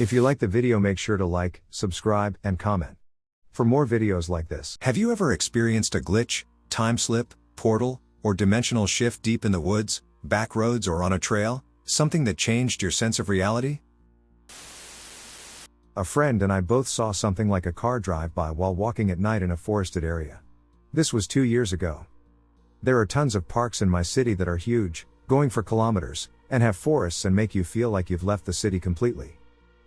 If you like the video, make sure to like, subscribe, and comment for more videos like this. Have you ever experienced a glitch, time slip, portal, or dimensional shift deep in the woods, back roads, or on a trail? Something that changed your sense of reality? A friend and I both saw something like a car drive by while walking at night in a forested area. This was 2 years ago. There are tons of parks in my city that are huge, going for kilometers, and have forests and make you feel like you've left the city completely.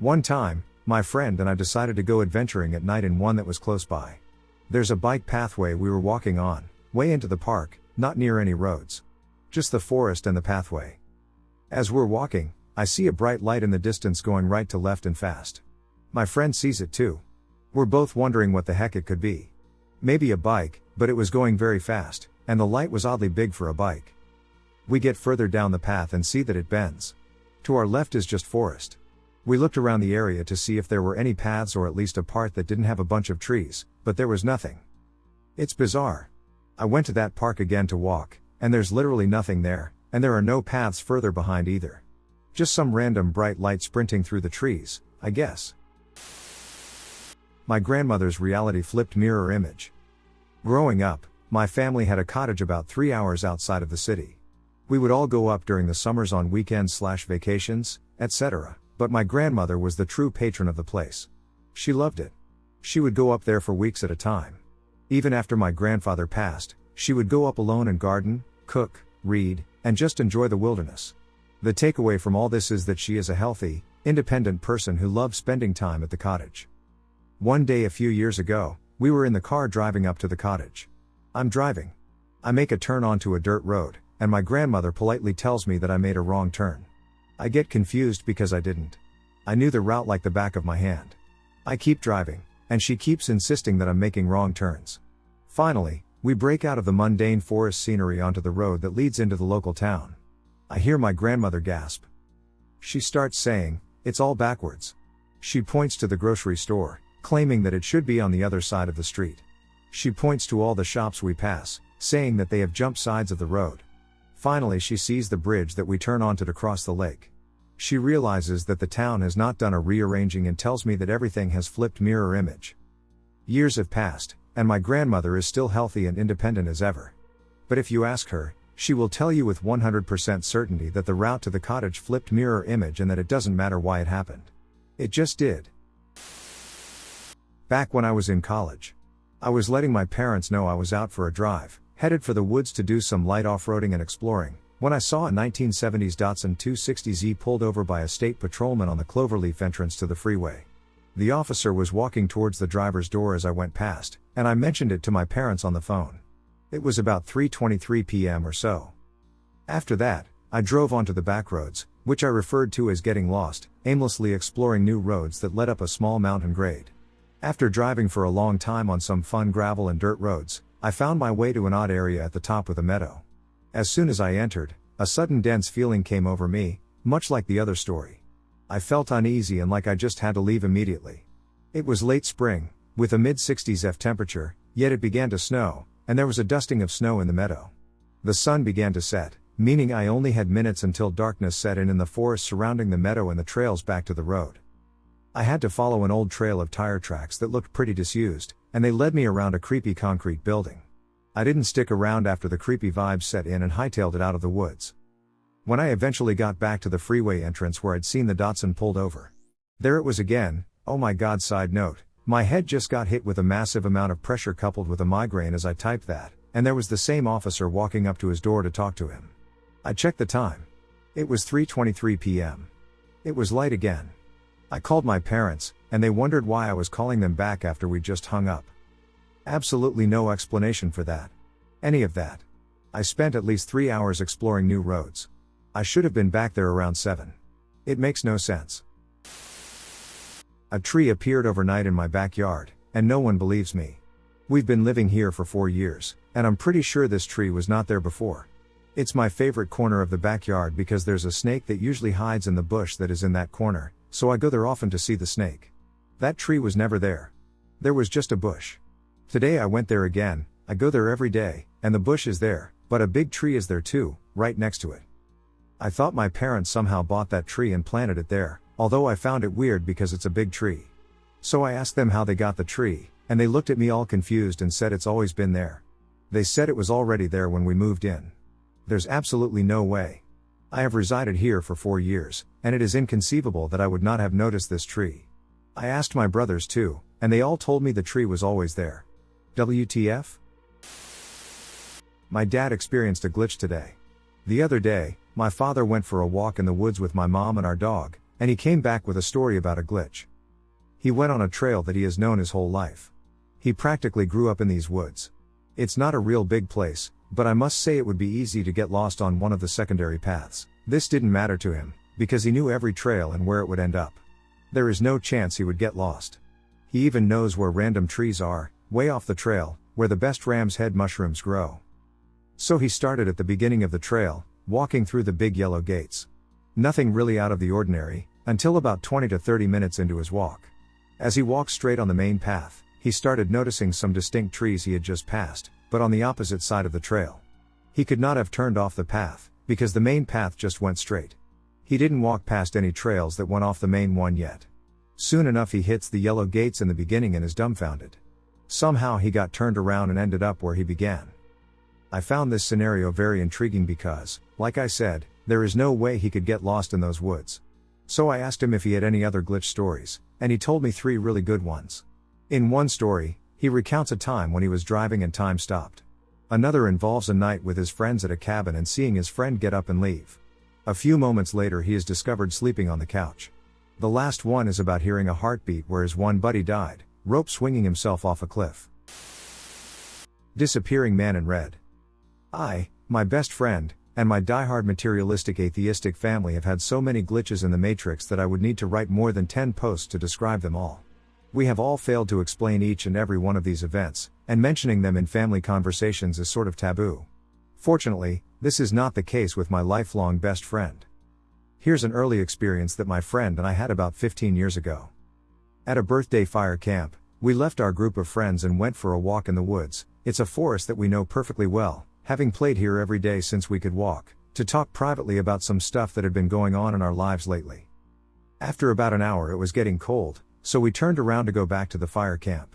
One time, my friend and I decided to go adventuring at night in one that was close by. There's a bike pathway we were walking on, way into the park, not near any roads. Just the forest and the pathway. As we're walking, I see a bright light in the distance going right to left and fast. My friend sees it too. We're both wondering what the heck it could be. Maybe a bike, but it was going very fast, and the light was oddly big for a bike. We get further down the path and see that it bends. To our left is just forest. We looked around the area to see if there were any paths or at least a part that didn't have a bunch of trees, but there was nothing. It's bizarre. I went to that park again to walk, and there's literally nothing there, and there are no paths further behind either. Just some random bright light sprinting through the trees, I guess. My grandmother's reality flipped mirror image. Growing up, my family had a cottage about 3 hours outside of the city. We would all go up during the summers on weekends/vacations, etc., but my grandmother was the true patron of the place. She loved it. She would go up there for weeks at a time. Even after my grandfather passed, she would go up alone and garden, cook, read, and just enjoy the wilderness. The takeaway from all this is that she is a healthy, independent person who loves spending time at the cottage. One day a few years ago, we were in the car driving up to the cottage. I'm driving. I make a turn onto a dirt road, and my grandmother politely tells me that I made a wrong turn. I get confused because I didn't. I knew the route like the back of my hand. I keep driving, and she keeps insisting that I'm making wrong turns. Finally, we break out of the mundane forest scenery onto the road that leads into the local town. I hear my grandmother gasp. She starts saying, "It's all backwards." She points to the grocery store, claiming that it should be on the other side of the street. She points to all the shops we pass, saying that they have jumped sides of the road. Finally, she sees the bridge that we turn onto to cross the lake. She realizes that the town has not done a rearranging and tells me that everything has flipped mirror image. Years have passed, and my grandmother is still healthy and independent as ever. But if you ask her, she will tell you with 100% certainty that the route to the cottage flipped mirror image and that it doesn't matter why it happened. It just did. Back when I was in college, I was letting my parents know I was out for a drive, headed for the woods to do some light off-roading and exploring, when I saw a 1970s Datsun 260Z pulled over by a state patrolman on the Cloverleaf entrance to the freeway. The officer was walking towards the driver's door as I went past, and I mentioned it to my parents on the phone. It was about 3:23 p.m. or so. After that, I drove onto the back roads, which I referred to as getting lost, aimlessly exploring new roads that led up a small mountain grade. After driving for a long time on some fun gravel and dirt roads, I found my way to an odd area at the top with a meadow. As soon as I entered, a sudden dense feeling came over me, much like the other story. I felt uneasy and like I just had to leave immediately. It was late spring, with a mid-60s F temperature, yet it began to snow, and there was a dusting of snow in the meadow. The sun began to set, meaning I only had minutes until darkness set in the forest surrounding the meadow and the trails back to the road. I had to follow an old trail of tire tracks that looked pretty disused, and they led me around a creepy concrete building. I didn't stick around after the creepy vibes set in and hightailed it out of the woods. When I eventually got back to the freeway entrance where I'd seen the Datsun pulled over, there it was again. Oh my god. Side note, my head just got hit with a massive amount of pressure coupled with a migraine as I typed that, and there was the same officer walking up to his door to talk to him. I checked the time. It was 3:23 p.m. It was light again. I called my parents, and they wondered why I was calling them back after we just hung up. Absolutely no explanation for that. Any of that. I spent at least 3 hours exploring new roads. I should have been back there around 7. It makes no sense. A tree appeared overnight in my backyard, and no one believes me. We've been living here for 4 years, and I'm pretty sure this tree was not there before. It's my favorite corner of the backyard because there's a snake that usually hides in the bush that is in that corner, so I go there often to see the snake. That tree was never there. There was just a bush. Today I went there again. I go there every day, and the bush is there, but a big tree is there too, right next to it. I thought my parents somehow bought that tree and planted it there, although I found it weird because it's a big tree. So I asked them how they got the tree, and they looked at me all confused and said it's always been there. They said it was already there when we moved in. There's absolutely no way. I have resided here for 4 years, and it is inconceivable that I would not have noticed this tree. I asked my brothers too, and they all told me the tree was always there. WTF? My dad experienced a glitch today. The other day, my father went for a walk in the woods with my mom and our dog, and he came back with a story about a glitch. He went on a trail that he has known his whole life. He practically grew up in these woods. It's not a real big place, but I must say it would be easy to get lost on one of the secondary paths. This didn't matter to him, because he knew every trail and where it would end up. There is no chance he would get lost. He even knows where random trees are, way off the trail, where the best ram's head mushrooms grow. So he started at the beginning of the trail, walking through the big yellow gates. Nothing really out of the ordinary, until about 20 to 30 minutes into his walk. As he walked straight on the main path, he started noticing some distinct trees he had just passed, but on the opposite side of the trail. He could not have turned off the path, because the main path just went straight. He didn't walk past any trails that went off the main one yet. Soon enough he hits the yellow gates in the beginning and is dumbfounded. Somehow he got turned around and ended up where he began. I found this scenario very intriguing because, like I said, there is no way he could get lost in those woods. So I asked him if he had any other glitch stories, and he told me 3 really good ones. In one story, he recounts a time when he was driving and time stopped. Another involves a night with his friends at a cabin and seeing his friend get up and leave. A few moments later he is discovered sleeping on the couch. The last one is about hearing a heartbeat where his one buddy died, rope swinging himself off a cliff. Disappearing man in red. I, my best friend, and my diehard materialistic atheistic family have had so many glitches in the Matrix that I would need to write more than 10 posts to describe them all. We have all failed to explain each and every one of these events, and mentioning them in family conversations is sort of taboo. Fortunately, this is not the case with my lifelong best friend. Here's an early experience that my friend and I had about 15 years ago. At a birthday fire camp, we left our group of friends and went for a walk in the woods. It's a forest that we know perfectly well, having played here every day since we could walk, to talk privately about some stuff that had been going on in our lives lately. After about an hour it was getting cold, so we turned around to go back to the fire camp.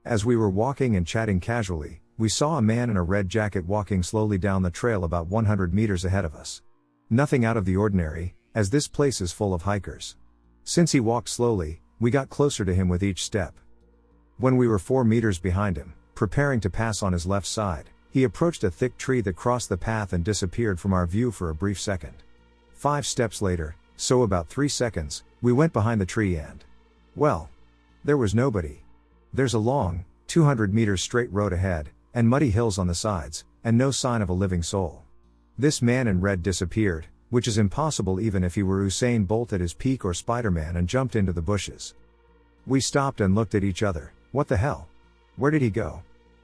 As we were walking and chatting casually, we saw a man in a red jacket walking slowly down the trail about 100 meters ahead of us. Nothing out of the ordinary, as this place is full of hikers. Since he walked slowly, we got closer to him with each step. When we were 4 meters behind him, preparing to pass on his left side, he approached a thick tree that crossed the path and disappeared from our view for a brief second. 5 steps later, so about 3 seconds, we went behind the tree and, well, there was nobody. There's a long, 200 meters straight road ahead, and muddy hills on the sides, and no sign of a living soul. This man in red disappeared, which is impossible even if he were Usain Bolt at his peak or Spider-Man and jumped into the bushes. We stopped and looked at each other. What the hell? Where did he go?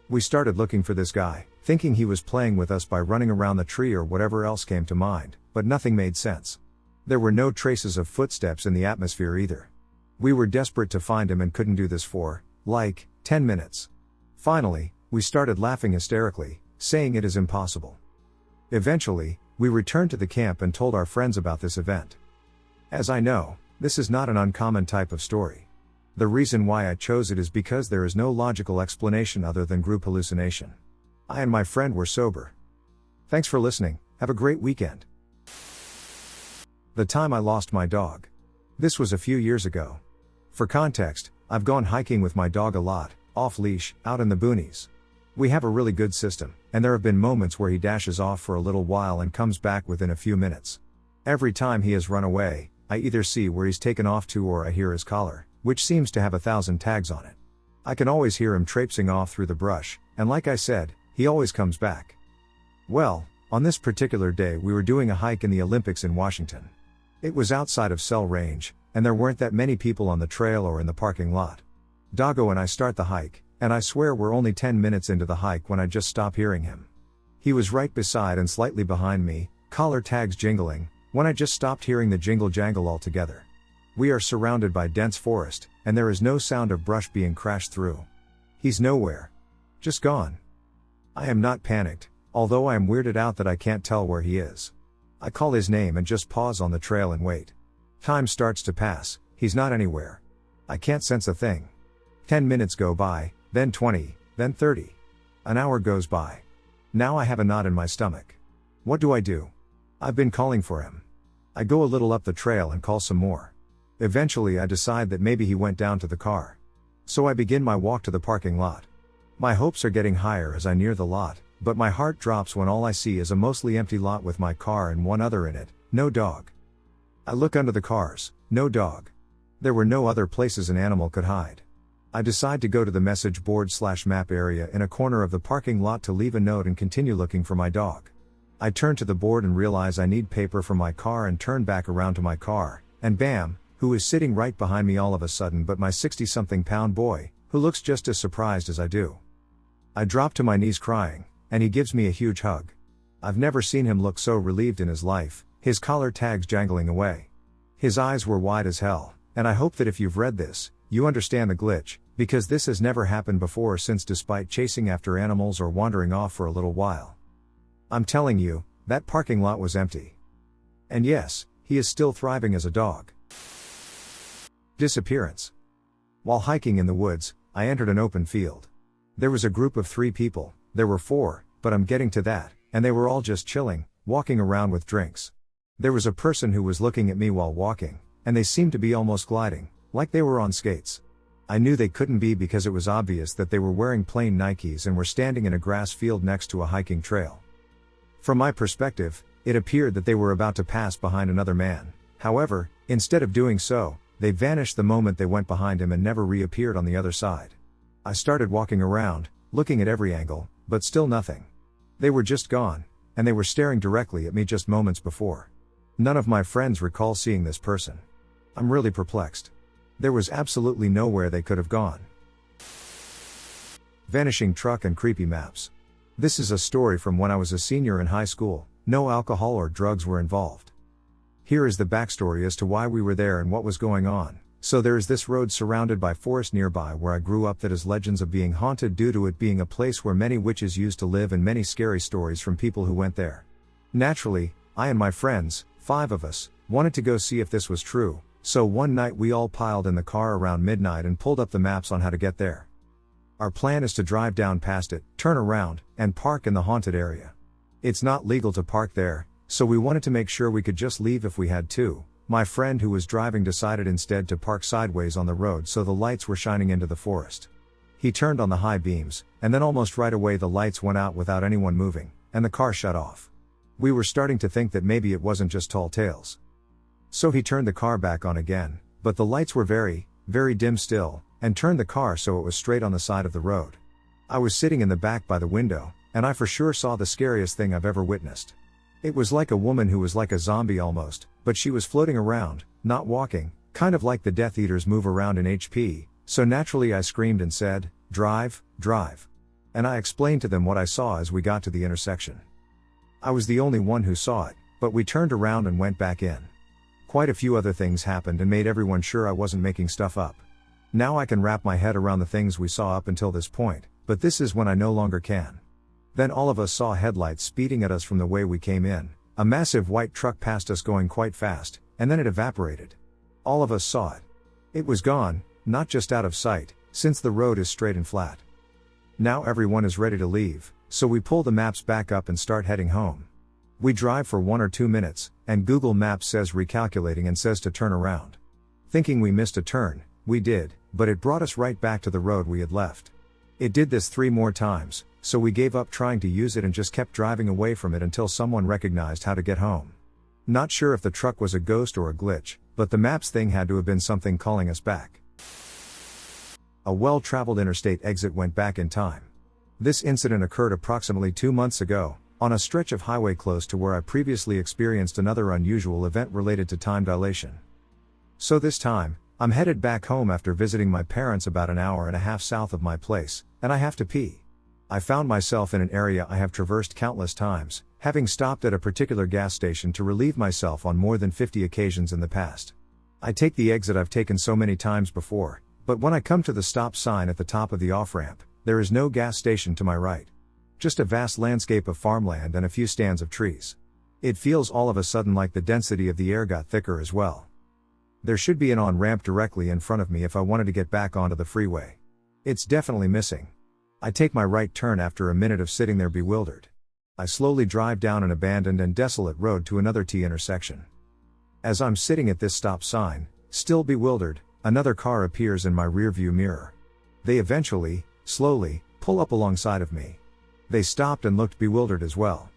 We started looking for this guy, thinking he was playing with us by running around the tree or whatever else came to mind, but nothing made sense. There were no traces of footsteps in the atmosphere either. We were desperate to find him and couldn't do this for, 10 minutes. Finally, we started laughing hysterically, saying it is impossible. Eventually, we returned to the camp and told our friends about this event. As I know, this is not an uncommon type of story. The reason why I chose it is because there is no logical explanation other than group hallucination. I and my friend were sober. Thanks for listening, have a great weekend. The time I lost my dog. This was a few years ago. For context, I've gone hiking with my dog a lot, off-leash, out in the boonies. We have a really good system, and there have been moments where he dashes off for a little while and comes back within a few minutes. Every time he has run away, I either see where he's taken off to or I hear his collar, which seems to have 1,000 tags on it. I can always hear him traipsing off through the brush, and like I said, he always comes back. Well, on this particular day we were doing a hike in the Olympics in Washington. It was outside of cell range, and there weren't that many people on the trail or in the parking lot. Doggo and I start the hike, and I swear we're only 10 minutes into the hike when I just stop hearing him. He was right beside and slightly behind me, collar tags jingling, when I just stopped hearing the jingle jangle altogether. We are surrounded by dense forest, and there is no sound of brush being crashed through. He's nowhere. Just gone. I am not panicked, although I am weirded out that I can't tell where he is. I call his name and just pause on the trail and wait. Time starts to pass, he's not anywhere. I can't sense a thing. 10 minutes go by, then 20, then 30. An hour goes by. Now I have a knot in my stomach. What do I do? I've been calling for him. I go a little up the trail and call some more. Eventually I decide that maybe he went down to the car. So I begin my walk to the parking lot. My hopes are getting higher as I near the lot, but my heart drops when all I see is a mostly empty lot with my car and one other in it, no dog. I look under the cars, no dog. There were no other places an animal could hide. I decide to go to the message board/map area in a corner of the parking lot to leave a note and continue looking for my dog. I turn to the board and realize I need paper for my car and turn back around to my car, and bam, who is sitting right behind me all of a sudden but my 60-something pound boy, who looks just as surprised as I do. I drop to my knees crying, and he gives me a huge hug. I've never seen him look so relieved in his life, his collar tags jangling away. His eyes were wide as hell, and I hope that if you've read this, you understand the glitch, because this has never happened before since despite chasing after animals or wandering off for a little while. I'm telling you, that parking lot was empty. And yes, he is still thriving as a dog. Disappearance. While hiking in the woods, I entered an open field. There was a group of 3 people, there were 4, but I'm getting to that, and they were all just chilling, walking around with drinks. There was a person who was looking at me while walking, and they seemed to be almost gliding, like they were on skates. I knew they couldn't be because it was obvious that they were wearing plain Nikes and were standing in a grass field next to a hiking trail. From my perspective, it appeared that they were about to pass behind another man. However, instead of doing so, they vanished the moment they went behind him and never reappeared on the other side. I started walking around, looking at every angle, but still nothing. They were just gone, and they were staring directly at me just moments before. None of my friends recall seeing this person. I'm really perplexed. There was absolutely nowhere they could have gone. Vanishing truck and creepy maps. This is a story from when I was a senior in high school. No alcohol or drugs were involved. Here is the backstory as to why we were there and what was going on. So there is this road surrounded by forest nearby where I grew up that has legends of being haunted due to it being a place where many witches used to live and many scary stories from people who went there. Naturally, I and my friends, 5 of us, wanted to go see if this was true, so one night we all piled in the car around midnight and pulled up the maps on how to get there. Our plan is to drive down past it, turn around, and park in the haunted area. It's not legal to park there, so we wanted to make sure we could just leave if we had to. My friend who was driving decided instead to park sideways on the road so the lights were shining into the forest. He turned on the high beams, and then almost right away the lights went out without anyone moving, and the car shut off. We were starting to think that maybe it wasn't just tall tales. So he turned the car back on again, but the lights were very, very dim still, and turned the car so it was straight on the side of the road. I was sitting in the back by the window, and I for sure saw the scariest thing I've ever witnessed. It was like a woman who was like a zombie almost, but she was floating around, not walking, kind of like the Death Eaters move around in HP, so naturally I screamed and said, "Drive, drive." And I explained to them what I saw as we got to the intersection. I was the only one who saw it, but we turned around and went back in. Quite a few other things happened and made everyone sure I wasn't making stuff up. Now I can wrap my head around the things we saw up until this point, but this is when I no longer can. Then all of us saw headlights speeding at us from the way we came in. A massive white truck passed us going quite fast, and then it evaporated. All of us saw it. It was gone, not just out of sight, since the road is straight and flat. Now everyone is ready to leave, so we pull the maps back up and start heading home. We drive for 1 or 2 minutes, and Google Maps says recalculating and says to turn around. Thinking we missed a turn, we did, but it brought us right back to the road we had left. It did this 3 more times, so we gave up trying to use it and just kept driving away from it until someone recognized how to get home. Not sure if the truck was a ghost or a glitch, but the maps thing had to have been something calling us back. A well-traveled interstate exit went back in time. This incident occurred approximately 2 months ago, on a stretch of highway close to where I previously experienced another unusual event related to time dilation. So this time, I'm headed back home after visiting my parents about an hour and a half south of my place, and I have to pee. I found myself in an area I have traversed countless times, having stopped at a particular gas station to relieve myself on more than 50 occasions in the past. I take the exit I've taken so many times before, but when I come to the stop sign at the top of the off-ramp, there is no gas station to my right. Just a vast landscape of farmland and a few stands of trees. It feels all of a sudden like the density of the air got thicker as well. There should be an on-ramp directly in front of me if I wanted to get back onto the freeway. It's definitely missing. I take my right turn after a minute of sitting there bewildered. I slowly drive down an abandoned and desolate road to another T intersection. As I'm sitting at this stop sign, still bewildered, another car appears in my rearview mirror. They eventually, slowly, pull up alongside of me. They stopped and looked bewildered as well.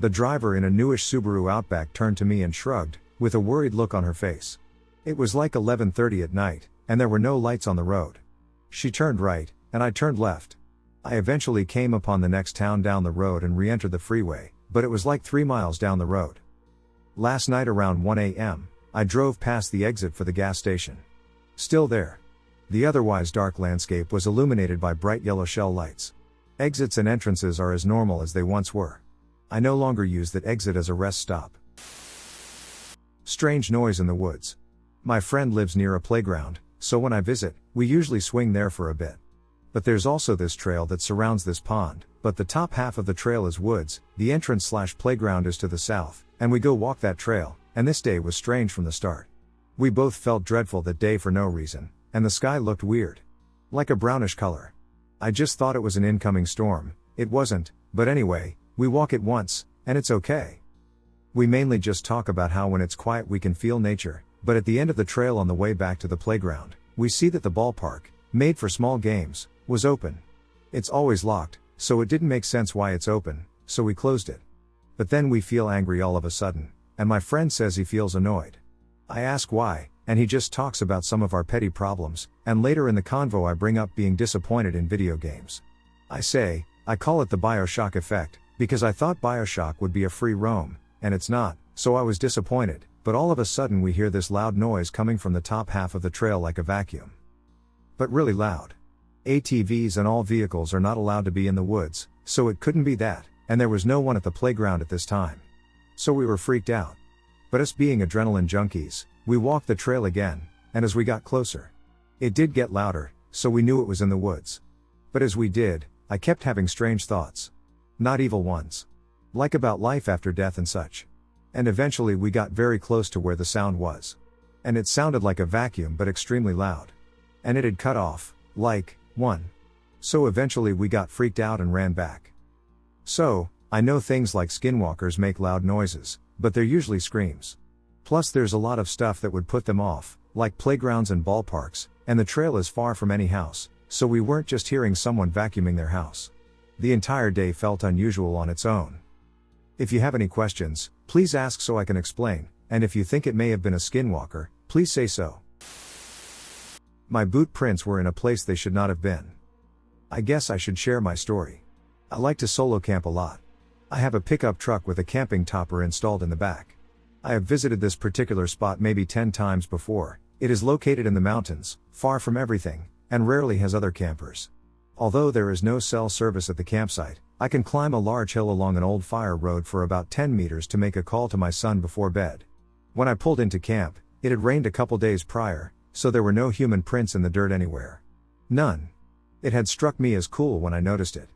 The driver in a newish Subaru Outback turned to me and shrugged, with a worried look on her face. It was like 11:30 at night, and there were no lights on the road. She turned right, and I turned left. I eventually came upon the next town down the road and re-entered the freeway, but it was like 3 miles down the road. Last night around 1 a.m., I drove past the exit for the gas station. Still there. The otherwise dark landscape was illuminated by bright yellow shell lights. Exits and entrances are as normal as they once were. I no longer use that exit as a rest stop. Strange noise in the woods. My friend lives near a playground, so when I visit, we usually swing there for a bit. But there's also this trail that surrounds this pond, but the top half of the trail is woods, the entrance/playground is to the south, and we go walk that trail, and this day was strange from the start. We both felt dreadful that day for no reason, and the sky looked weird. Like a brownish color. I just thought it was an incoming storm. It wasn't, but anyway, we walk it once, and it's okay. We mainly just talk about how when it's quiet we can feel nature, but at the end of the trail on the way back to the playground, we see that the ballpark, made for small games, was open. It's always locked, so it didn't make sense why it's open, so we closed it. But then we feel angry all of a sudden, and my friend says he feels annoyed. I ask why, and he just talks about some of our petty problems, and later in the convo I bring up being disappointed in video games. I say, I call it the BioShock effect, because I thought BioShock would be a free roam, and it's not, so I was disappointed, but all of a sudden we hear this loud noise coming from the top half of the trail like a vacuum. But really loud. ATVs and all vehicles are not allowed to be in the woods, so it couldn't be that, and there was no one at the playground at this time. So we were freaked out. But us being adrenaline junkies, we walked the trail again, and as we got closer, it did get louder, so we knew it was in the woods. But as we did, I kept having strange thoughts. Not evil ones. Like about life after death and such. And eventually we got very close to where the sound was. And it sounded like a vacuum but extremely loud. And it had cut off, like, one. So eventually we got freaked out and ran back. So, I know things like skinwalkers make loud noises, but they're usually screams. Plus there's a lot of stuff that would put them off, like playgrounds and ballparks, and the trail is far from any house, so we weren't just hearing someone vacuuming their house. The entire day felt unusual on its own. If you have any questions, please ask so I can explain, and if you think it may have been a skinwalker, please say so. My boot prints were in a place they should not have been. I guess I should share my story. I like to solo camp a lot. I have a pickup truck with a camping topper installed in the back. I have visited this particular spot maybe 10 times before. It is located in the mountains, far from everything, and rarely has other campers. Although there is no cell service at the campsite, I can climb a large hill along an old fire road for about 10 meters to make a call to my son before bed. When I pulled into camp, it had rained a couple days prior, so there were no human prints in the dirt anywhere. None. It had struck me as cool when I noticed it.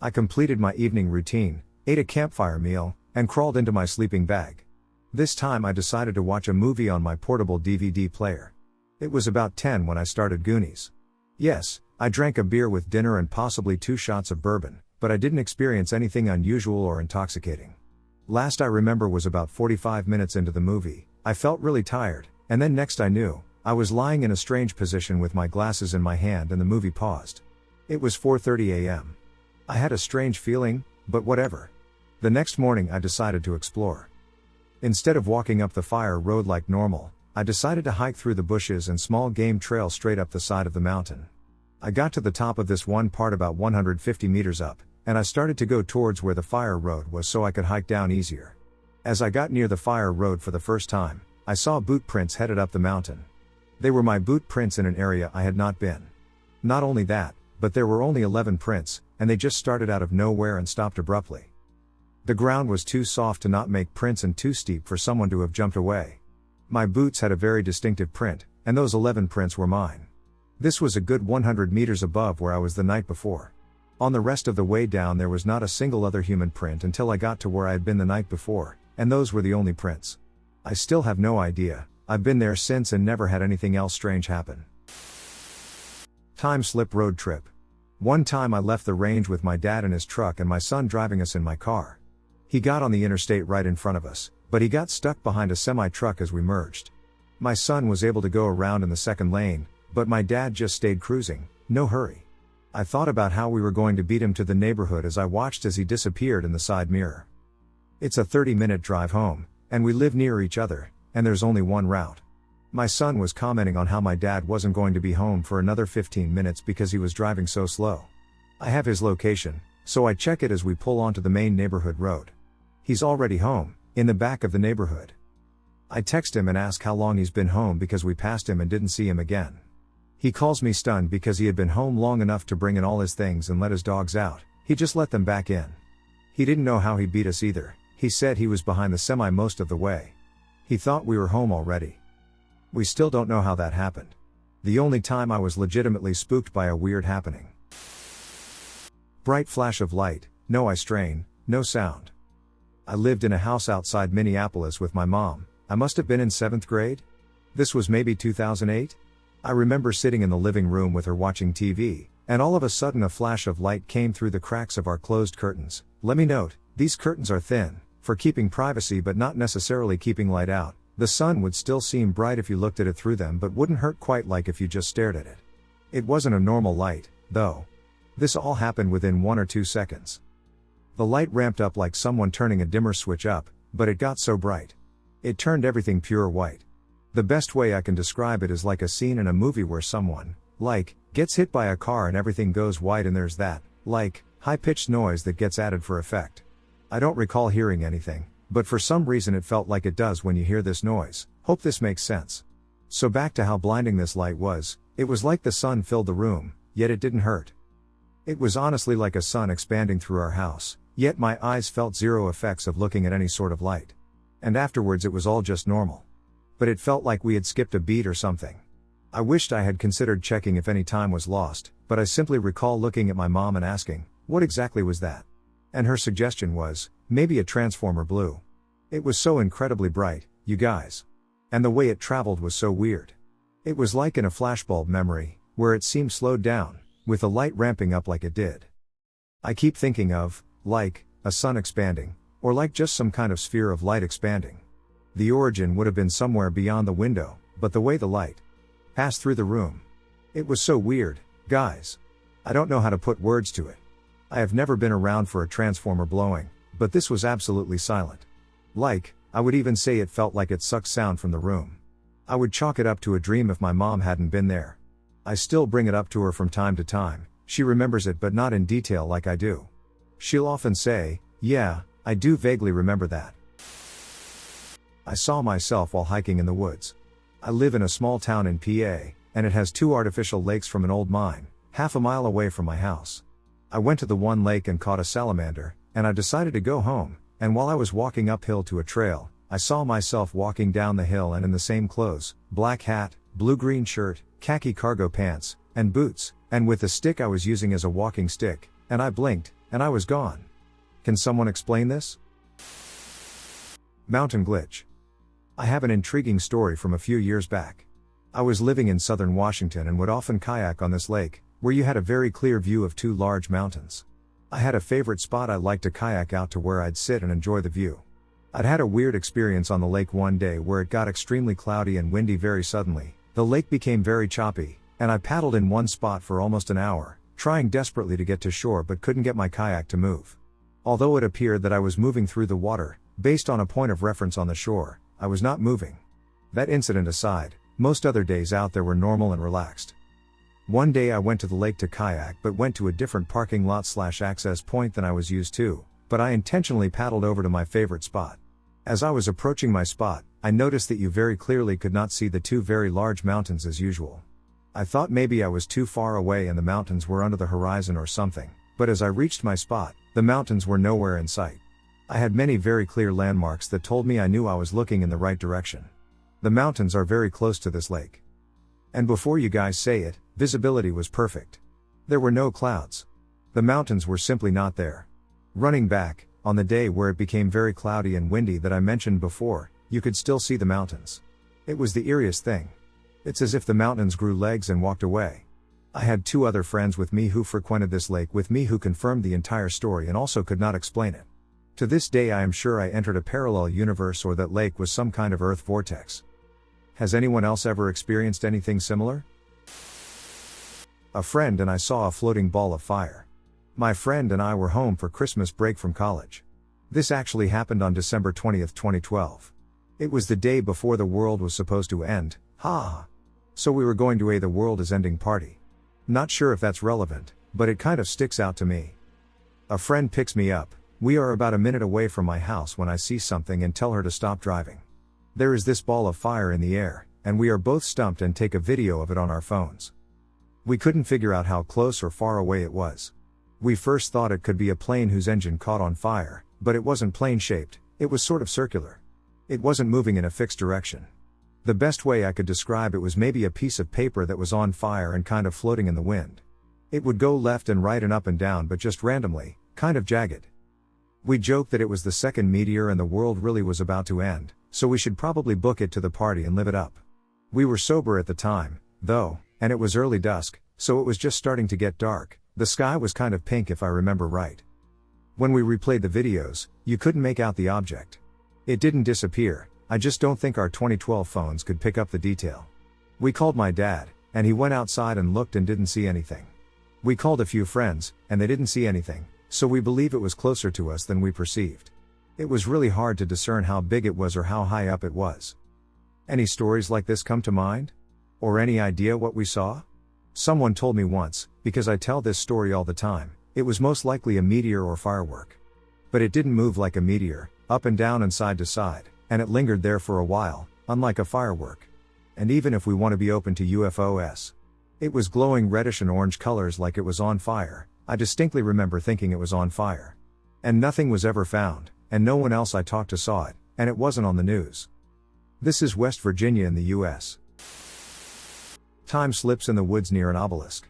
I completed my evening routine, ate a campfire meal, and crawled into my sleeping bag. This time I decided to watch a movie on my portable DVD player. It was about 10 when I started Goonies. Yes, I drank a beer with dinner and possibly 2 shots of bourbon, but I didn't experience anything unusual or intoxicating. Last I remember was about 45 minutes into the movie. I felt really tired, and then next I knew, I was lying in a strange position with my glasses in my hand and the movie paused. It was 4:30 a.m. I had a strange feeling, but whatever. The next morning I decided to explore. Instead of walking up the fire road like normal, I decided to hike through the bushes and small game trail straight up the side of the mountain. I got to the top of this one part about 150 meters up, and I started to go towards where the fire road was so I could hike down easier. As I got near the fire road for the first time, I saw boot prints headed up the mountain. They were my boot prints in an area I had not been. Not only that, but there were only 11 prints, and they just started out of nowhere and stopped abruptly. The ground was too soft to not make prints and too steep for someone to have jumped away. My boots had a very distinctive print, and those 11 prints were mine. This was a good 100 meters above where I was the night before. On the rest of the way down there was not a single other human print until I got to where I had been the night before, and those were the only prints. I still have no idea, I've been there since and never had anything else strange happen. Time slip road trip. One time I left the range with my dad in his truck and my son driving us in my car. He got on the interstate right in front of us, but he got stuck behind a semi-truck as we merged. My son was able to go around in the second lane, but my dad just stayed cruising, no hurry. I thought about how we were going to beat him to the neighborhood as I watched as he disappeared in the side mirror. It's a 30-minute drive home, and we live near each other, and there's only one route. My son was commenting on how my dad wasn't going to be home for another 15 minutes because he was driving so slow. I have his location, so I check it as we pull onto the main neighborhood road. He's already home, in the back of the neighborhood. I text him and ask how long he's been home because we passed him and didn't see him again. He calls me stunned because he had been home long enough to bring in all his things and let his dogs out. He just let them back in. He didn't know how he beat us either. He said he was behind the semi most of the way. He thought we were home already. We still don't know how that happened. The only time I was legitimately spooked by a weird happening. Bright flash of light, no eye strain, no sound. I lived in a house outside Minneapolis with my mom. I must have been in 7th grade? This was maybe 2008? I remember sitting in the living room with her watching TV, and all of a sudden a flash of light came through the cracks of our closed curtains. Let me note, these curtains are thin, for keeping privacy but not necessarily keeping light out. The sun would still seem bright if you looked at it through them but wouldn't hurt quite like if you just stared at it. It wasn't a normal light, though. This all happened within 1 or 2 seconds. The light ramped up like someone turning a dimmer switch up, but it got so bright. It turned everything pure white. The best way I can describe it is like a scene in a movie where someone, gets hit by a car and everything goes white and there's that, high-pitched noise that gets added for effect. I don't recall hearing anything, but for some reason it felt like it does when you hear this noise. Hope this makes sense. So back to how blinding this light was, it was like the sun filled the room, yet it didn't hurt. It was honestly like a sun expanding through our house, yet my eyes felt zero effects of looking at any sort of light. And afterwards it was all just normal. But it felt like we had skipped a beat or something. I wished I had considered checking if any time was lost, but I simply recall looking at my mom and asking, what exactly was that? And her suggestion was, maybe a transformer blew. It was so incredibly bright, you guys. And the way it traveled was so weird. It was like in a flashbulb memory, where it seemed slowed down, with the light ramping up like it did. I keep thinking of, a sun expanding, or like just some kind of sphere of light expanding. The origin would have been somewhere beyond the window, but the way the light passed through the room. It was so weird, guys. I don't know how to put words to it. I have never been around for a transformer blowing, but this was absolutely silent. I would even say it felt like it sucked sound from the room. I would chalk it up to a dream if my mom hadn't been there. I still bring it up to her from time to time. She remembers it but not in detail like I do. She'll often say, yeah, I do vaguely remember that. I saw myself while hiking in the woods. I live in a small town in PA, and it has 2 artificial lakes from an old mine, half a mile away from my house. I went to the one lake and caught a salamander, and I decided to go home, and while I was walking uphill to a trail, I saw myself walking down the hill and in the same clothes, black hat, blue-green shirt, khaki cargo pants, and boots, and with the stick I was using as a walking stick, and I blinked, and I was gone. Can someone explain this? Mountain glitch. I have an intriguing story from a few years back. I was living in southern Washington and would often kayak on this lake, where you had a very clear view of 2 large mountains. I had a favorite spot I'd like to kayak out to where I'd sit and enjoy the view. I'd had a weird experience on the lake one day where it got extremely cloudy and windy very suddenly. The lake became very choppy, and I paddled in one spot for almost an hour, trying desperately to get to shore but couldn't get my kayak to move. Although it appeared that I was moving through the water, based on a point of reference on the shore, I was not moving. That incident aside, most other days out there were normal and relaxed. One day I went to the lake to kayak but went to a different parking lot/access point than I was used to, but I intentionally paddled over to my favorite spot. As I was approaching my spot, I noticed that you very clearly could not see the 2 very large mountains as usual. I thought maybe I was too far away and the mountains were under the horizon or something, but as I reached my spot, the mountains were nowhere in sight. I had many very clear landmarks that told me I knew I was looking in the right direction. The mountains are very close to this lake. And before you guys say it, visibility was perfect. There were no clouds. The mountains were simply not there. Running back, on the day where it became very cloudy and windy that I mentioned before, you could still see the mountains. It was the eeriest thing. It's as if the mountains grew legs and walked away. I had 2 other friends with me who frequented this lake with me who confirmed the entire story and also could not explain it. To this day I am sure I entered a parallel universe or that lake was some kind of earth vortex. Has anyone else ever experienced anything similar? A friend and I saw a floating ball of fire. My friend and I were home for Christmas break from college. This actually happened on December 20th, 2012. It was the day before the world was supposed to end, So we were going to the world is ending party. Not sure if that's relevant, but it kind of sticks out to me. A friend picks me up. We are about a minute away from my house when I see something and tell her to stop driving. There is this ball of fire in the air, and we are both stumped and take a video of it on our phones. We couldn't figure out how close or far away it was. We first thought it could be a plane whose engine caught on fire, but it wasn't plane-shaped, it was sort of circular. It wasn't moving in a fixed direction. The best way I could describe it was maybe a piece of paper that was on fire and kind of floating in the wind. It would go left and right and up and down but just randomly, kind of jagged. We joked that it was the second meteor and the world really was about to end, so we should probably book it to the party and live it up. We were sober at the time, though, and it was early dusk, so it was just starting to get dark. The sky was kind of pink if I remember right. When we replayed the videos, you couldn't make out the object. It didn't disappear, I just don't think our 2012 phones could pick up the detail. We called my dad, and he went outside and looked and didn't see anything. We called a few friends, and they didn't see anything, so we believe it was closer to us than we perceived. It was really hard to discern how big it was or how high up it was. Any stories like this come to mind? Or any idea what we saw? Someone told me once, because I tell this story all the time, it was most likely a meteor or firework. But it didn't move like a meteor, up and down and side to side, and it lingered there for a while, unlike a firework. And even if we want to be open to UFOs, it was glowing reddish and orange colors like it was on fire. I distinctly remember thinking it was on fire. And nothing was ever found, and no one else I talked to saw it, and it wasn't on the news. This is West Virginia in the US. Time slips in the woods near an obelisk.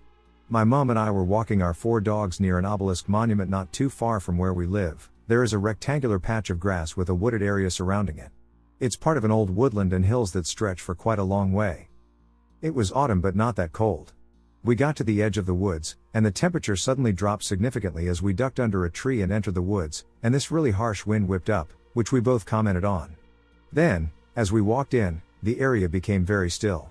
My mom and I were walking our 4 dogs near an obelisk monument not too far from where we live. There is a rectangular patch of grass with a wooded area surrounding it. It's part of an old woodland and hills that stretch for quite a long way. It was autumn but not that cold. We got to the edge of the woods, and the temperature suddenly dropped significantly as we ducked under a tree and entered the woods, and this really harsh wind whipped up, which we both commented on. Then, as we walked in, the area became very still.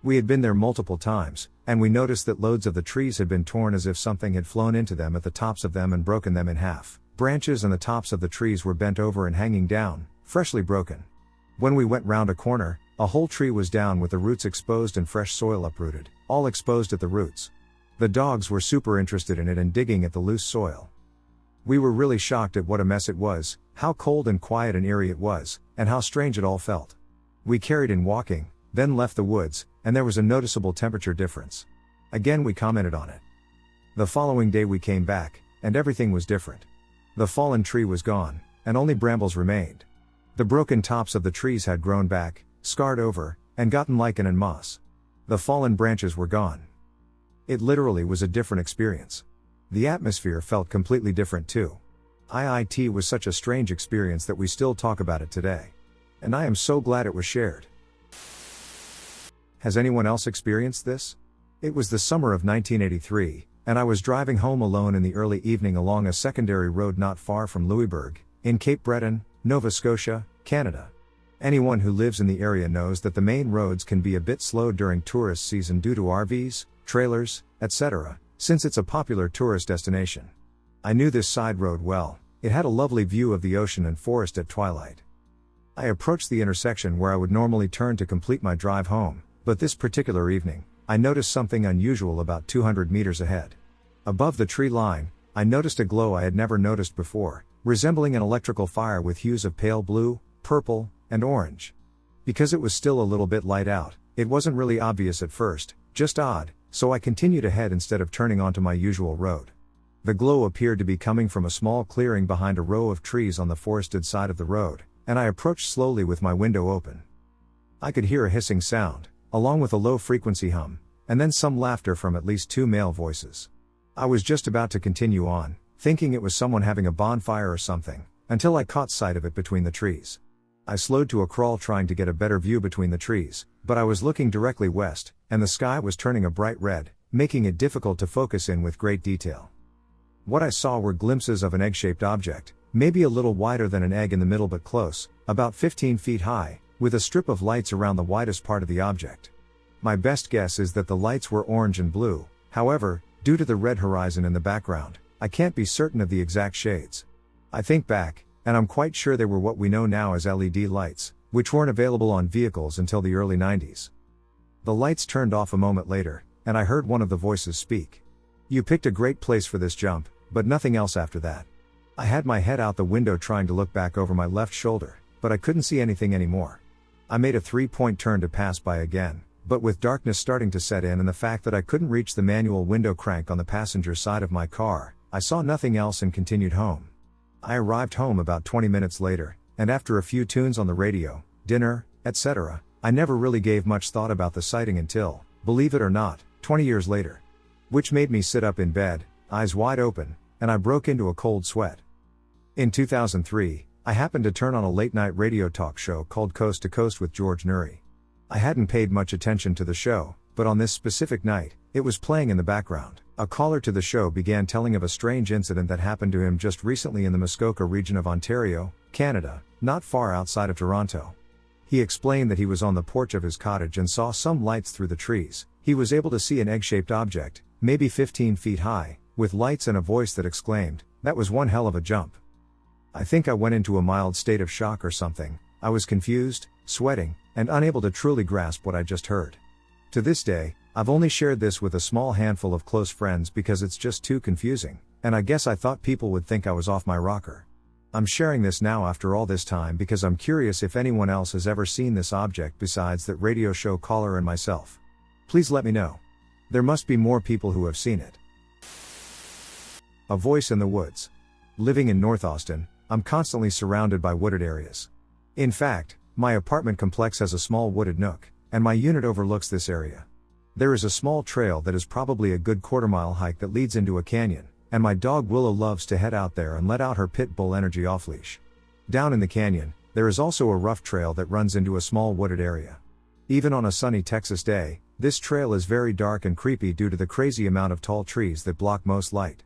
We had been there multiple times, and we noticed that loads of the trees had been torn as if something had flown into them at the tops of them and broken them in half. Branches and the tops of the trees were bent over and hanging down, freshly broken. When we went round a corner, a whole tree was down with the roots exposed and fresh soil uprooted, all exposed at the roots. The dogs were super interested in it and digging at the loose soil. We were really shocked at what a mess it was, how cold and quiet and eerie it was, and how strange it all felt. We carried in walking, then left the woods, and there was a noticeable temperature difference. Again we commented on it. The following day we came back, and everything was different. The fallen tree was gone, and only brambles remained. The broken tops of the trees had grown back, scarred over, and gotten lichen and moss. The fallen branches were gone. It literally was a different experience. The atmosphere felt completely different too. It was such a strange experience that we still talk about it today. And I am so glad it was shared. Has anyone else experienced this? It was the summer of 1983, and I was driving home alone in the early evening along a secondary road not far from Louisbourg, in Cape Breton, Nova Scotia, Canada. Anyone who lives in the area knows that the main roads can be a bit slow during tourist season due to RVs, trailers, etc., since it's a popular tourist destination. I knew this side road well. It had a lovely view of the ocean and forest at twilight. I approached the intersection where I would normally turn to complete my drive home, but this particular evening, I noticed something unusual about 200 meters ahead. Above the tree line, I noticed a glow I had never noticed before, resembling an electrical fire with hues of pale blue, purple, and orange. Because it was still a little bit light out, it wasn't really obvious at first, just odd, so I continued ahead instead of turning onto my usual road. The glow appeared to be coming from a small clearing behind a row of trees on the forested side of the road, and I approached slowly with my window open. I could hear a hissing sound, along with a low-frequency hum, and then some laughter from at least 2 male voices. I was just about to continue on, thinking it was someone having a bonfire or something, until I caught sight of it between the trees. I slowed to a crawl trying to get a better view between the trees, but I was looking directly west, and the sky was turning a bright red, making it difficult to focus in with great detail. What I saw were glimpses of an egg-shaped object, maybe a little wider than an egg in the middle but close, about 15 feet high, with a strip of lights around the widest part of the object. My best guess is that the lights were orange and blue, however, due to the red horizon in the background, I can't be certain of the exact shades. I think back, and I'm quite sure they were what we know now as LED lights, which weren't available on vehicles until the early 90s. The lights turned off a moment later, and I heard one of the voices speak. "You picked a great place for this jump, but nothing else after that." I had my head out the window trying to look back over my left shoulder, but I couldn't see anything anymore. I made a 3-point turn to pass by again, but with darkness starting to set in and the fact that I couldn't reach the manual window crank on the passenger side of my car, I saw nothing else and continued home. I arrived home about 20 minutes later, and after a few tunes on the radio, dinner, etc., I never really gave much thought about the sighting until, believe it or not, 20 years later. Which made me sit up in bed, eyes wide open, and I broke into a cold sweat. In 2003, I happened to turn on a late-night radio talk show called Coast to Coast with George Noory. I hadn't paid much attention to the show, but on this specific night, it was playing in the background. A caller to the show began telling of a strange incident that happened to him just recently in the Muskoka region of Ontario, Canada, not far outside of Toronto. He explained that he was on the porch of his cottage and saw some lights through the trees. He was able to see an egg-shaped object, maybe 15 feet high, with lights and a voice that exclaimed, "That was one hell of a jump." I think I went into a mild state of shock or something. I was confused, sweating, and unable to truly grasp what I just heard. To this day, I've only shared this with a small handful of close friends because it's just too confusing, and I guess I thought people would think I was off my rocker. I'm sharing this now after all this time because I'm curious if anyone else has ever seen this object besides that radio show caller and myself. Please let me know. There must be more people who have seen it. A voice in the woods. Living in North Austin, I'm constantly surrounded by wooded areas. In fact, my apartment complex has a small wooded nook, and my unit overlooks this area. There is a small trail that is probably a good quarter-mile hike that leads into a canyon, and my dog Willow loves to head out there and let out her pit bull energy off-leash. Down in the canyon, there is also a rough trail that runs into a small wooded area. Even on a sunny Texas day, this trail is very dark and creepy due to the crazy amount of tall trees that block most light.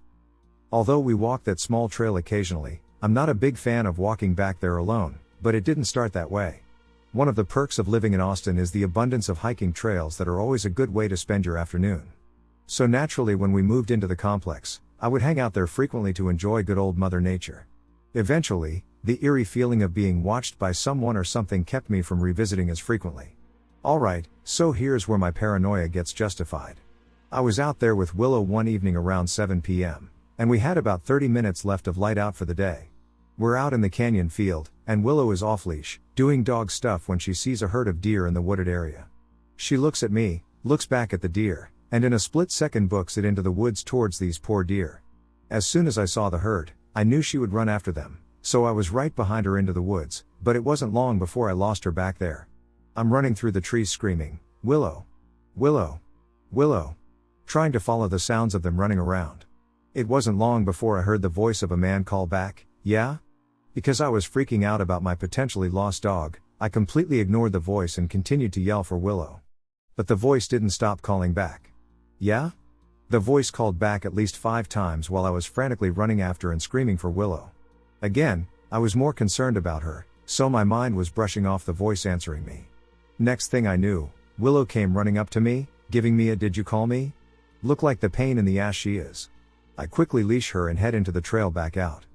Although we walk that small trail occasionally, I'm not a big fan of walking back there alone, but it didn't start that way. One of the perks of living in Austin is the abundance of hiking trails that are always a good way to spend your afternoon. So naturally when we moved into the complex, I would hang out there frequently to enjoy good old Mother Nature. Eventually, the eerie feeling of being watched by someone or something kept me from revisiting as frequently. Alright, so here's where my paranoia gets justified. I was out there with Willow one evening around 7 p.m., and we had about 30 minutes left of light out for the day. We're out in the canyon field, and Willow is off-leash, doing dog stuff when she sees a herd of deer in the wooded area. She looks at me, looks back at the deer, and in a split second books it into the woods towards these poor deer. As soon as I saw the herd, I knew she would run after them, so I was right behind her into the woods, but it wasn't long before I lost her back there. I'm running through the trees screaming, "Willow! Willow! Willow!" trying to follow the sounds of them running around. It wasn't long before I heard the voice of a man call back, "Yeah?" Because I was freaking out about my potentially lost dog, I completely ignored the voice and continued to yell for Willow. But the voice didn't stop calling back. "Yeah?" The voice called back at least 5 times while I was frantically running after and screaming for Willow. Again, I was more concerned about her, so my mind was brushing off the voice answering me. Next thing I knew, Willow came running up to me, giving me a "Did you call me?" look like the pain in the ass she is. I quickly leash her and head into the trail back out.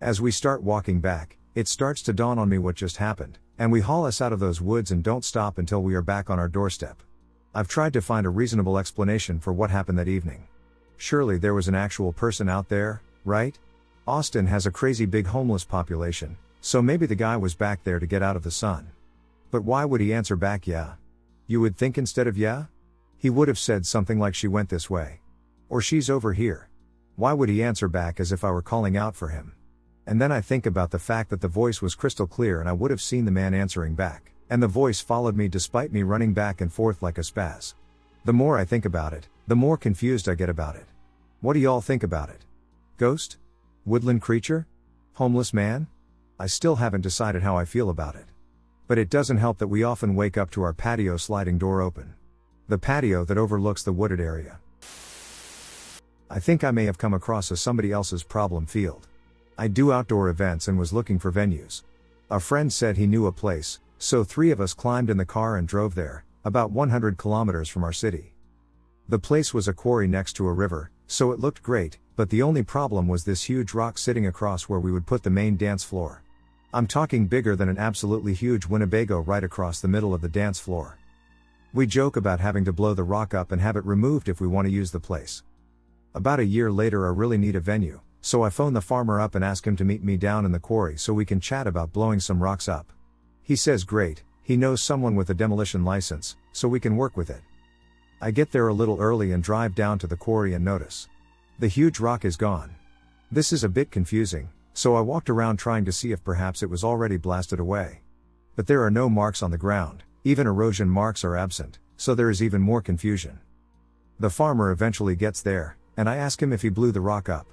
As we start walking back, it starts to dawn on me what just happened, and we haul us out of those woods and don't stop until we are back on our doorstep. I've tried to find a reasonable explanation for what happened that evening. Surely there was an actual person out there, right? Austin has a crazy big homeless population, so maybe the guy was back there to get out of the sun. But why would he answer back "yeah"? You would think instead of "yeah"? He would have said something like "she went this way." Or "she's over here." Why would he answer back as if I were calling out for him? And then I think about the fact that the voice was crystal clear and I would have seen the man answering back, and the voice followed me despite me running back and forth like a spaz. The more I think about it, the more confused I get about it. What do y'all think about it? Ghost? Woodland creature? Homeless man? I still haven't decided how I feel about it. But it doesn't help that we often wake up to our patio sliding door open. The patio that overlooks the wooded area. I think I may have come across as somebody else's problem field. I do outdoor events and was looking for venues. A friend said he knew a place, so 3 of us climbed in the car and drove there, about 100 kilometers from our city. The place was a quarry next to a river, so it looked great, but the only problem was this huge rock sitting across where we would put the main dance floor. I'm talking bigger than an absolutely huge Winnebago right across the middle of the dance floor. We joke about having to blow the rock up and have it removed if we want to use the place. About a year later I really need a venue, so I phone the farmer up and ask him to meet me down in the quarry so we can chat about blowing some rocks up. He says great, he knows someone with a demolition license, so we can work with it. I get there a little early and drive down to the quarry and notice the huge rock is gone. This is a bit confusing, so I walked around trying to see if perhaps it was already blasted away. But there are no marks on the ground, even erosion marks are absent, so there is even more confusion. The farmer eventually gets there, and I ask him if he blew the rock up.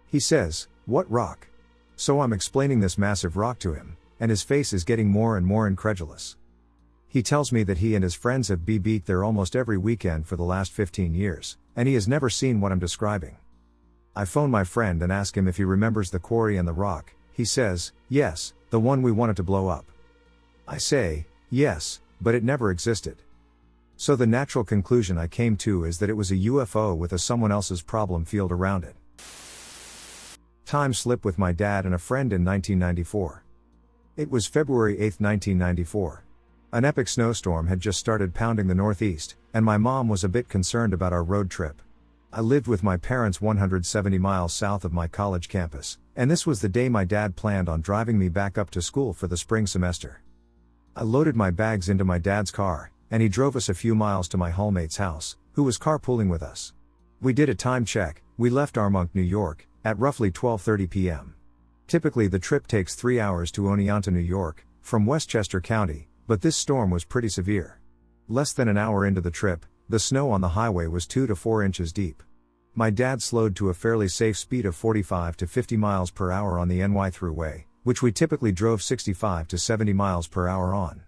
He says, "What rock?" So I'm explaining this massive rock to him, and his face is getting more and more incredulous. He tells me that he and his friends have BB'd there almost every weekend for the last 15 years, and he has never seen what I'm describing. I phone my friend and ask him if he remembers the quarry and the rock. He says, yes, the one we wanted to blow up. I say, yes, but it never existed. So the natural conclusion I came to is that it was a UFO with a someone else's problem field around it. Time slip with my dad and a friend in 1994. It was February 8, 1994. An epic snowstorm had just started pounding the northeast, and my mom was a bit concerned about our road trip. I lived with my parents 170 miles south of my college campus, and this was the day my dad planned on driving me back up to school for the spring semester. I loaded my bags into my dad's car, and he drove us a few miles to my hallmate's house, who was carpooling with us. We did a time check. We left Armonk, New York, at roughly 12:30 p.m. Typically the trip takes 3 hours to Oneonta, New York, from Westchester County, but this storm was pretty severe. Less than an hour into the trip, the snow on the highway was 2 to 4 inches deep. My dad slowed to a fairly safe speed of 45 to 50 miles per hour on the NY Thruway, which we typically drove 65 to 70 miles per hour on.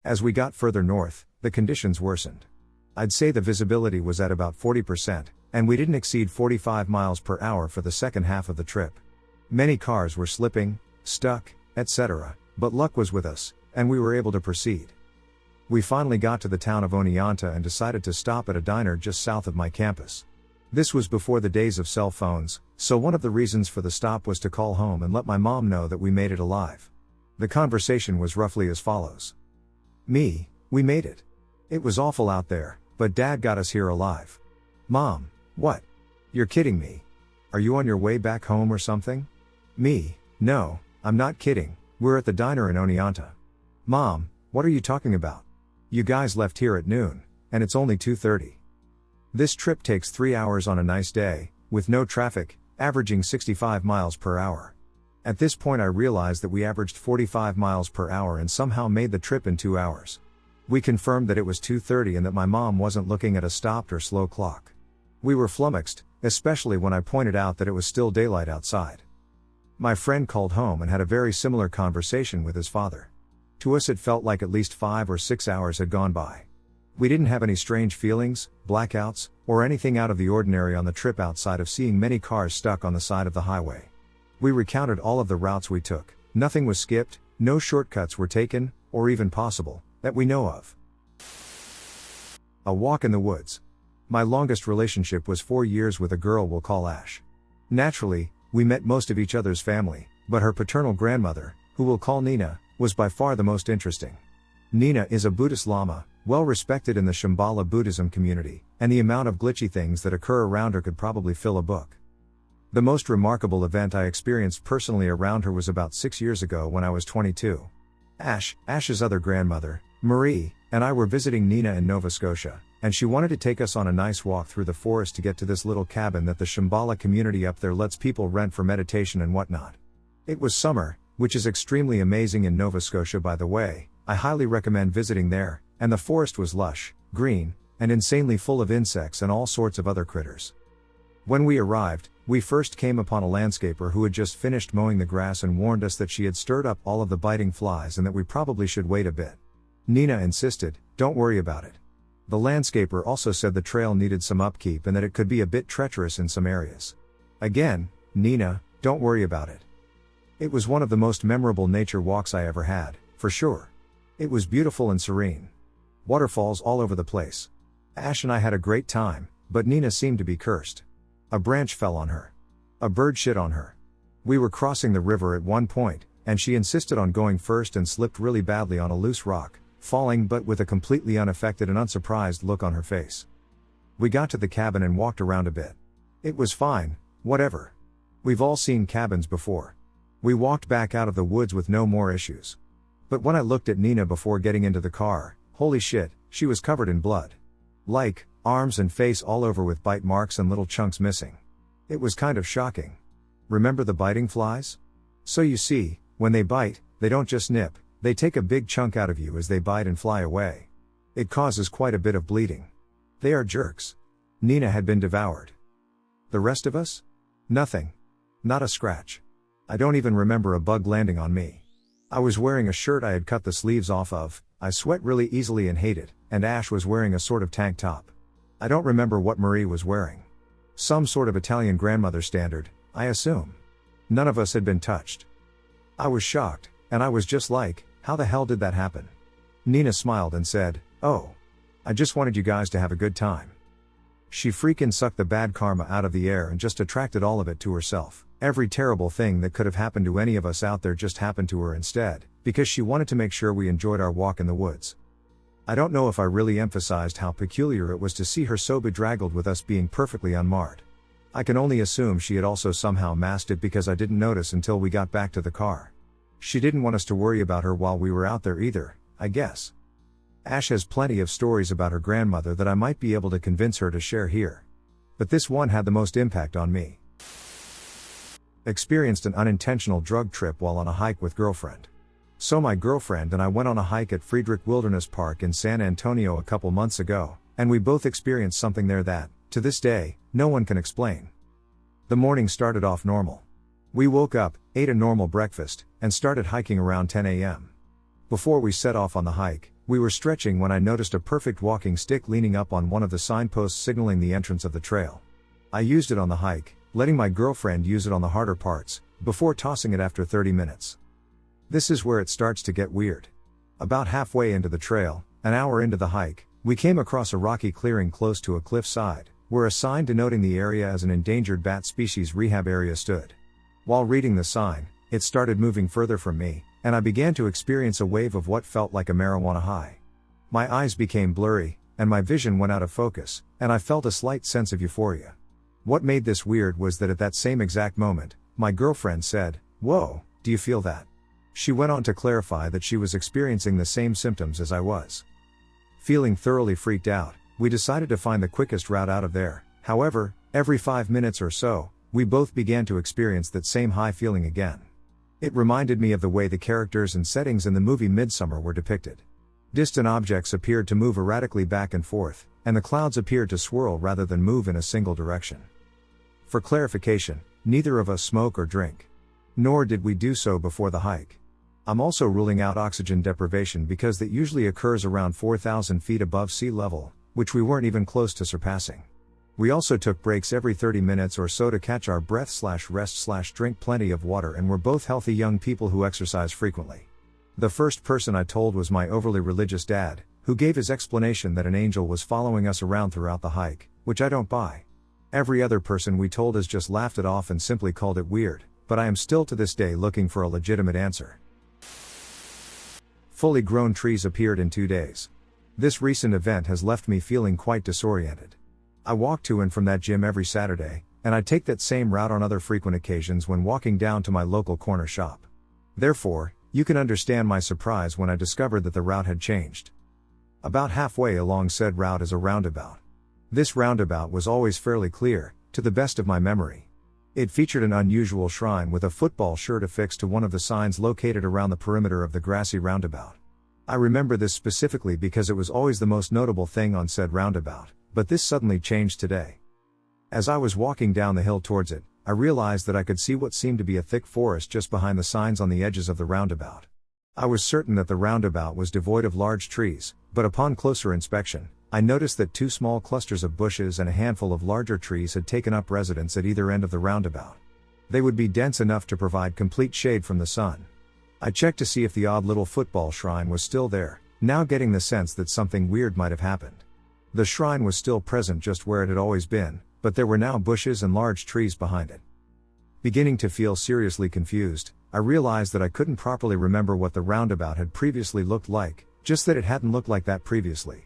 As we got further north, the conditions worsened. I'd say the visibility was at about 40%, and we didn't exceed 45 miles per hour for the second half of the trip. Many cars were slipping, stuck, etc., but luck was with us, and we were able to proceed. We finally got to the town of Oneonta and decided to stop at a diner just south of my campus. This was before the days of cell phones, so one of the reasons for the stop was to call home and let my mom know that we made it alive. The conversation was roughly as follows. We made it. It was awful out there, but Dad got us here alive. Mom, what? You're kidding me. Are you on your way back home or something? No, I'm not kidding, we're at the diner in Oneonta. Mom, what are you talking about? You guys left here at noon, and it's only 2:30. This trip takes 3 hours on a nice day, with no traffic, averaging 65 miles per hour. At this point I realized that we averaged 45 miles per hour and somehow made the trip in 2 hours. We confirmed that it was 2:30 and that my mom wasn't looking at a stopped or slow clock. We were flummoxed, especially when I pointed out that it was still daylight outside. My friend called home and had a very similar conversation with his father. To us it felt like at least 5 or 6 hours had gone by. We didn't have any strange feelings, blackouts, or anything out of the ordinary on the trip outside of seeing many cars stuck on the side of the highway. We recounted all of the routes we took. Nothing was skipped, no shortcuts were taken, or even possible, that we know of. A walk in the woods. My longest relationship was 4 years with a girl we'll call Ash. Naturally, we met most of each other's family, but her paternal grandmother, who we'll call Nina, was by far the most interesting. Nina is a Buddhist Lama, well respected in the Shambhala Buddhism community, and the amount of glitchy things that occur around her could probably fill a book. The most remarkable event I experienced personally around her was about 6 years ago when I was 22. Ash's other grandmother, Marie, and I were visiting Nina in Nova Scotia, and she wanted to take us on a nice walk through the forest to get to this little cabin that the Shambhala community up there lets people rent for meditation and whatnot. It was summer, which is extremely amazing in Nova Scotia by the way. I highly recommend visiting there, and the forest was lush, green, and insanely full of insects and all sorts of other critters. When we arrived, we first came upon a landscaper who had just finished mowing the grass and warned us that she had stirred up all of the biting flies and that we probably should wait a bit. Nina insisted, "Don't worry about it." The landscaper also said the trail needed some upkeep and that it could be a bit treacherous in some areas. Again, Nina, don't worry about it. It was one of the most memorable nature walks I ever had, for sure. It was beautiful and serene. Waterfalls all over the place. Ash and I had a great time, but Nina seemed to be cursed. A branch fell on her. A bird shit on her. We were crossing the river at one point, and she insisted on going first and slipped really badly on a loose rock, falling but with a completely unaffected and unsurprised look on her face. We got to the cabin and walked around a bit. It was fine, whatever. We've all seen cabins before. We walked back out of the woods with no more issues. But when I looked at Nina before getting into the car, holy shit, she was covered in blood. Like, arms and face all over with bite marks and little chunks missing. It was kind of shocking. Remember the biting flies? So you see, when they bite, they don't just nip, they take a big chunk out of you as they bite and fly away. It causes quite a bit of bleeding. They are jerks. Nina had been devoured. The rest of us? Nothing. Not a scratch. I don't even remember a bug landing on me. I was wearing a shirt I had cut the sleeves off of, I sweat really easily and hate it, and Ash was wearing a sort of tank top. I don't remember what Marie was wearing. Some sort of Italian grandmother standard, I assume. None of us had been touched. I was shocked, and I was just like, how the hell did that happen? Nina smiled and said, "Oh. I just wanted you guys to have a good time." She freaking sucked the bad karma out of the air and just attracted all of it to herself. Every terrible thing that could have happened to any of us out there just happened to her instead, because she wanted to make sure we enjoyed our walk in the woods. I don't know if I really emphasized how peculiar it was to see her so bedraggled with us being perfectly unmarred. I can only assume she had also somehow masked it because I didn't notice until we got back to the car. She didn't want us to worry about her while we were out there either, I guess. Ash has plenty of stories about her grandmother that I might be able to convince her to share here. But this one had the most impact on me. Experienced an unintentional drug trip while on a hike with girlfriend. So my girlfriend and I went on a hike at Friedrich Wilderness Park in San Antonio a couple months ago, and we both experienced something there that, to this day, no one can explain. The morning started off normal. We woke up, ate a normal breakfast, and started hiking around 10 a.m. Before we set off on the hike, we were stretching when I noticed a perfect walking stick leaning up on one of the signposts signaling the entrance of the trail. I used it on the hike, letting my girlfriend use it on the harder parts, before tossing it after 30 minutes. This is where it starts to get weird. About halfway into the trail, an hour into the hike, we came across a rocky clearing close to a cliff side, where a sign denoting the area as an endangered bat species rehab area stood. While reading the sign, it started moving further from me, and I began to experience a wave of what felt like a marijuana high. My eyes became blurry, and my vision went out of focus, and I felt a slight sense of euphoria. What made this weird was that at that same exact moment, my girlfriend said, "Whoa, do you feel that?" She went on to clarify that she was experiencing the same symptoms as I was. Feeling thoroughly freaked out, we decided to find the quickest route out of there. However, every 5 minutes or so, we both began to experience that same high feeling again. It reminded me of the way the characters and settings in the movie Midsummer were depicted. Distant objects appeared to move erratically back and forth, and the clouds appeared to swirl rather than move in a single direction. For clarification, neither of us smoke or drink. Nor did we do so before the hike. I'm also ruling out oxygen deprivation because that usually occurs around 4,000 feet above sea level, which we weren't even close to surpassing. We also took breaks every 30 minutes or so to catch our breath/rest/drink plenty of water, and we're both healthy young people who exercise frequently. The first person I told was my overly religious dad, who gave his explanation that an angel was following us around throughout the hike, which I don't buy. Every other person we told has just laughed it off and simply called it weird, but I am still to this day looking for a legitimate answer. Fully grown trees appeared in 2 days. This recent event has left me feeling quite disoriented. I walk to and from that gym every Saturday, and I take that same route on other frequent occasions when walking down to my local corner shop. Therefore, you can understand my surprise when I discovered that the route had changed. About halfway along said route is a roundabout. This roundabout was always fairly clear, to the best of my memory. It featured an unusual shrine with a football shirt affixed to one of the signs located around the perimeter of the grassy roundabout. I remember this specifically because it was always the most notable thing on said roundabout, but this suddenly changed today. As I was walking down the hill towards it, I realized that I could see what seemed to be a thick forest just behind the signs on the edges of the roundabout. I was certain that the roundabout was devoid of large trees, but upon closer inspection, I noticed that 2 small clusters of bushes and a handful of larger trees had taken up residence at either end of the roundabout. They would be dense enough to provide complete shade from the sun. I checked to see if the odd little football shrine was still there, now getting the sense that something weird might have happened. The shrine was still present just where it had always been, but there were now bushes and large trees behind it. Beginning to feel seriously confused, I realized that I couldn't properly remember what the roundabout had previously looked like, just that it hadn't looked like that previously.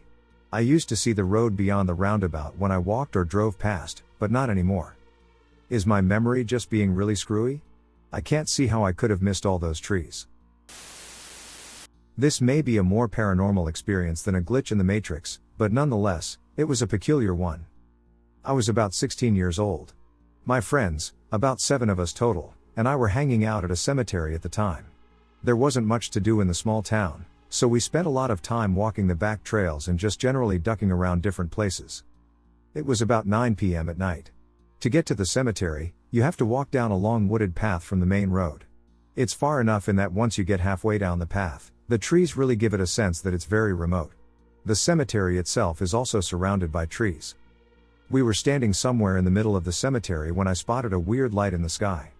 I used to see the road beyond the roundabout when I walked or drove past, but not anymore. Is my memory just being really screwy? I can't see how I could have missed all those trees. This may be a more paranormal experience than a glitch in the Matrix, but nonetheless, it was a peculiar one. I was about 16 years old. My friends, about 7 of us total, and I were hanging out at a cemetery at the time. There wasn't much to do in the small town, so we spent a lot of time walking the back trails and just generally ducking around different places. It was about 9 p.m. at night. To get to the cemetery, you have to walk down a long wooded path from the main road. It's far enough in that once you get halfway down the path, the trees really give it a sense that it's very remote. The cemetery itself is also surrounded by trees. We were standing somewhere in the middle of the cemetery when I spotted a weird light in the sky.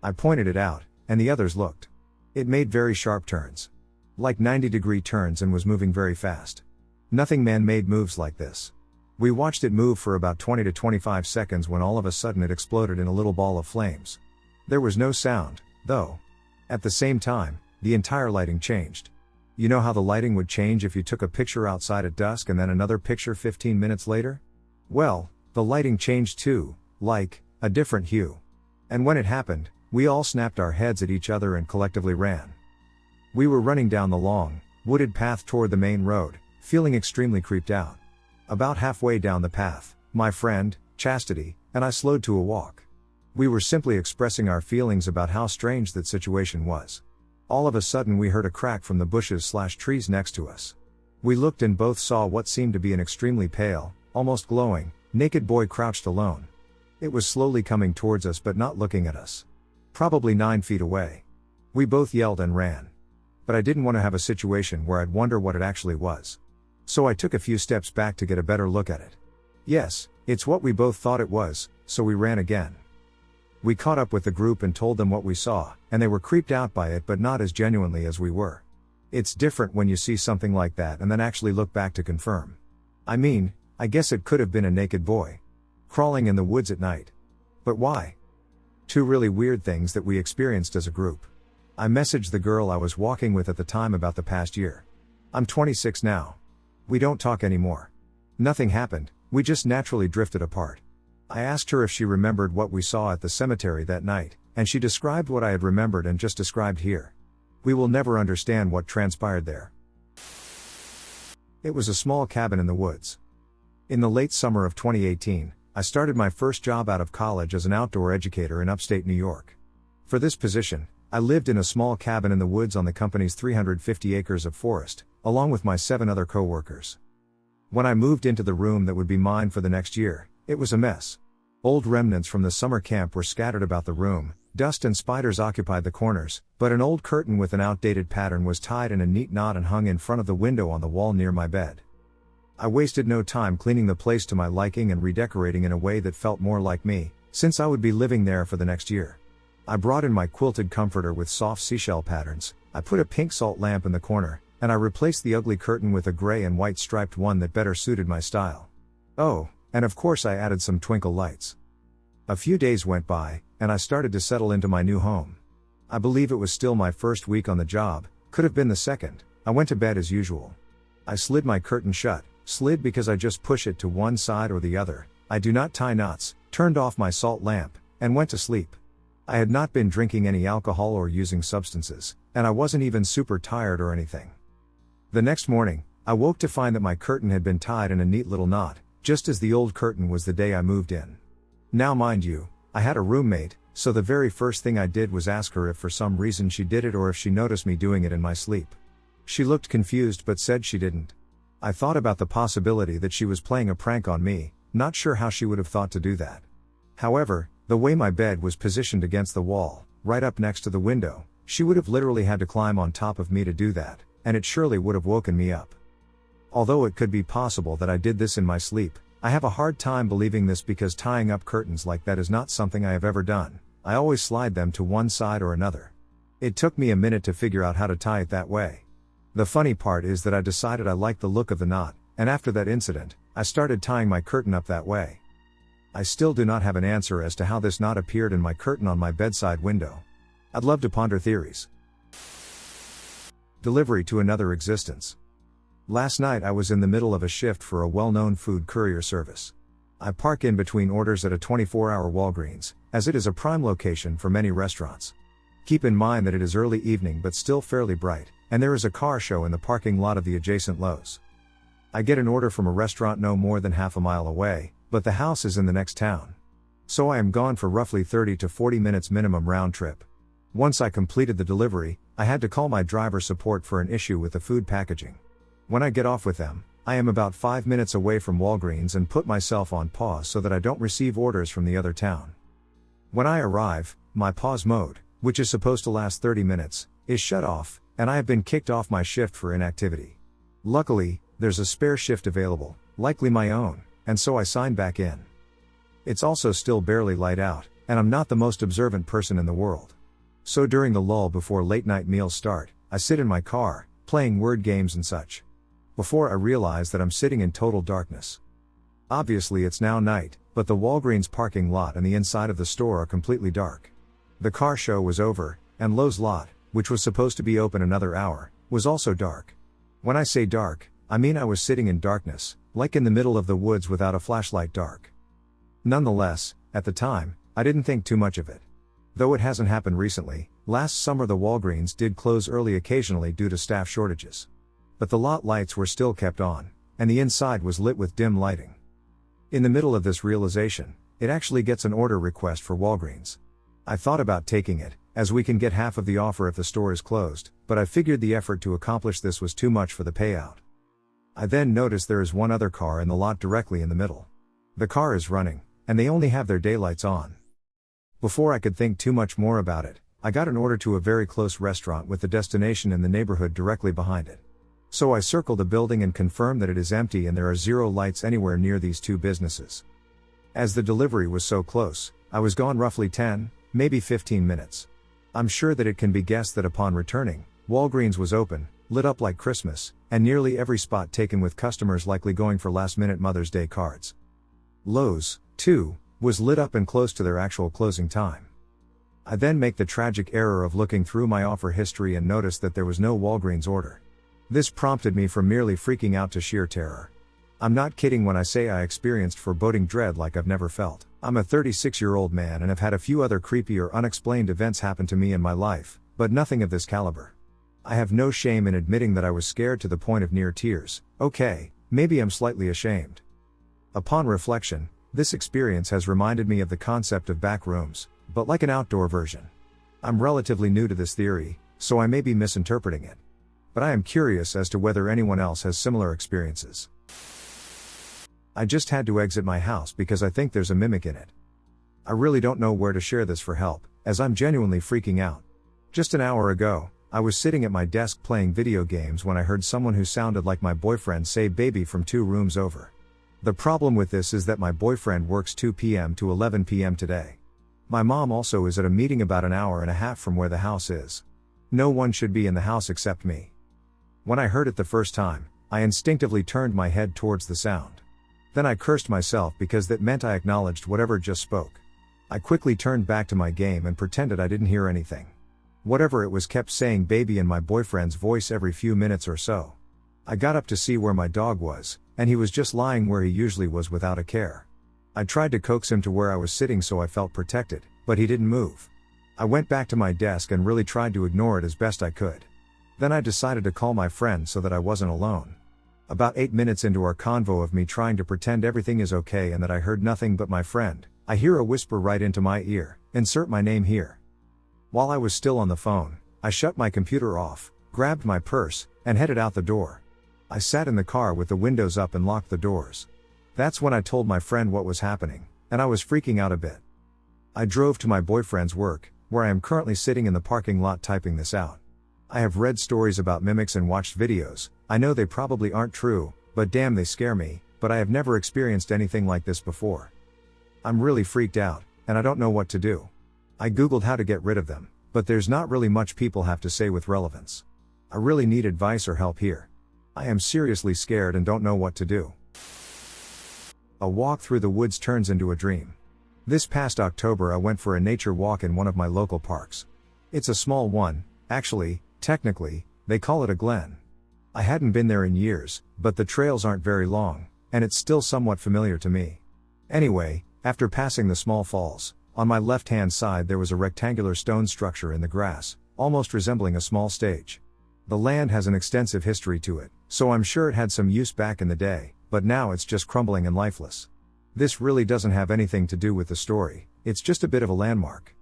I pointed it out, and the others looked. It made very sharp turns. Like 90-degree turns, and was moving very fast. Nothing man-made moves like this. We watched it move for about 20 to 25 seconds when all of a sudden it exploded in a little ball of flames. There was no sound, though. At the same time, the entire lighting changed. You know how the lighting would change if you took a picture outside at dusk and then another picture 15 minutes later? Well, the lighting changed too, like, a different hue. And when it happened, we all snapped our heads at each other and collectively ran. We were running down the long, wooded path toward the main road, feeling extremely creeped out. About halfway down the path, my friend, Chastity, and I slowed to a walk. We were simply expressing our feelings about how strange that situation was. All of a sudden we heard a crack from the bushes/trees next to us. We looked and both saw what seemed to be an extremely pale, almost glowing, naked boy crouched alone. It was slowly coming towards us but not looking at us. Probably 9 feet away. We both yelled and ran. But I didn't want to have a situation where I'd wonder what it actually was. So I took a few steps back to get a better look at it. Yes, it's what we both thought it was, so we ran again. We caught up with the group and told them what we saw, and they were creeped out by it but not as genuinely as we were. It's different when you see something like that and then actually look back to confirm. I mean, I guess it could have been a naked boy. Crawling in the woods at night. But why? 2 really weird things that we experienced as a group. I messaged the girl I was walking with at the time about the past year. I'm 26 now. We don't talk anymore. Nothing happened, we just naturally drifted apart. I asked her if she remembered what we saw at the cemetery that night, and she described what I had remembered and just described here. We will never understand what transpired there. It was a small cabin in the woods. In the late summer of 2018, I started my first job out of college as an outdoor educator in upstate New York. For this position, I lived in a small cabin in the woods on the company's 350 acres of forest, along with my 7 other co-workers. When I moved into the room that would be mine for the next year, it was a mess. Old remnants from the summer camp were scattered about the room, dust and spiders occupied the corners, but an old curtain with an outdated pattern was tied in a neat knot and hung in front of the window on the wall near my bed. I wasted no time cleaning the place to my liking and redecorating in a way that felt more like me, since I would be living there for the next year. I brought in my quilted comforter with soft seashell patterns, I put a pink salt lamp in the corner, and I replaced the ugly curtain with a gray and white striped one that better suited my style. Oh, and of course I added some twinkle lights. A few days went by, and I started to settle into my new home. I believe it was still my first week on the job, could have been the second. I went to bed as usual. I slid my curtain shut, slid because I just push it to one side or the other, I do not tie knots, turned off my salt lamp, and went to sleep. I had not been drinking any alcohol or using substances, and I wasn't even super tired or anything. The next morning, I woke to find that my curtain had been tied in a neat little knot, just as the old curtain was the day I moved in. Now mind you, I had a roommate, so the very first thing I did was ask her if for some reason she did it or if she noticed me doing it in my sleep. She looked confused but said she didn't. I thought about the possibility that she was playing a prank on me, not sure how she would have thought to do that. However, the way my bed was positioned against the wall, right up next to the window, she would have literally had to climb on top of me to do that, and it surely would have woken me up. Although it could be possible that I did this in my sleep, I have a hard time believing this because tying up curtains like that is not something I have ever done. I always slide them to one side or another. It took me a minute to figure out how to tie it that way. The funny part is that I decided I liked the look of the knot, and after that incident, I started tying my curtain up that way. I still do not have an answer as to how this knot appeared in my curtain on my bedside window. I'd love to ponder theories. Delivery to another existence. Last night I was in the middle of a shift for a well-known food courier service. I park in between orders at a 24-hour Walgreens, as it is a prime location for many restaurants. Keep in mind that it is early evening but still fairly bright, and there is a car show in the parking lot of the adjacent Lowe's. I get an order from a restaurant no more than half a mile away, but the house is in the next town. So I am gone for roughly 30 to 40 minutes minimum round trip. Once I completed the delivery, I had to call my driver support for an issue with the food packaging. When I get off with them, I am about 5 minutes away from Walgreens and put myself on pause so that I don't receive orders from the other town. When I arrive, my pause mode, which is supposed to last 30 minutes, is shut off, and I have been kicked off my shift for inactivity. Luckily, there's a spare shift available, likely my own, and so I sign back in. It's also still barely light out, and I'm not the most observant person in the world. So during the lull before late night meals start, I sit in my car, playing word games and such. Before I realize that I'm sitting in total darkness. Obviously it's now night, but the Walgreens parking lot and the inside of the store are completely dark. The car show was over, and Lowe's lot, which was supposed to be open another hour, was also dark. When I say dark, I mean I was sitting in darkness, like in the middle of the woods without a flashlight dark. Nonetheless, at the time, I didn't think too much of it. Though it hasn't happened recently, last summer the Walgreens did close early occasionally due to staff shortages. But the lot lights were still kept on, and the inside was lit with dim lighting. In the middle of this realization, it actually gets an order request for Walgreens. I thought about taking it, as we can get half of the offer if the store is closed, but I figured the effort to accomplish this was too much for the payout. I then noticed there is one other car in the lot directly in the middle. The car is running, and they only have their daylights on. Before I could think too much more about it, I got an order to a very close restaurant with the destination in the neighborhood directly behind it. So I circle the building and confirm that it is empty and there are zero lights anywhere near these two businesses. As the delivery was so close, I was gone roughly 10, maybe 15 minutes. I'm sure that it can be guessed that upon returning, Walgreens was open, lit up like Christmas, and nearly every spot taken with customers likely going for last-minute Mother's Day cards. Lowe's, too, was lit up and close to their actual closing time. I then make the tragic error of looking through my offer history and notice that there was no Walgreens order. This prompted me from merely freaking out to sheer terror. I'm not kidding when I say I experienced foreboding dread like I've never felt. I'm a 36-year-old man and have had a few other creepy or unexplained events happen to me in my life, but nothing of this caliber. I have no shame in admitting that I was scared to the point of near tears. Okay, maybe I'm slightly ashamed. Upon reflection, this experience has reminded me of the concept of back rooms, but like an outdoor version. I'm relatively new to this theory, so I may be misinterpreting it. But I am curious as to whether anyone else has similar experiences. I just had to exit my house because I think there's a mimic in it. I really don't know where to share this for help, as I'm genuinely freaking out. Just an hour ago, I was sitting at my desk playing video games when I heard someone who sounded like my boyfriend say baby from 2 rooms over. The problem with this is that my boyfriend works 2 p.m. to 11 p.m. today. My mom also is at a meeting about an hour and a half from where the house is. No one should be in the house except me. When I heard it the first time, I instinctively turned my head towards the sound. Then I cursed myself because that meant I acknowledged whatever just spoke. I quickly turned back to my game and pretended I didn't hear anything. Whatever it was kept saying baby in my boyfriend's voice every few minutes or so. I got up to see where my dog was, and he was just lying where he usually was without a care. I tried to coax him to where I was sitting so I felt protected, but he didn't move. I went back to my desk and really tried to ignore it as best I could. Then I decided to call my friend so that I wasn't alone. About 8 minutes into our convo of me trying to pretend everything is okay and that I heard nothing but my friend, I hear a whisper right into my ear, "Insert my name here." While I was still on the phone, I shut my computer off, grabbed my purse, and headed out the door. I sat in the car with the windows up and locked the doors. That's when I told my friend what was happening, and I was freaking out a bit. I drove to my boyfriend's work, where I am currently sitting in the parking lot typing this out. I have read stories about mimics and watched videos. I know they probably aren't true, but damn, they scare me, but I have never experienced anything like this before. I'm really freaked out, and I don't know what to do. I googled how to get rid of them, but there's not really much people have to say with relevance. I really need advice or help here. I am seriously scared and don't know what to do. A walk through the woods turns into a dream. This past October I went for a nature walk in one of my local parks. It's a small one, actually, technically, they call it a glen. I hadn't been there in years, but the trails aren't very long, and it's still somewhat familiar to me. Anyway, after passing the small falls, on my left-hand side there was a rectangular stone structure in the grass, almost resembling a small stage. The land has an extensive history to it, so I'm sure it had some use back in the day, but now it's just crumbling and lifeless. This really doesn't have anything to do with the story, it's just a bit of a landmark.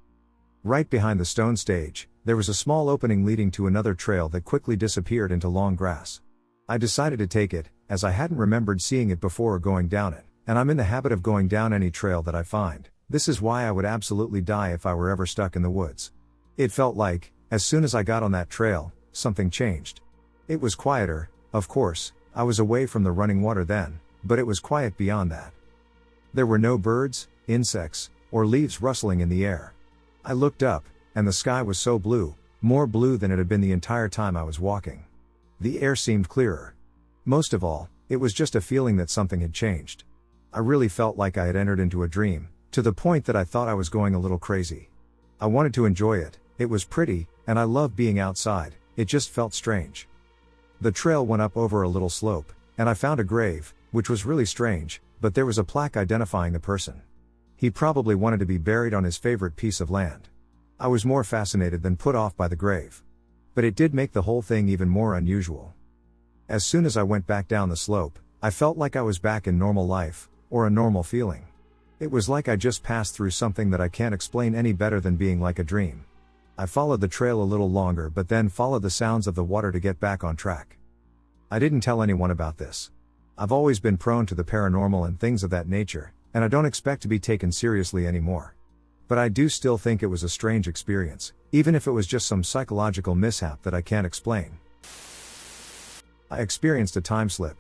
Right behind the stone stage, there was a small opening leading to another trail that quickly disappeared into long grass. I decided to take it, as I hadn't remembered seeing it before or going down it, and I'm in the habit of going down any trail that I find. This is why I would absolutely die if I were ever stuck in the woods. It felt like, as soon as I got on that trail, something changed. It was quieter, of course, I was away from the running water then, but it was quiet beyond that. There were no birds, insects, or leaves rustling in the air. I looked up, and the sky was so blue, more blue than it had been the entire time I was walking. The air seemed clearer. Most of all, it was just a feeling that something had changed. I really felt like I had entered into a dream, to the point that I thought I was going a little crazy. I wanted to enjoy it, it was pretty, and I loved being outside, it just felt strange. The trail went up over a little slope, and I found a grave, which was really strange, but there was a plaque identifying the person. He probably wanted to be buried on his favorite piece of land. I was more fascinated than put off by the grave. But it did make the whole thing even more unusual. As soon as I went back down the slope, I felt like I was back in normal life, or a normal feeling. It was like I just passed through something that I can't explain any better than being like a dream. I followed the trail a little longer but then followed the sounds of the water to get back on track. I didn't tell anyone about this. I've always been prone to the paranormal and things of that nature, and I don't expect to be taken seriously anymore. But I do still think it was a strange experience, even if it was just some psychological mishap that I can't explain. I experienced a time slip.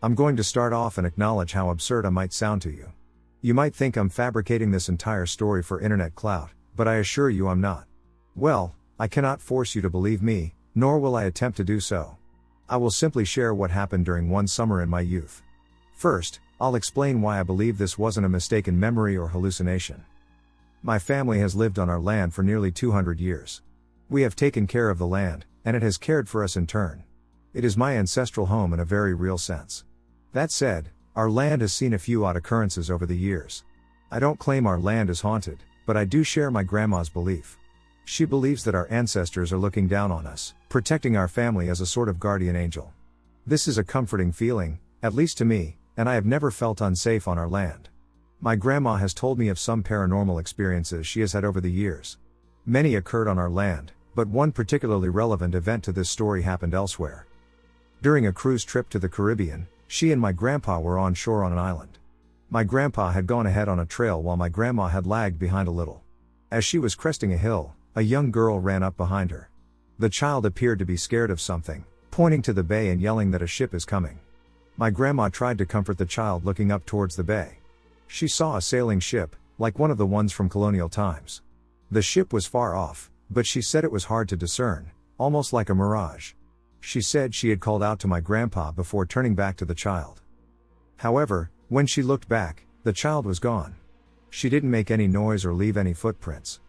I'm going to start off and acknowledge how absurd I might sound to you. You might think I'm fabricating this entire story for internet clout, but I assure you I'm not. Well, I cannot force you to believe me, nor will I attempt to do so. I will simply share what happened during one summer in my youth. First, I'll explain why I believe this wasn't a mistaken memory or hallucination. My family has lived on our land for nearly 200 years. We have taken care of the land, and it has cared for us in turn. It is my ancestral home in a very real sense. That said, our land has seen a few odd occurrences over the years. I don't claim our land is haunted, but I do share my grandma's belief. She believes that our ancestors are looking down on us, protecting our family as a sort of guardian angel. This is a comforting feeling, at least to me, and I have never felt unsafe on our land. My grandma has told me of some paranormal experiences she has had over the years. Many occurred on our land, but one particularly relevant event to this story happened elsewhere. During a cruise trip to the Caribbean, she and my grandpa were on shore on an island. My grandpa had gone ahead on a trail while my grandma had lagged behind a little. As she was cresting a hill, a young girl ran up behind her. The child appeared to be scared of something, pointing to the bay and yelling that a ship is coming. My grandma tried to comfort the child looking up towards the bay. She saw a sailing ship, like one of the ones from colonial times. The ship was far off, but she said it was hard to discern, almost like a mirage. She said she had called out to my grandpa before turning back to the child. However, when she looked back, the child was gone. She didn't make any noise or leave any footprints.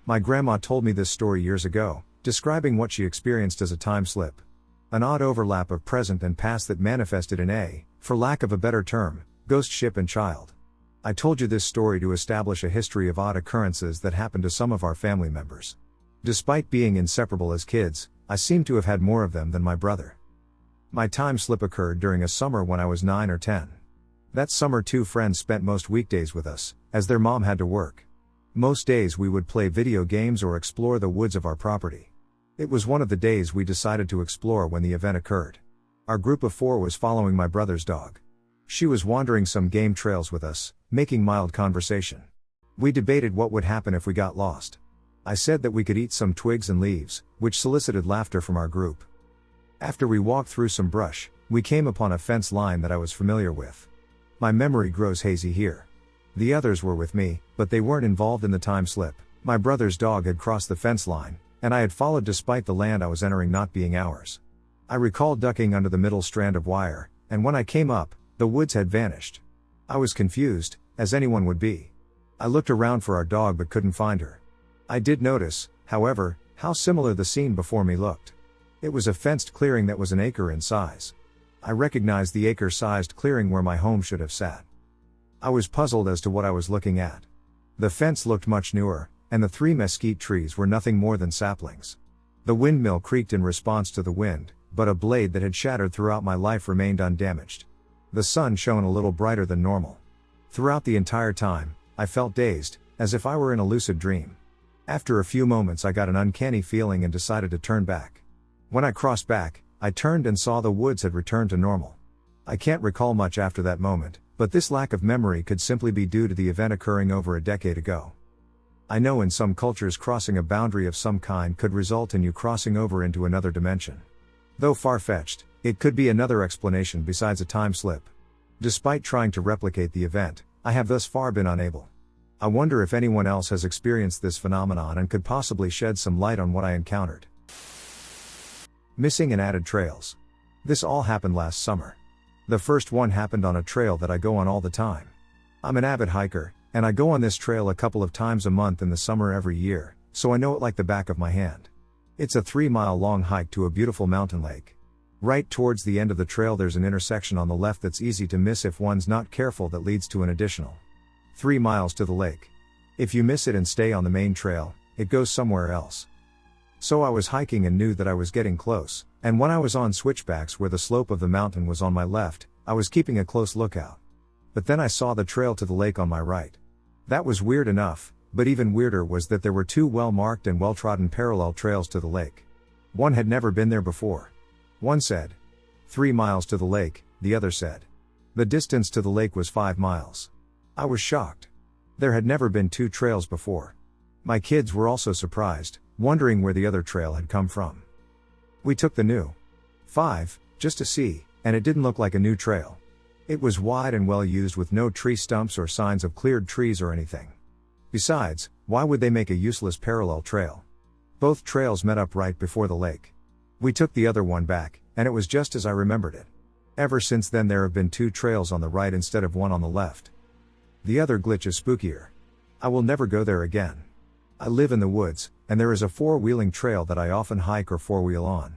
My grandma told me this story years ago, describing what she experienced as a time slip. An odd overlap of present and past that manifested in a, for lack of a better term, ghost ship and child. I told you this story to establish a history of odd occurrences that happened to some of our family members. Despite being inseparable as kids, I seem to have had more of them than my brother. My time slip occurred during a summer when I was 9 or 10. That summer 2 friends spent most weekdays with us, as their mom had to work. Most days we would play video games or explore the woods of our property. It was one of the days we decided to explore when the event occurred. Our group of 4 was following my brother's dog. She was wandering some game trails with us, making mild conversation. We debated what would happen if we got lost. I said that we could eat some twigs and leaves, which solicited laughter from our group. After we walked through some brush, we came upon a fence line that I was familiar with. My memory grows hazy here. The others were with me, but they weren't involved in the time slip. My brother's dog had crossed the fence line, and I had followed despite the land I was entering not being ours. I recall ducking under the middle strand of wire, and when I came up, the woods had vanished. I was confused, as anyone would be. I looked around for our dog but couldn't find her. I did notice, however, how similar the scene before me looked. It was a fenced clearing that was an acre in size. I recognized the acre-sized clearing where my home should have sat. I was puzzled as to what I was looking at. The fence looked much newer, and the 3 mesquite trees were nothing more than saplings. The windmill creaked in response to the wind, but a blade that had shattered throughout my life remained undamaged. The sun shone a little brighter than normal. Throughout the entire time, I felt dazed, as if I were in a lucid dream. After a few moments I got an uncanny feeling and decided to turn back. When I crossed back, I turned and saw the woods had returned to normal. I can't recall much after that moment, but this lack of memory could simply be due to the event occurring over a decade ago. I know in some cultures crossing a boundary of some kind could result in you crossing over into another dimension. Though far-fetched, it could be another explanation besides a time slip. Despite trying to replicate the event, I have thus far been unable. I wonder if anyone else has experienced this phenomenon and could possibly shed some light on what I encountered. Missing and added trails. This all happened last summer. The first one happened on a trail that I go on all the time. I'm an avid hiker, and I go on this trail a couple of times a month in the summer every year, so I know it like the back of my hand. It's a 3-mile long hike to a beautiful mountain lake. Right towards the end of the trail there's an intersection on the left that's easy to miss if one's not careful that leads to an additional 3 miles to the lake. If you miss it and stay on the main trail, it goes somewhere else. So I was hiking and knew that I was getting close, and when I was on switchbacks where the slope of the mountain was on my left, I was keeping a close lookout. But then I saw the trail to the lake on my right. That was weird enough, but even weirder was that there were 2 well-marked and well-trodden parallel trails to the lake. One had never been there before. One said 3 miles to the lake, the other said the distance to the lake was 5 miles. I was shocked. There had never been 2 trails before. My kids were also surprised, wondering where the other trail had come from. We took the new 5, just to see, and it didn't look like a new trail. It was wide and well used with no tree stumps or signs of cleared trees or anything. Besides, why would they make a useless parallel trail? Both trails met up right before the lake. We took the other one back, and it was just as I remembered it. Ever since then there have been 2 trails on the right instead of one on the left. The other glitch is spookier. I will never go there again. I live in the woods, and there is a 4-wheeling trail that I often hike or 4-wheel on.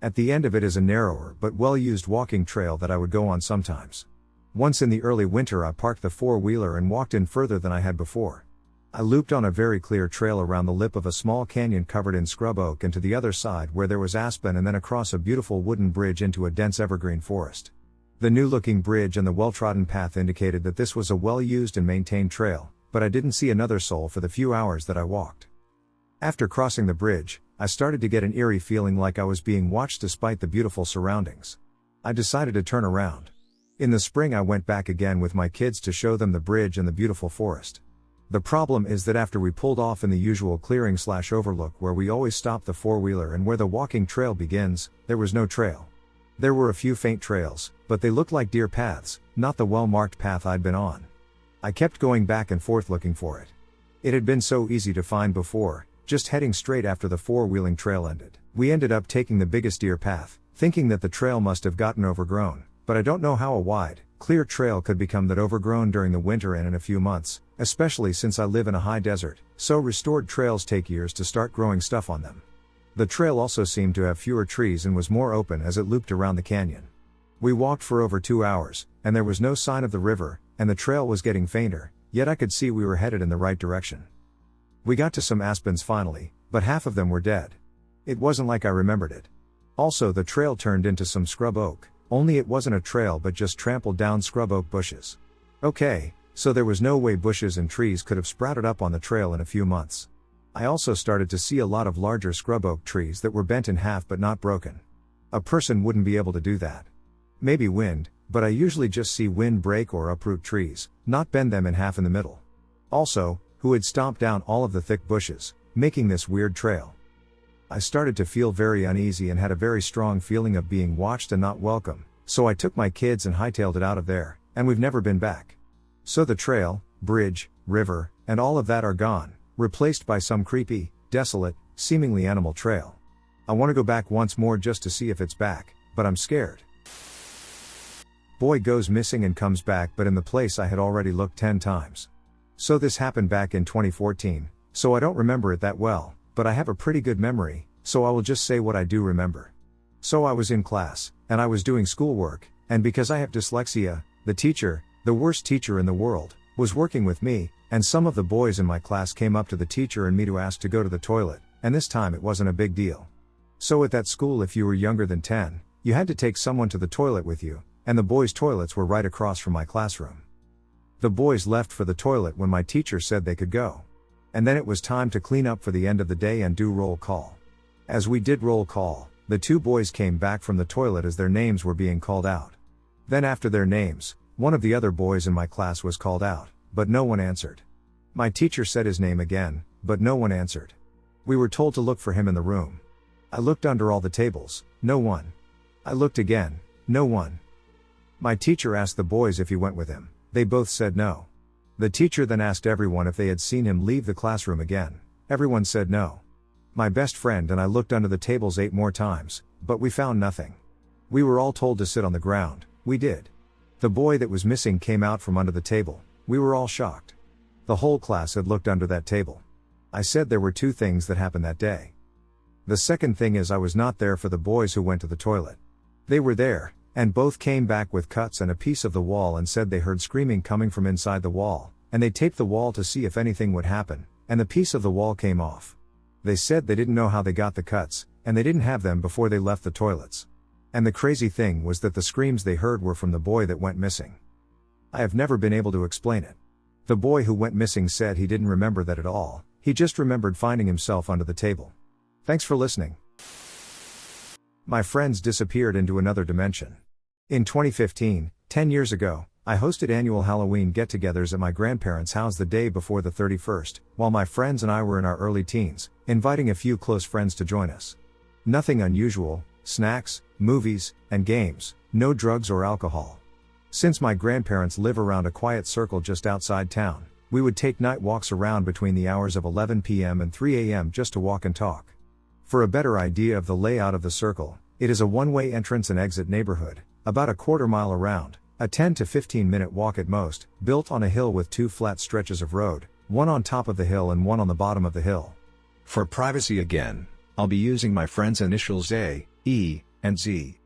At the end of it is a narrower but well-used walking trail that I would go on sometimes. Once in the early winter I parked the 4-wheeler and walked in further than I had before. I looped on a very clear trail around the lip of a small canyon covered in scrub oak and to the other side where there was aspen and then across a beautiful wooden bridge into a dense evergreen forest. The new-looking bridge and the well-trodden path indicated that this was a well-used and maintained trail, but I didn't see another soul for the few hours that I walked. After crossing the bridge, I started to get an eerie feeling like I was being watched despite the beautiful surroundings. I decided to turn around. In the spring I went back again with my kids to show them the bridge and the beautiful forest. The problem is that after we pulled off in the usual clearing/overlook where we always stop the 4-wheeler and where the walking trail begins, there was no trail. There were a few faint trails, but they looked like deer paths, not the well-marked path I'd been on. I kept going back and forth looking for it. It had been so easy to find before, just heading straight after the 4-wheeling trail ended. We ended up taking the biggest deer path, thinking that the trail must have gotten overgrown, but I don't know how a wide, clear trail could become that overgrown during the winter and in a few months, especially since I live in a high desert, so restored trails take years to start growing stuff on them. The trail also seemed to have fewer trees and was more open as it looped around the canyon. We walked for over 2 hours, and there was no sign of the river, and the trail was getting fainter, yet I could see we were headed in the right direction. We got to some aspens finally, but half of them were dead. It wasn't like I remembered it. Also the trail turned into some scrub oak, only it wasn't a trail but just trampled down scrub oak bushes. Okay, so there was no way bushes and trees could have sprouted up on the trail in a few months. I also started to see a lot of larger scrub oak trees that were bent in half but not broken. A person wouldn't be able to do that. Maybe wind, but I usually just see wind break or uproot trees, not bend them in half in the middle. Also, who had stomped down all of the thick bushes, making this weird trail. I started to feel very uneasy and had a very strong feeling of being watched and not welcome, so I took my kids and hightailed it out of there, and we've never been back. So the trail, bridge, river, and all of that are gone, replaced by some creepy, desolate, seemingly animal trail. I want to go back once more just to see if it's back, but I'm scared. Boy goes missing and comes back, but in the place I had already looked 10 times. So this happened back in 2014, so I don't remember it that well, but I have a pretty good memory, so I will just say what I do remember. So I was in class, and I was doing schoolwork, and because I have dyslexia, the teacher, the worst teacher in the world, was working with me, and some of the boys in my class came up to the teacher and me to ask to go to the toilet, and this time it wasn't a big deal. So at that school, if you were younger than 10, you had to take someone to the toilet with you, and the boys' toilets were right across from my classroom. The boys left for the toilet when my teacher said they could go. And then it was time to clean up for the end of the day and do roll call. As we did roll call, the 2 boys came back from the toilet as their names were being called out. Then after their names, one of the other boys in my class was called out, but no one answered. My teacher said his name again, but no one answered. We were told to look for him in the room. I looked under all the tables, no one. I looked again, no one. My teacher asked the boys if he went with him, they both said no. The teacher then asked everyone if they had seen him leave the classroom again. Everyone said no. My best friend and I looked under the tables 8 more times, but we found nothing. We were all told to sit on the ground, we did. The boy that was missing came out from under the table, we were all shocked. The whole class had looked under that table. I said there were 2 things that happened that day. The second thing is I was not there for the boys who went to the toilet. They were there, and both came back with cuts and a piece of the wall and said they heard screaming coming from inside the wall, and they taped the wall to see if anything would happen, and the piece of the wall came off. They said they didn't know how they got the cuts, and they didn't have them before they left the toilets. And the crazy thing was that the screams they heard were from the boy that went missing. I have never been able to explain it. The boy who went missing said he didn't remember that at all, he just remembered finding himself under the table. Thanks for listening. My friends disappeared into another dimension. In 2015, 10 years ago, I hosted annual Halloween get-togethers at my grandparents' house the day before the 31st, while my friends and I were in our early teens, inviting a few close friends to join us. Nothing unusual, snacks, movies, and games, no drugs or alcohol. Since my grandparents live around a quiet circle just outside town, we would take night walks around between the hours of 11 p.m. and 3 a.m. just to walk and talk. For a better idea of the layout of the circle, it is a one-way entrance and exit neighborhood, about a quarter mile around, a 10 to 15 minute walk at most, built on a hill with 2 flat stretches of road, one on top of the hill and one on the bottom of the hill. For privacy again, I'll be using my friend's initials A, E, and Z.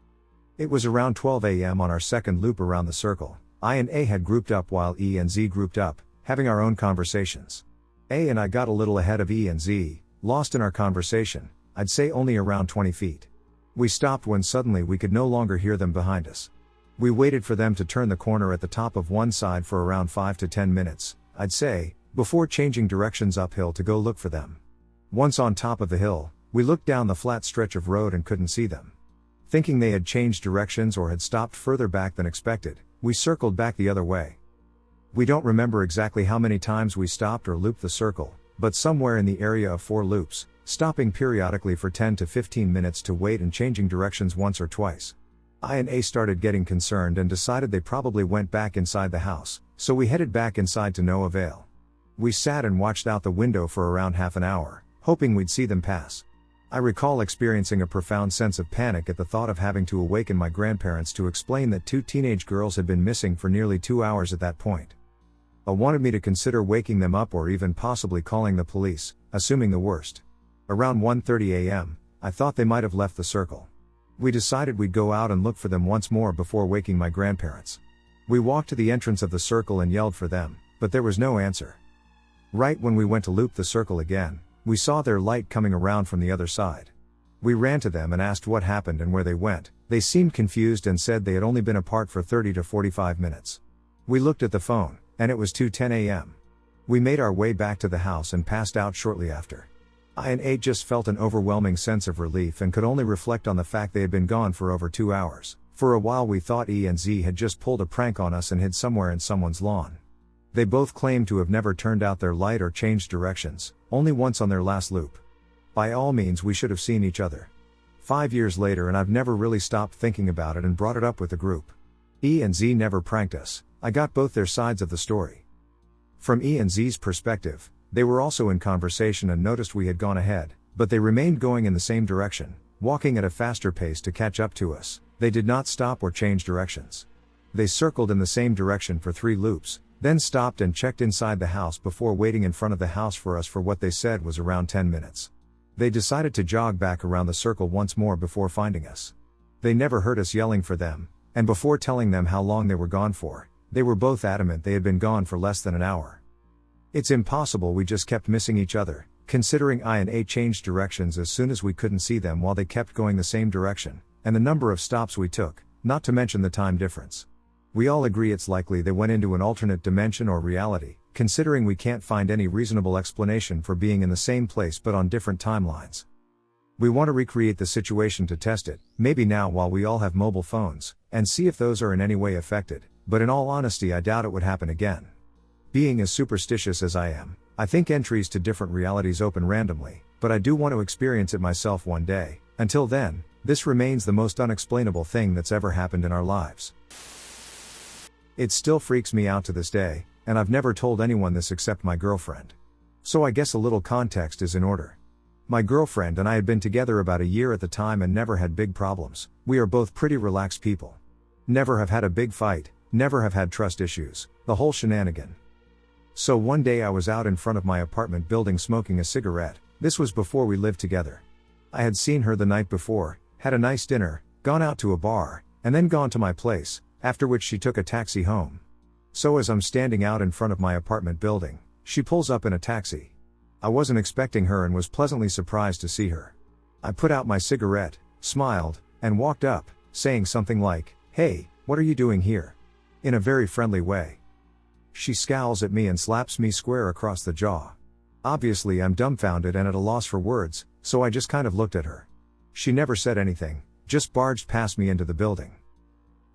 It was around 12 a.m. on our second loop around the circle. I and A had grouped up while E and Z grouped up, having our own conversations. A and I got a little ahead of E and Z, lost in our conversation, I'd say only around 20 feet. We stopped when suddenly we could no longer hear them behind us. We waited for them to turn the corner at the top of one side for around 5 to 10 minutes, I'd say, before changing directions uphill to go look for them. Once on top of the hill, we looked down the flat stretch of road and couldn't see them. Thinking they had changed directions or had stopped further back than expected, we circled back the other way. We don't remember exactly how many times we stopped or looped the circle, but somewhere in the area of 4 loops, stopping periodically for 10 to 15 minutes to wait and changing directions once or twice. I and A started getting concerned and decided they probably went back inside the house, so we headed back inside to no avail. We sat and watched out the window for around half an hour, hoping we'd see them pass. I recall experiencing a profound sense of panic at the thought of having to awaken my grandparents to explain that 2 teenage girls had been missing for nearly 2 hours at that point. I wanted me to consider waking them up or even possibly calling the police, assuming the worst. Around 1:30 a.m., I thought they might have left the circle. We decided we'd go out and look for them once more before waking my grandparents. We walked to the entrance of the circle and yelled for them, but there was no answer. Right when we went to loop the circle again, we saw their light coming around from the other side. We ran to them and asked what happened and where they went. They seemed confused and said they had only been apart for 30 to 45 minutes. We looked at the phone, and it was 2:10 a.m. We made our way back to the house and passed out shortly after. I and A just felt an overwhelming sense of relief and could only reflect on the fact they had been gone for over 2 hours, For a while we thought E and Z had just pulled a prank on us and hid somewhere in someone's lawn. They both claimed to have never turned out their light or changed directions, only once on their last loop. By all means we should have seen each other. 5 years later and I've never really stopped thinking about it and brought it up with the group. E and Z never pranked us, I got both their sides of the story. From E and Z's perspective, they were also in conversation and noticed we had gone ahead, but they remained going in the same direction, walking at a faster pace to catch up to us. They did not stop or change directions. They circled in the same direction for 3 loops, then stopped and checked inside the house before waiting in front of the house for us for what they said was around 10 minutes. They decided to jog back around the circle once more before finding us. They never heard us yelling for them, and before telling them how long they were gone for, they were both adamant they had been gone for less than an hour. It's impossible we just kept missing each other, considering I and A changed directions as soon as we couldn't see them while they kept going the same direction, and the number of stops we took, not to mention the time difference. We all agree it's likely they went into an alternate dimension or reality, considering we can't find any reasonable explanation for being in the same place but on different timelines. We want to recreate the situation to test it, maybe now while we all have mobile phones, and see if those are in any way affected, but in all honesty I doubt it would happen again. Being as superstitious as I am, I think entries to different realities open randomly, but I do want to experience it myself one day. Until then, this remains the most unexplainable thing that's ever happened in our lives. It still freaks me out to this day, and I've never told anyone this except my girlfriend. So I guess a little context is in order. My girlfriend and I had been together about a year at the time and never had big problems. We are both pretty relaxed people. Never have had a big fight, never have had trust issues, the whole shenanigan. So one day I was out in front of my apartment building smoking a cigarette. This was before we lived together. I had seen her the night before, had a nice dinner, gone out to a bar, and then gone to my place, after which she took a taxi home. So as I'm standing out in front of my apartment building, she pulls up in a taxi. I wasn't expecting her and was pleasantly surprised to see her. I put out my cigarette, smiled, and walked up, saying something like, "Hey, what are you doing here?" in a very friendly way. She scowls at me and slaps me square across the jaw. Obviously I'm dumbfounded and at a loss for words, so I just kind of looked at her. She never said anything, just barged past me into the building.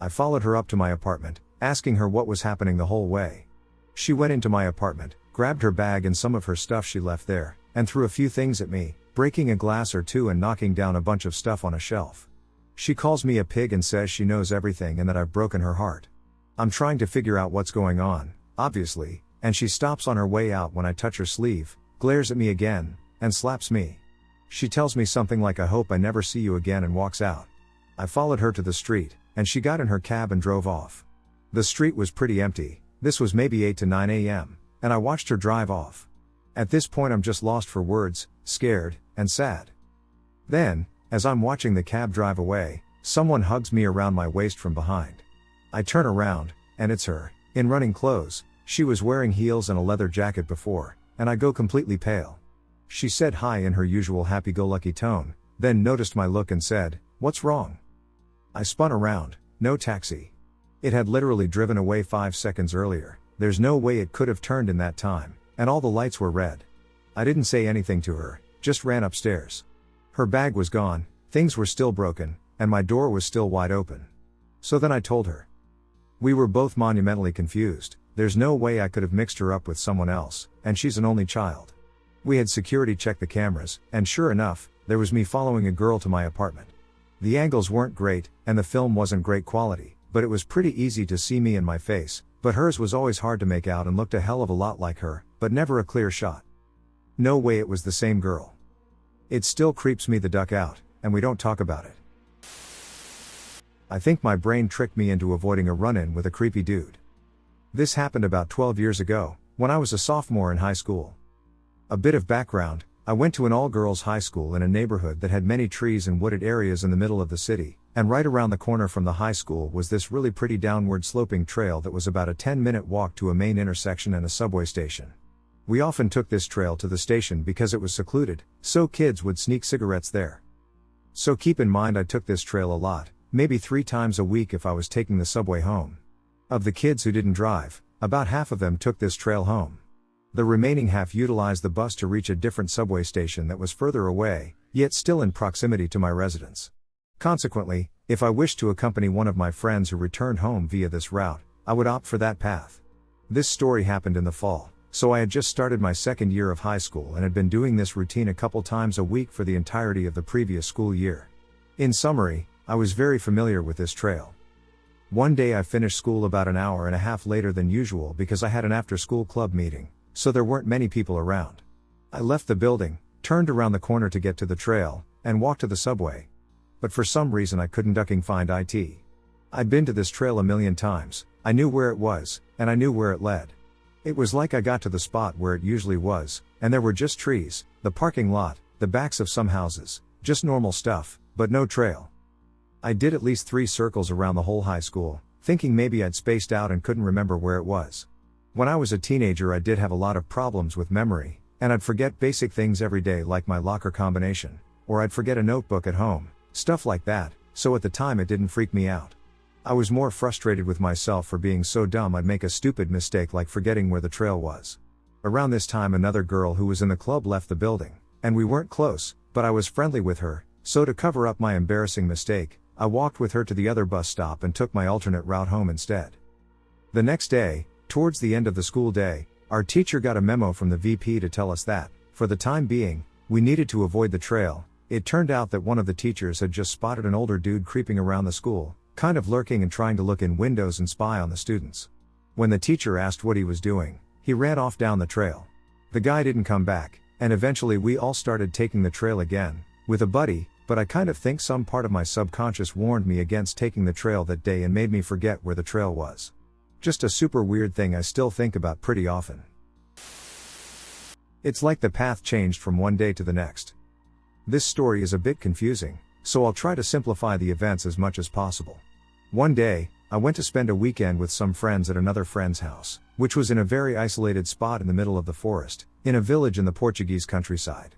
I followed her up to my apartment, asking her what was happening the whole way. She went into my apartment, grabbed her bag and some of her stuff she left there, and threw a few things at me, breaking a glass or two and knocking down a bunch of stuff on a shelf. She calls me a pig and says she knows everything and that I've broken her heart. I'm trying to figure out what's going on, obviously, and she stops on her way out when I touch her sleeve, glares at me again, and slaps me. She tells me something like "I hope I never see you again" and walks out. I followed her to the street, and she got in her cab and drove off. The street was pretty empty, this was maybe 8 to 9 a.m., and I watched her drive off. At this point I'm just lost for words, scared, and sad. Then, as I'm watching the cab drive away, someone hugs me around my waist from behind. I turn around, and it's her, in running clothes. She was wearing heels and a leather jacket before, and I go completely pale. She said hi in her usual happy-go-lucky tone, then noticed my look and said, "What's wrong?" I spun around, no taxi. It had literally driven away 5 seconds earlier, there's no way it could have turned in that time, and all the lights were red. I didn't say anything to her, just ran upstairs. Her bag was gone, things were still broken, and my door was still wide open. So then I told her. We were both monumentally confused, there's no way I could have mixed her up with someone else, and she's an only child. We had security check the cameras, and sure enough, there was me following a girl to my apartment. The angles weren't great, and the film wasn't great quality, but it was pretty easy to see me and my face, but hers was always hard to make out and looked a hell of a lot like her, but never a clear shot. No way it was the same girl. It still creeps me the duck out, and we don't talk about it. I think my brain tricked me into avoiding a run-in with a creepy dude. This happened about 12 years ago, when I was a sophomore in high school. A bit of background, I went to an all-girls high school in a neighborhood that had many trees and wooded areas in the middle of the city, and right around the corner from the high school was this really pretty downward sloping trail that was about a 10-minute walk to a main intersection and a subway station. We often took this trail to the station because it was secluded, so kids would sneak cigarettes there. So keep in mind I took this trail a lot, maybe 3 times a week if I was taking the subway home. Of the kids who didn't drive, about half of them took this trail home. The remaining half utilized the bus to reach a different subway station that was further away, yet still in proximity to my residence. Consequently, If I wished to accompany one of my friends who returned home via this route, I would opt for that path. This story happened in the fall, so I had just started my second year of high school and had been doing this routine a couple times a week for the entirety of the previous school year. In summary, I was very familiar with this trail. One day I finished school about an hour and a half later than usual because I had an after-school club meeting, so there weren't many people around. I left the building, turned around the corner to get to the trail, and walked to the subway. But for some reason I couldn't find it. I'd been to this trail a million times, I knew where it was, and I knew where it led. It was like I got to the spot where it usually was, and there were just trees, the parking lot, the backs of some houses, just normal stuff, but no trail. I did at least 3 circles around the whole high school, thinking maybe I'd spaced out and couldn't remember where it was. When I was a teenager I did have a lot of problems with memory, and I'd forget basic things every day like my locker combination, or I'd forget a notebook at home, stuff like that, so at the time it didn't freak me out. I was more frustrated with myself for being so dumb I'd make a stupid mistake like forgetting where the trail was. Around this time another girl who was in the club left the building, and we weren't close, but I was friendly with her, so to cover up my embarrassing mistake, I walked with her to the other bus stop and took my alternate route home instead. The next day, towards the end of the school day, our teacher got a memo from the VP to tell us that, for the time being, we needed to avoid the trail. It turned out that one of the teachers had just spotted an older dude creeping around the school, kind of lurking and trying to look in windows and spy on the students. When the teacher asked what he was doing, he ran off down the trail. The guy didn't come back, and eventually we all started taking the trail again, with a buddy, but I kind of think some part of my subconscious warned me against taking the trail that day and made me forget where the trail was. Just a super weird thing I still think about pretty often. It's like the path changed from one day to the next. This story is a bit confusing, so I'll try to simplify the events as much as possible. One day, I went to spend a weekend with some friends at another friend's house, which was in a very isolated spot in the middle of the forest, in a village in the Portuguese countryside.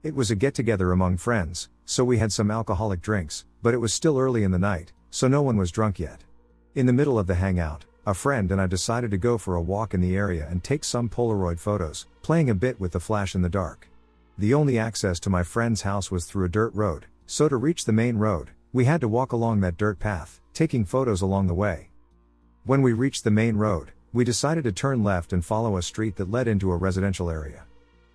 It was a get-together among friends, so we had some alcoholic drinks, but it was still early in the night, so no one was drunk yet. In the middle of the hangout, a friend and I decided to go for a walk in the area and take some Polaroid photos, playing a bit with the flash in the dark. The only access to my friend's house was through a dirt road, so to reach the main road, we had to walk along that dirt path, taking photos along the way. When we reached the main road, we decided to turn left and follow a street that led into a residential area.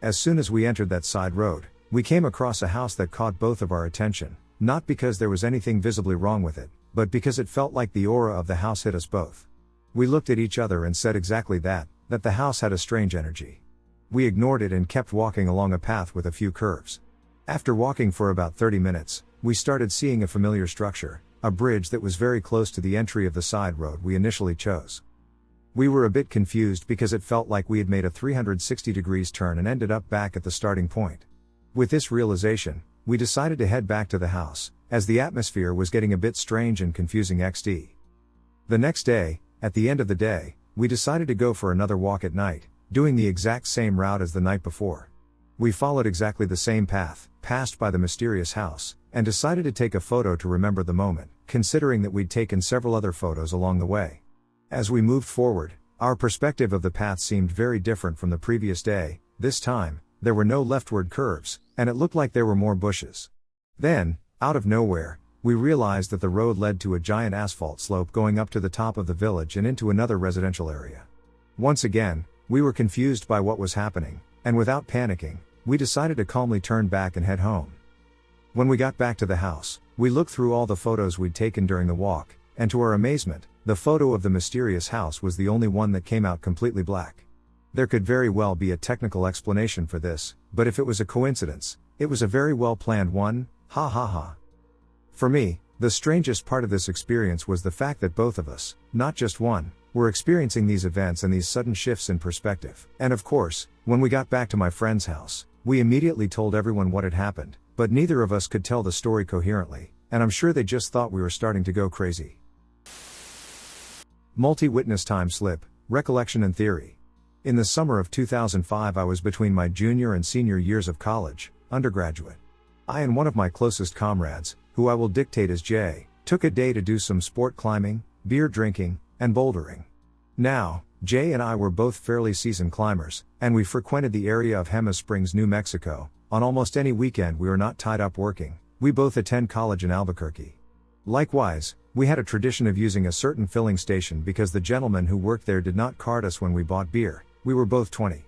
As soon as we entered that side road, we came across a house that caught both of our attention, not because there was anything visibly wrong with it, but because it felt like the aura of the house hit us both. We looked at each other and said exactly that the house had a strange energy. We ignored it and kept walking along a path with a few curves. After walking for about 30 minutes, we started seeing a familiar structure, a bridge that was very close to the entry of the side road we initially chose. We were a bit confused because it felt like we had made a 360 degrees turn and ended up back at the starting point. With this realization, we decided to head back to the house, as the atmosphere was getting a bit strange and confusing XD. The next day, at the end of the day, we decided to go for another walk at night, doing the exact same route as the night before. We followed exactly the same path, passed by the mysterious house, and decided to take a photo to remember the moment, considering that we'd taken several other photos along the way. As we moved forward, our perspective of the path seemed very different from the previous day. This time, there were no leftward curves, and it looked like there were more bushes. Then, out of nowhere, we realized that the road led to a giant asphalt slope going up to the top of the village and into another residential area. Once again, we were confused by what was happening, and without panicking, we decided to calmly turn back and head home. When we got back to the house, we looked through all the photos we'd taken during the walk, and to our amazement, the photo of the mysterious house was the only one that came out completely black. There could very well be a technical explanation for this, but if it was a coincidence, it was a very well planned one, ha ha ha. For me, the strangest part of this experience was the fact that both of us, not just one, were experiencing these events and these sudden shifts in perspective. And of course, when we got back to my friend's house, we immediately told everyone what had happened, but neither of us could tell the story coherently, and I'm sure they just thought we were starting to go crazy. Multi-witness time slip, recollection and theory. In the summer of 2005 I was between my junior and senior years of college, undergraduate. I and one of my closest comrades, who I will dictate as Jay, took a day to do some sport climbing, beer drinking, and bouldering. Now, Jay and I were both fairly seasoned climbers, and we frequented the area of Hemas Springs, New Mexico. On almost any weekend we were not tied up working. We both attend college in Albuquerque. Likewise, we had a tradition of using a certain filling station because the gentleman who worked there did not card us when we bought beer. We were both 20.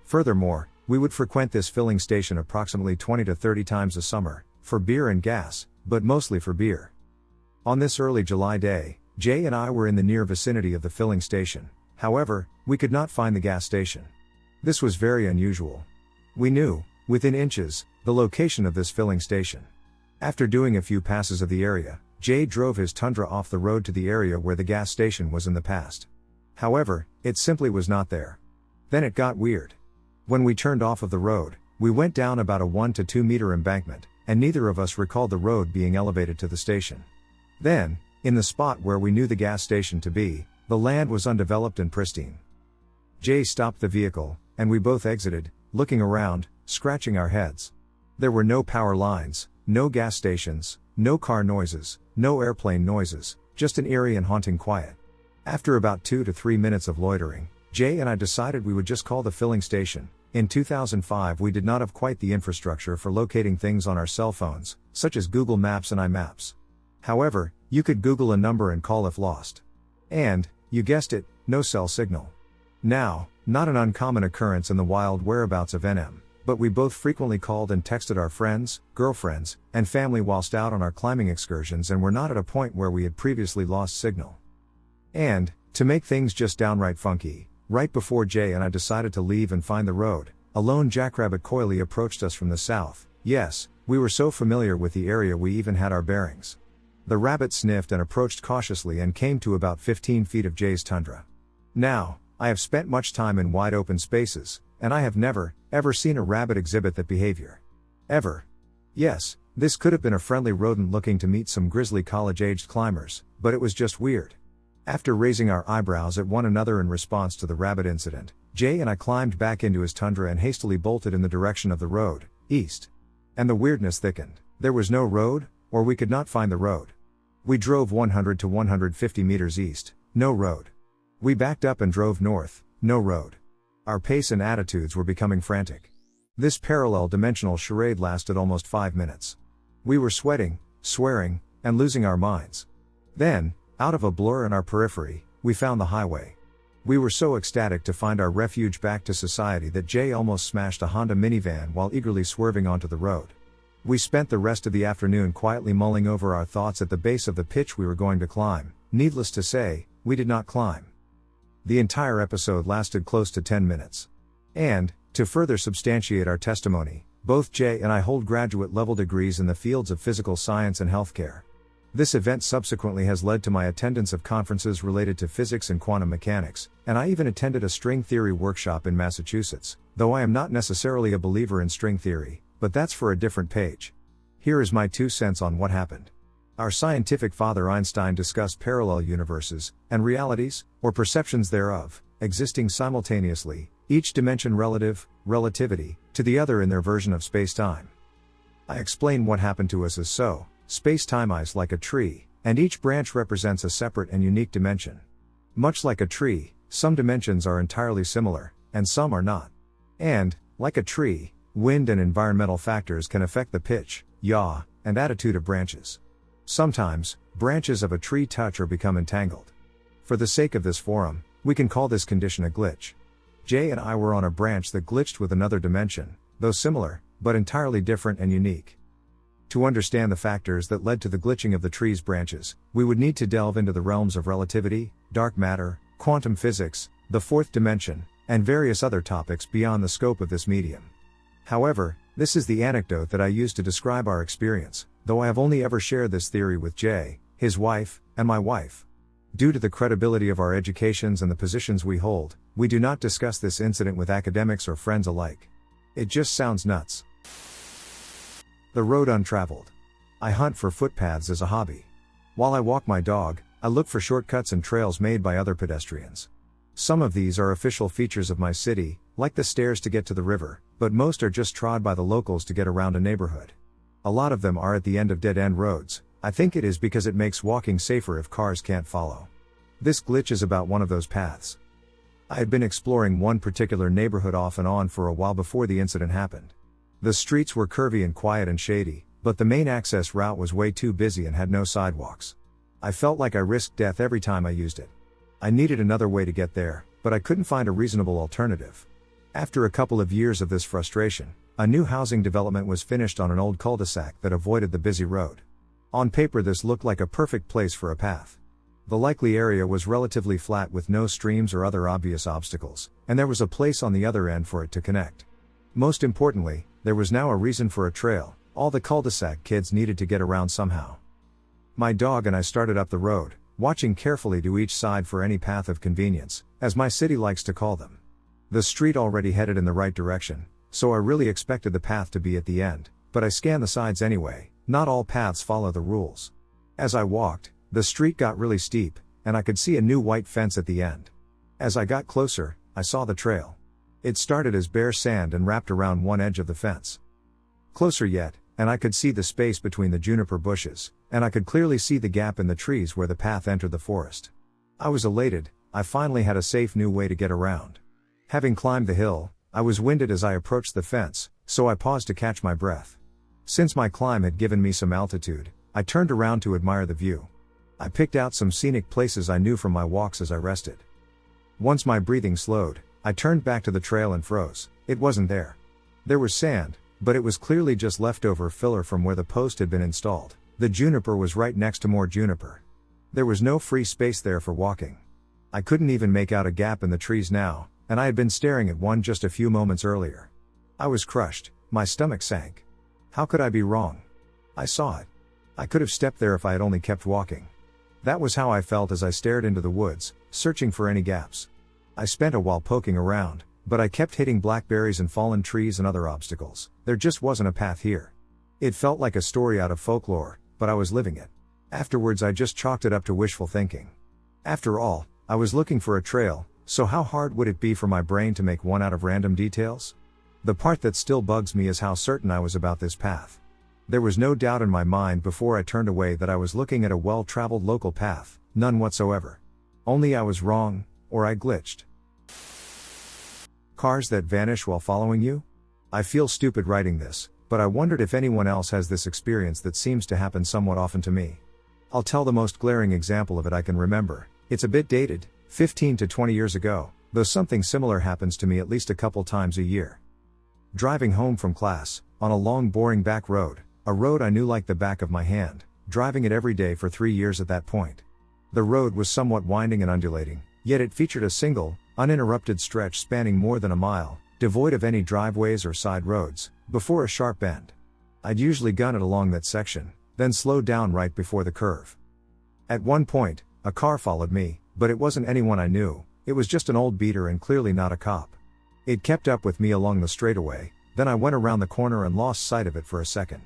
Furthermore, we would frequent this filling station approximately 20 to 30 times a summer, for beer and gas, but mostly for beer. On this early July day, Jay and I were in the near vicinity of the filling station. However, we could not find the gas station. This was very unusual. We knew, within inches, the location of this filling station. After doing a few passes of the area, Jay drove his Tundra off the road to the area where the gas station was in the past. However, it simply was not there. Then it got weird. When we turned off of the road, we went down about a 1 to 2 meter embankment, and neither of us recalled the road being elevated to the station. Then, in the spot where we knew the gas station to be, the land was undeveloped and pristine. Jay stopped the vehicle, and we both exited, looking around, scratching our heads. There were no power lines, no gas stations, no car noises, no airplane noises, just an eerie and haunting quiet. After about 2 to 3 minutes of loitering, Jay and I decided we would just call the filling station. In 2005 we did not have quite the infrastructure for locating things on our cell phones, such as Google Maps and iMaps. However, you could Google a number and call if lost. And, you guessed it, no cell signal. Now, not an uncommon occurrence in the wild whereabouts of NM, but we both frequently called and texted our friends, girlfriends, and family whilst out on our climbing excursions and were not at a point where we had previously lost signal. And, to make things just downright funky, right before Jay and I decided to leave and find the road, a lone jackrabbit coyly approached us from the south. Yes, we were so familiar with the area we even had our bearings. The rabbit sniffed and approached cautiously and came to about 15 feet of Jay's Tundra. Now, I have spent much time in wide open spaces, and I have never, ever seen a rabbit exhibit that behavior. Ever. Yes, this could have been a friendly rodent looking to meet some grizzly college-aged climbers, but it was just weird. After raising our eyebrows at one another in response to the rabbit incident, Jay and I climbed back into his Tundra and hastily bolted in the direction of the road, east. And the weirdness thickened. There was no road, or we could not find the road. We drove 100 to 150 meters east, no road. We backed up and drove north, no road. Our pace and attitudes were becoming frantic. This parallel dimensional charade lasted almost 5 minutes. We were sweating, swearing, and losing our minds. Then, out of a blur in our periphery, we found the highway. We were so ecstatic to find our refuge back to society that Jay almost smashed a Honda minivan while eagerly swerving onto the road. We spent the rest of the afternoon quietly mulling over our thoughts at the base of the pitch we were going to climb. Needless to say, we did not climb. The entire episode lasted close to 10 minutes. And, to further substantiate our testimony, both Jay and I hold graduate-level degrees in the fields of physical science and healthcare. This event subsequently has led to my attendance of conferences related to physics and quantum mechanics, and I even attended a string theory workshop in Massachusetts, though I am not necessarily a believer in string theory, but that's for a different page. Here is my 2 cents on what happened. Our scientific father Einstein discussed parallel universes, and realities, or perceptions thereof, existing simultaneously, each dimension relativity, to the other in their version of space-time. I explain what happened to us as so, space-time is like a tree, and each branch represents a separate and unique dimension. Much like a tree, some dimensions are entirely similar, and some are not. And, like a tree, wind and environmental factors can affect the pitch, yaw, and attitude of branches. Sometimes, branches of a tree touch or become entangled. For the sake of this forum, we can call this condition a glitch. Jay and I were on a branch that glitched with another dimension, though similar, but entirely different and unique. To understand the factors that led to the glitching of the tree's branches, we would need to delve into the realms of relativity, dark matter, quantum physics, the fourth dimension, and various other topics beyond the scope of this medium. However, this is the anecdote that I use to describe our experience, though I have only ever shared this theory with Jay, his wife, and my wife. Due to the credibility of our educations and the positions we hold, we do not discuss this incident with academics or friends alike. It just sounds nuts. The road untraveled. I hunt for footpaths as a hobby. While I walk my dog, I look for shortcuts and trails made by other pedestrians. Some of these are official features of my city, like the stairs to get to the river, but most are just trod by the locals to get around a neighborhood. A lot of them are at the end of dead-end roads. I think it is because it makes walking safer if cars can't follow. This glitch is about one of those paths. I had been exploring one particular neighborhood off and on for a while before the incident happened. The streets were curvy and quiet and shady, but the main access route was way too busy and had no sidewalks. I felt like I risked death every time I used it. I needed another way to get there, but I couldn't find a reasonable alternative. After a couple of years of this frustration, a new housing development was finished on an old cul-de-sac that avoided the busy road. On paper, this looked like a perfect place for a path. The likely area was relatively flat with no streams or other obvious obstacles, and there was a place on the other end for it to connect. Most importantly, there was now a reason for a trail. All the cul-de-sac kids needed to get around somehow. My dog and I started up the road, watching carefully to each side for any path of convenience, as my city likes to call them. The street already headed in the right direction, so I really expected the path to be at the end, but I scanned the sides anyway. Not all paths follow the rules. As I walked, the street got really steep, and I could see a new white fence at the end. As I got closer, I saw the trail. It started as bare sand and wrapped around one edge of the fence. Closer yet, and I could see the space between the juniper bushes, and I could clearly see the gap in the trees where the path entered the forest. I was elated. I finally had a safe new way to get around. Having climbed the hill, I was winded as I approached the fence, so I paused to catch my breath. Since my climb had given me some altitude, I turned around to admire the view. I picked out some scenic places I knew from my walks as I rested. Once my breathing slowed, I turned back to the trail and froze. It wasn't there. There was sand, but it was clearly just leftover filler from where the post had been installed. The juniper was right next to more juniper. There was no free space there for walking. I couldn't even make out a gap in the trees now, and I had been staring at one just a few moments earlier. I was crushed, my stomach sank. How could I be wrong? I saw it. I could have stepped there if I had only kept walking. That was how I felt as I stared into the woods, searching for any gaps. I spent a while poking around, but I kept hitting blackberries and fallen trees and other obstacles. There just wasn't a path here. It felt like a story out of folklore, but I was living it. Afterwards, I just chalked it up to wishful thinking. After all, I was looking for a trail, so how hard would it be for my brain to make one out of random details? The part that still bugs me is how certain I was about this path. There was no doubt in my mind before I turned away that I was looking at a well-traveled local path, none whatsoever. Only I was wrong, or I glitched. Cars that vanish while following you? I feel stupid writing this, but I wondered if anyone else has this experience that seems to happen somewhat often to me. I'll tell the most glaring example of it I can remember. It's a bit dated, 15 to 20 years ago, though something similar happens to me at least a couple times a year. Driving home from class, on a long boring back road, a road I knew like the back of my hand, driving it every day for 3 years at that point. The road was somewhat winding and undulating, yet it featured a single, uninterrupted stretch spanning more than a mile, devoid of any driveways or side roads, before a sharp bend. I'd usually gun it along that section, then slow down right before the curve. At one point, a car followed me, but it wasn't anyone I knew. It was just an old beater and clearly not a cop. It kept up with me along the straightaway, then I went around the corner and lost sight of it for a second.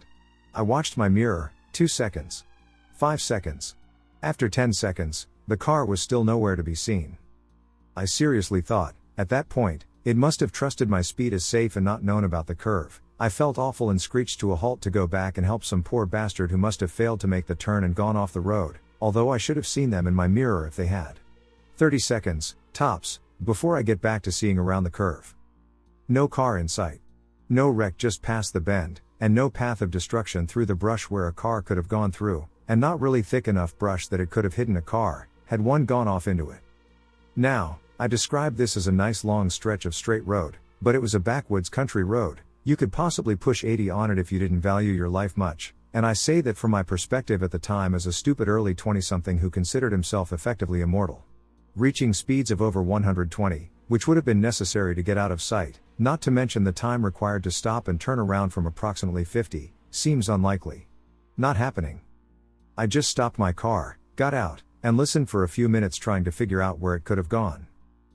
I watched my mirror. 2 seconds. 5 seconds. After 10 seconds, the car was still nowhere to be seen. I seriously thought, at that point, it must have trusted my speed as safe and not known about the curve. I felt awful and screeched to a halt to go back and help some poor bastard who must have failed to make the turn and gone off the road, although I should have seen them in my mirror if they had. 30 seconds, tops, before I get back to seeing around the curve. No car in sight. No wreck just past the bend, and no path of destruction through the brush where a car could have gone through, and not really thick enough brush that it could have hidden a car, had one gone off into it. Now, I describe this as a nice long stretch of straight road, but it was a backwoods country road. You could possibly push 80 on it if you didn't value your life much, and I say that from my perspective at the time as a stupid early 20-something who considered himself effectively immortal. Reaching speeds of over 120, which would have been necessary to get out of sight, not to mention the time required to stop and turn around from approximately 50, seems unlikely. Not happening. I just stopped my car, got out, and listened for a few minutes trying to figure out where it could have gone.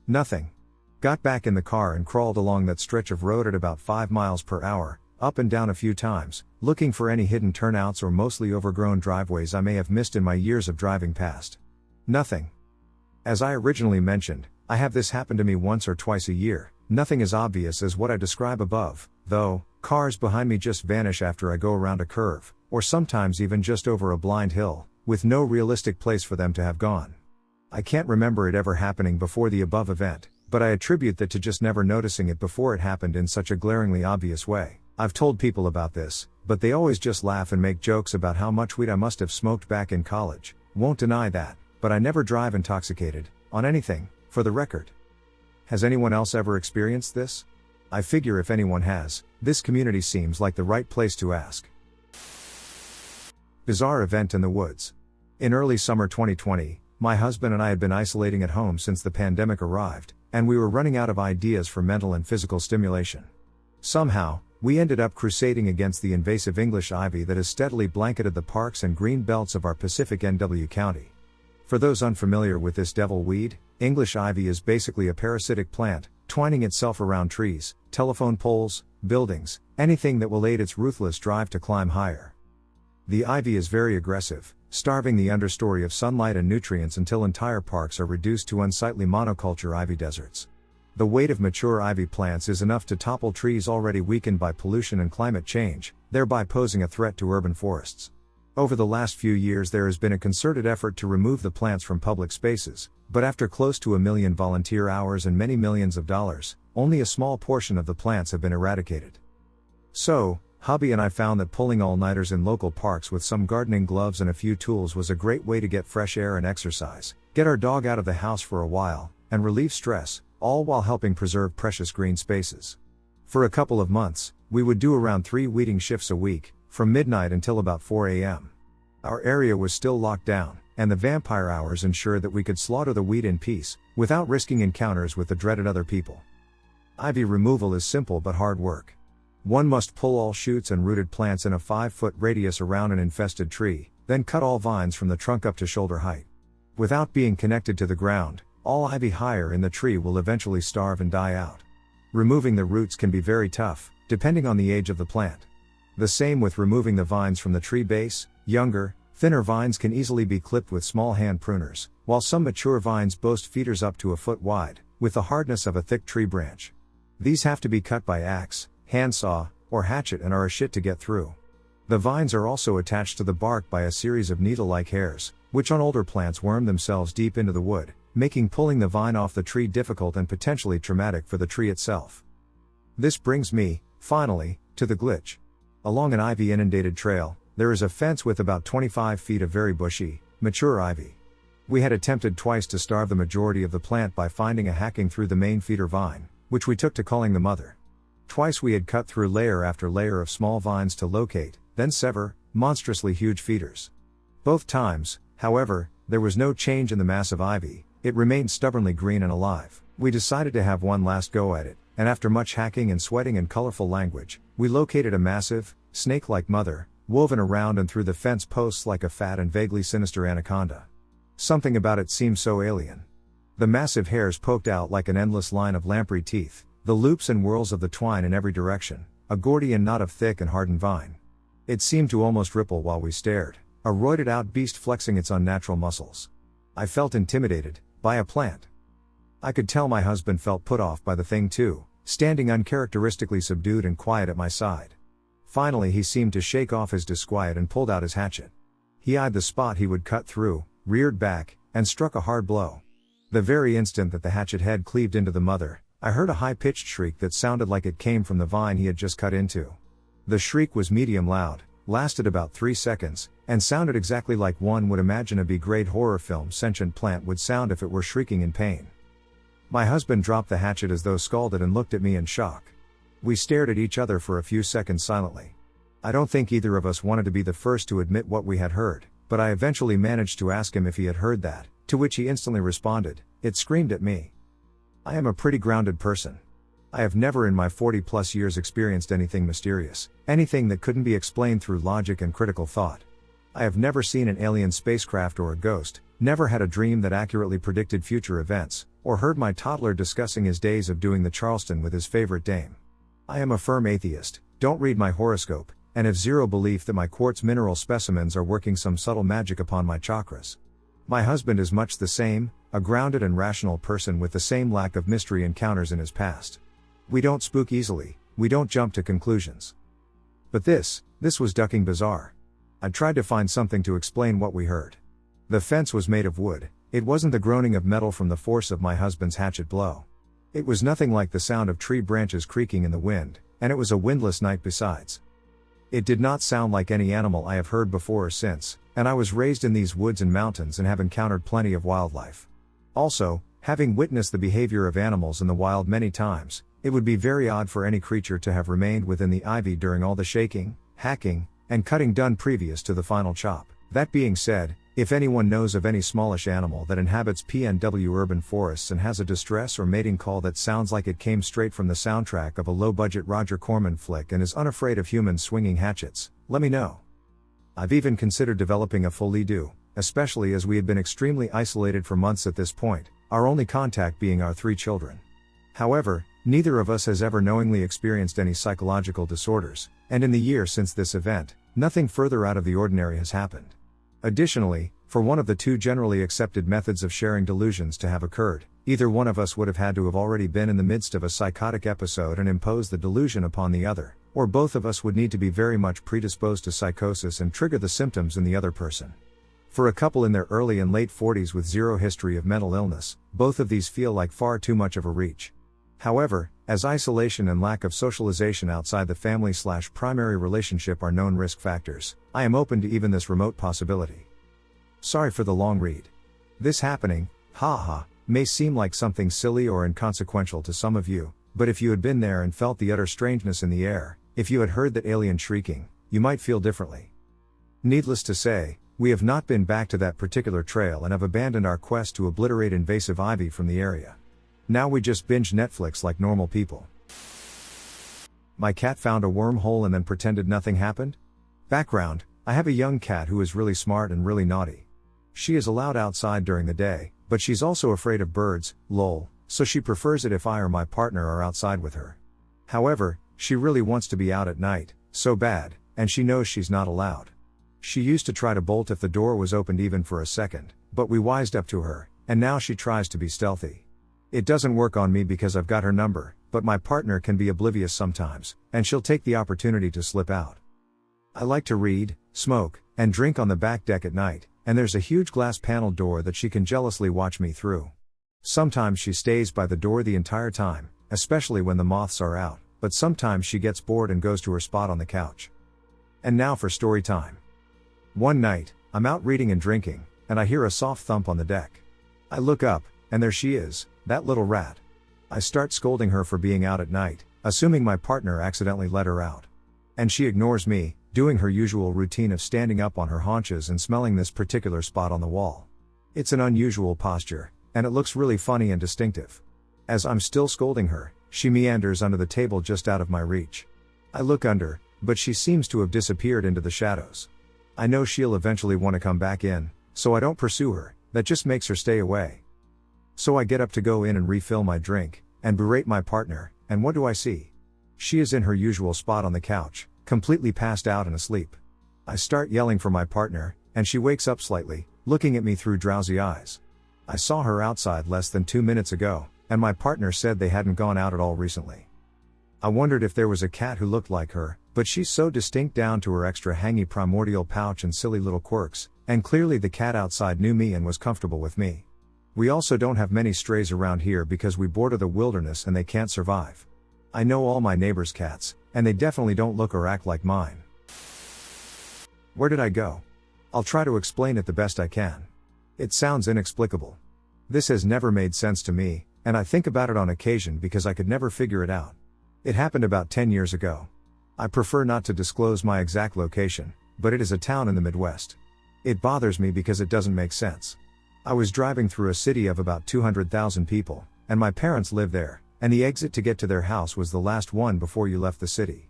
Nothing. Got back in the car and crawled along that stretch of road at about 5 miles per hour, up and down a few times, looking for any hidden turnouts or mostly overgrown driveways I may have missed in my years of driving past. Nothing. As I originally mentioned, I have this happen to me once or twice a year. Nothing as obvious as what I describe above, though. Cars behind me just vanish after I go around a curve, or sometimes even just over a blind hill, with no realistic place for them to have gone. I can't remember it ever happening before the above event, but I attribute that to just never noticing it before it happened in such a glaringly obvious way. I've told people about this, but they always just laugh and make jokes about how much weed I must have smoked back in college. Won't deny that, but I never drive intoxicated, on anything, for the record. Has anyone else ever experienced this? I figure if anyone has, this community seems like the right place to ask. Bizarre event in the woods. In early summer 2020, my husband and I had been isolating at home since the pandemic arrived, and we were running out of ideas for mental and physical stimulation. Somehow, we ended up crusading against the invasive English ivy that has steadily blanketed the parks and green belts of our Pacific NW County. For those unfamiliar with this devil weed, English ivy is basically a parasitic plant, twining itself around trees, telephone poles, buildings, anything that will aid its ruthless drive to climb higher. The ivy is very aggressive, starving the understory of sunlight and nutrients until entire parks are reduced to unsightly monoculture ivy deserts. The weight of mature ivy plants is enough to topple trees already weakened by pollution and climate change, thereby posing a threat to urban forests. Over the last few years there has been a concerted effort to remove the plants from public spaces, but after close to 1 million volunteer hours and many millions of dollars, only a small portion of the plants have been eradicated. So, hubby and I found that pulling all-nighters in local parks with some gardening gloves and a few tools was a great way to get fresh air and exercise, get our dog out of the house for a while, and relieve stress, all while helping preserve precious green spaces. For a couple of months, we would do around 3 weeding shifts a week, from midnight until about 4 a.m. Our area was still locked down, and the vampire hours ensured that we could slaughter the weed in peace, without risking encounters with the dreaded other people. Ivy removal is simple but hard work. One must pull all shoots and rooted plants in a 5-foot radius around an infested tree, then cut all vines from the trunk up to shoulder height. Without being connected to the ground, all ivy higher in the tree will eventually starve and die out. Removing the roots can be very tough, depending on the age of the plant. The same with removing the vines from the tree base. Younger, thinner vines can easily be clipped with small hand pruners, while some mature vines boast feeders up to 1 foot wide, with the hardness of a thick tree branch. These have to be cut by axe, handsaw, or hatchet and are a shit to get through. The vines are also attached to the bark by a series of needle-like hairs, which on older plants worm themselves deep into the wood, making pulling the vine off the tree difficult and potentially traumatic for the tree itself. This brings me, finally, to the glitch. Along an ivy-inundated trail, there is a fence with about 25 feet of very bushy, mature ivy. We had attempted twice to starve the majority of the plant by finding a hacking through the main feeder vine, which we took to calling the mother. Twice we had cut through layer after layer of small vines to locate, then sever, monstrously huge feeders. Both times, however, there was no change in the mass of ivy, it remained stubbornly green and alive. We decided to have one last go at it, and after much hacking and sweating and colorful language, we located a massive, snake-like mother, woven around and through the fence posts like a fat and vaguely sinister anaconda. Something about it seemed so alien. The massive hairs poked out like an endless line of lamprey teeth, the loops and whirls of the twine in every direction, a Gordian knot of thick and hardened vine. It seemed to almost ripple while we stared, a roided-out beast flexing its unnatural muscles. I felt intimidated, by a plant. I could tell my husband felt put off by the thing too, standing uncharacteristically subdued and quiet at my side. Finally he seemed to shake off his disquiet and pulled out his hatchet. He eyed the spot he would cut through, reared back, and struck a hard blow. The very instant that the hatchet head cleaved into the mother, I heard a high-pitched shriek that sounded like it came from the vine he had just cut into. The shriek was medium loud, lasted about 3 seconds, and sounded exactly like one would imagine a B-grade horror film sentient plant would sound if it were shrieking in pain. My husband dropped the hatchet as though scalded and looked at me in shock. We stared at each other for a few seconds silently. I don't think either of us wanted to be the first to admit what we had heard, but I eventually managed to ask him if he had heard that, to which he instantly responded, "It screamed at me." I am a pretty grounded person. I have never in my 40-plus years experienced anything mysterious, anything that couldn't be explained through logic and critical thought. I have never seen an alien spacecraft or a ghost, never had a dream that accurately predicted future events, or heard my toddler discussing his days of doing the Charleston with his favorite dame. I am a firm atheist, don't read my horoscope, and have zero belief that my quartz mineral specimens are working some subtle magic upon my chakras. My husband is much the same, a grounded and rational person with the same lack of mystery encounters in his past. We don't spook easily, we don't jump to conclusions. But this was ducking bizarre. I tried to find something to explain what we heard. The fence was made of wood, it wasn't the groaning of metal from the force of my husband's hatchet blow. It was nothing like the sound of tree branches creaking in the wind, and it was a windless night besides. It did not sound like any animal I have heard before or since, and I was raised in these woods and mountains and have encountered plenty of wildlife. Also, having witnessed the behavior of animals in the wild many times, it would be very odd for any creature to have remained within the ivy during all the shaking, hacking, and cutting done previous to the final chop. That being said, if anyone knows of any smallish animal that inhabits PNW urban forests and has a distress or mating call that sounds like it came straight from the soundtrack of a low-budget Roger Corman flick and is unafraid of humans swinging hatchets, let me know. I've even considered developing a fully do, especially as we had been extremely isolated for months at this point, our only contact being our 3 children. However, neither of us has ever knowingly experienced any psychological disorders, and in the year since this event, nothing further out of the ordinary has happened. Additionally, for one of the 2 generally accepted methods of sharing delusions to have occurred, either one of us would have had to have already been in the midst of a psychotic episode and imposed the delusion upon the other, or both of us would need to be very much predisposed to psychosis and trigger the symptoms in the other person. For a couple in their early and late 40s with zero history of mental illness, both of these feel like far too much of a reach. However, as isolation and lack of socialization outside the family/primary relationship are known risk factors, I am open to even this remote possibility. Sorry for the long read. This happening, haha, may seem like something silly or inconsequential to some of you, but if you had been there and felt the utter strangeness in the air, if you had heard that alien shrieking, you might feel differently. Needless to say, we have not been back to that particular trail and have abandoned our quest to obliterate invasive ivy from the area. Now we just binge Netflix like normal people. My cat found a wormhole and then pretended nothing happened? Background: I have a young cat who is really smart and really naughty. She is allowed outside during the day, but she's also afraid of birds, lol, so she prefers it if I or my partner are outside with her. However, she really wants to be out at night, so bad, and she knows she's not allowed. She used to try to bolt if the door was opened even for a second, but we wised up to her, and now she tries to be stealthy. It doesn't work on me because I've got her number, but my partner can be oblivious sometimes, and she'll take the opportunity to slip out. I like to read, smoke, and drink on the back deck at night, and there's a huge glass panel door that she can jealously watch me through. Sometimes she stays by the door the entire time, especially when the moths are out, but sometimes she gets bored and goes to her spot on the couch. And now for story time. One night, I'm out reading and drinking, and I hear a soft thump on the deck. I look up, and there she is, that little rat. I start scolding her for being out at night, assuming my partner accidentally let her out. And she ignores me, doing her usual routine of standing up on her haunches and smelling this particular spot on the wall. It's an unusual posture, and it looks really funny and distinctive. As I'm still scolding her, she meanders under the table just out of my reach. I look under, but she seems to have disappeared into the shadows. I know she'll eventually want to come back in, so I don't pursue her, that just makes her stay away. So I get up to go in and refill my drink, and berate my partner, and what do I see? She is in her usual spot on the couch, completely passed out and asleep. I start yelling for my partner, and she wakes up slightly, looking at me through drowsy eyes. I saw her outside less than 2 minutes ago, and my partner said they hadn't gone out at all recently. I wondered if there was a cat who looked like her, but she's so distinct down to her extra hangy primordial pouch and silly little quirks, and clearly the cat outside knew me and was comfortable with me. We also don't have many strays around here because we border the wilderness and they can't survive. I know all my neighbors' cats, and they definitely don't look or act like mine. Where did I go? I'll try to explain it the best I can. It sounds inexplicable. This has never made sense to me, and I think about it on occasion because I could never figure it out. It happened about 10 years ago. I prefer not to disclose my exact location, but it is a town in the Midwest. It bothers me because it doesn't make sense. I was driving through a city of about 200,000 people, and my parents live there, and the exit to get to their house was the last one before you left the city.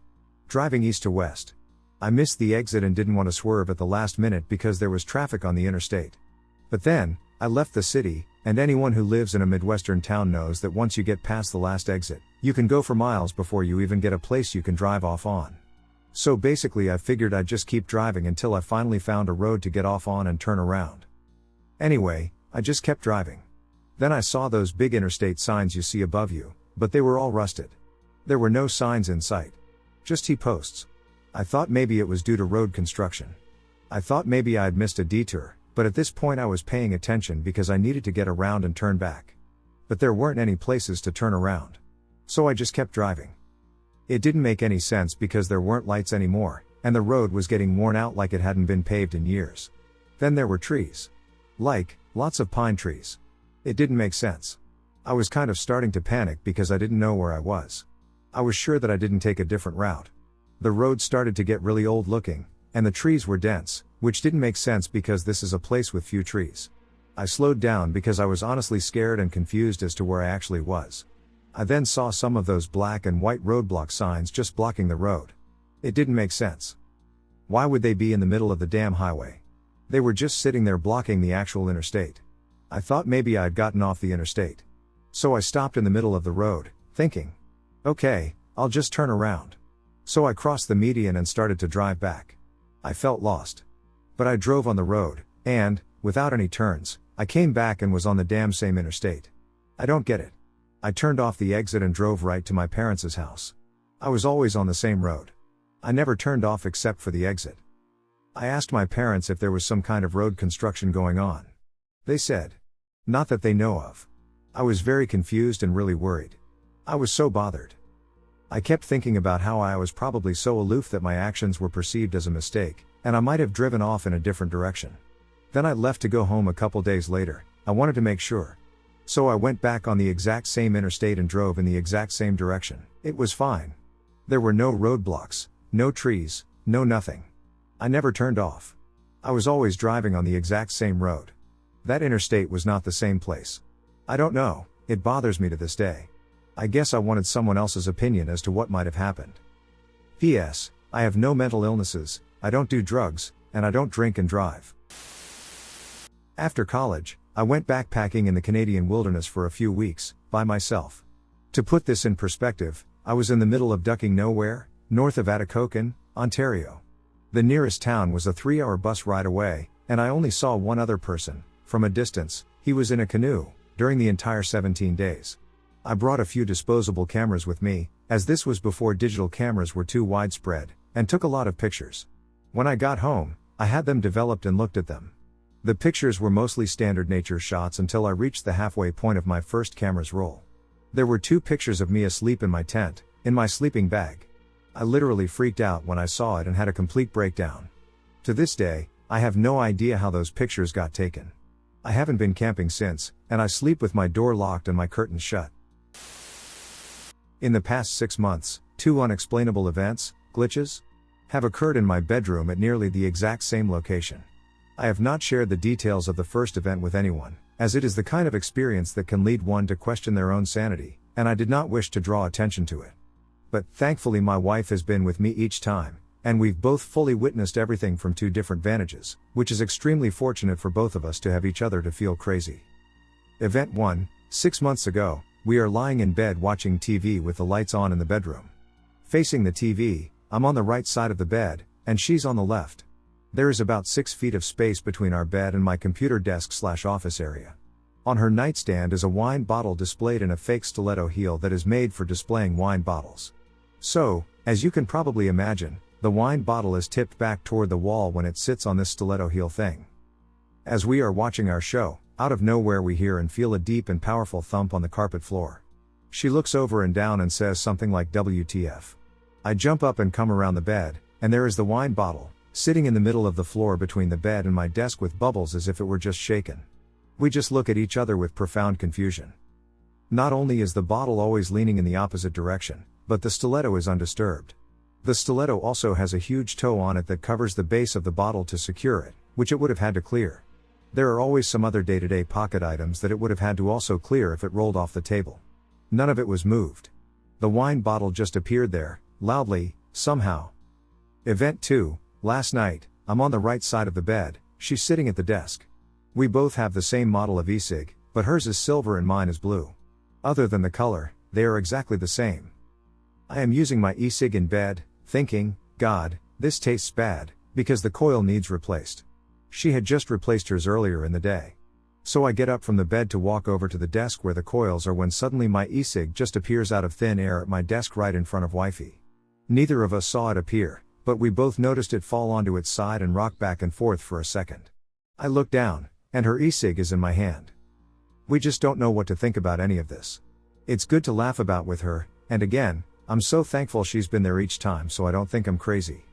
Driving east to west. I missed the exit and didn't want to swerve at the last minute because there was traffic on the interstate. But then, I left the city, and anyone who lives in a Midwestern town knows that once you get past the last exit, you can go for miles before you even get a place you can drive off on. So basically I figured I'd just keep driving until I finally found a road to get off on and turn around. Anyway, I just kept driving. Then I saw those big interstate signs you see above you, but they were all rusted. There were no signs in sight. Just T-posts. I thought maybe it was due to road construction. I thought maybe I had missed a detour, but at this point I was paying attention because I needed to get around and turn back. But there weren't any places to turn around. So I just kept driving. It didn't make any sense because there weren't lights anymore, and the road was getting worn out like it hadn't been paved in years. Then there were trees. Like, lots of pine trees. It didn't make sense. I was kind of starting to panic because I didn't know where I was. I was sure that I didn't take a different route. The road started to get really old looking, and the trees were dense, which didn't make sense because this is a place with few trees. I slowed down because I was honestly scared and confused as to where I actually was. I then saw some of those black and white roadblock signs just blocking the road. It didn't make sense. Why would they be in the middle of the damn highway? They were just sitting there blocking the actual interstate. I thought maybe I'd gotten off the interstate. So I stopped in the middle of the road, thinking, okay, I'll just turn around. So I crossed the median and started to drive back. I felt lost. But I drove on the road, and, without any turns, I came back and was on the damn same interstate. I don't get it. I turned off the exit and drove right to my parents' house. I was always on the same road. I never turned off except for the exit. I asked my parents if there was some kind of road construction going on. They said, not that they know of. I was very confused and really worried. I was so bothered. I kept thinking about how I was probably so aloof that my actions were perceived as a mistake, and I might have driven off in a different direction. Then I left to go home a couple days later. I wanted to make sure. So I went back on the exact same interstate and drove in the exact same direction. It was fine. There were no roadblocks, no trees, no nothing. I never turned off. I was always driving on the exact same road. That interstate was not the same place. I don't know, it bothers me to this day. I guess I wanted someone else's opinion as to what might have happened. P.S. I have no mental illnesses, I don't do drugs, and I don't drink and drive. After college, I went backpacking in the Canadian wilderness for a few weeks, by myself. To put this in perspective, I was in the middle of ducking nowhere, north of Atikokan, Ontario. The nearest town was a 3-hour bus ride away, and I only saw one other person, from a distance. He was in a canoe, during the entire 17 days. I brought a few disposable cameras with me, as this was before digital cameras were too widespread, and took a lot of pictures. When I got home, I had them developed and looked at them. The pictures were mostly standard nature shots until I reached the halfway point of my first camera's roll. There were 2 pictures of me asleep in my tent, in my sleeping bag. I literally freaked out when I saw it and had a complete breakdown. To this day, I have no idea how those pictures got taken. I haven't been camping since, and I sleep with my door locked and my curtains shut. In the past 6 months, 2 unexplainable events, glitches, have occurred in my bedroom at nearly the exact same location. I have not shared the details of the first event with anyone, as it is the kind of experience that can lead one to question their own sanity, and I did not wish to draw attention to it. But thankfully my wife has been with me each time, and we've both fully witnessed everything from 2 different vantages, which is extremely fortunate for both of us to have each other to feel crazy. Event 1, 6 months ago, we are lying in bed watching TV with the lights on in the bedroom. Facing the TV, I'm on the right side of the bed, and she's on the left. There is about 6 feet of space between our bed and my computer desk/office area. On her nightstand is a wine bottle displayed in a fake stiletto heel that is made for displaying wine bottles. So, as you can probably imagine, the wine bottle is tipped back toward the wall when it sits on this stiletto heel thing. As we are watching our show, out of nowhere we hear and feel a deep and powerful thump on the carpet floor. She looks over and down and says something like WTF. I jump up and come around the bed, and there is the wine bottle, sitting in the middle of the floor between the bed and my desk with bubbles as if it were just shaken. We just look at each other with profound confusion. Not only is the bottle always leaning in the opposite direction, but the stiletto is undisturbed. The stiletto also has a huge toe on it that covers the base of the bottle to secure it, which it would have had to clear. There are always some other day-to-day pocket items that it would have had to also clear if it rolled off the table. None of it was moved. The wine bottle just appeared there, loudly, somehow. Event 2, last night, I'm on the right side of the bed, she's sitting at the desk. We both have the same model of e-cig, but hers is silver and mine is blue. Other than the color, they are exactly the same. I am using my e-cig in bed, thinking, God, this tastes bad, because the coil needs replaced. She had just replaced hers earlier in the day. So I get up from the bed to walk over to the desk where the coils are when suddenly my e-cig just appears out of thin air at my desk right in front of wifey. Neither of us saw it appear, but we both noticed it fall onto its side and rock back and forth for a second. I look down, and her e-cig is in my hand. We just don't know what to think about any of this. It's good to laugh about with her, and again, I'm so thankful she's been there each time so I don't think I'm crazy.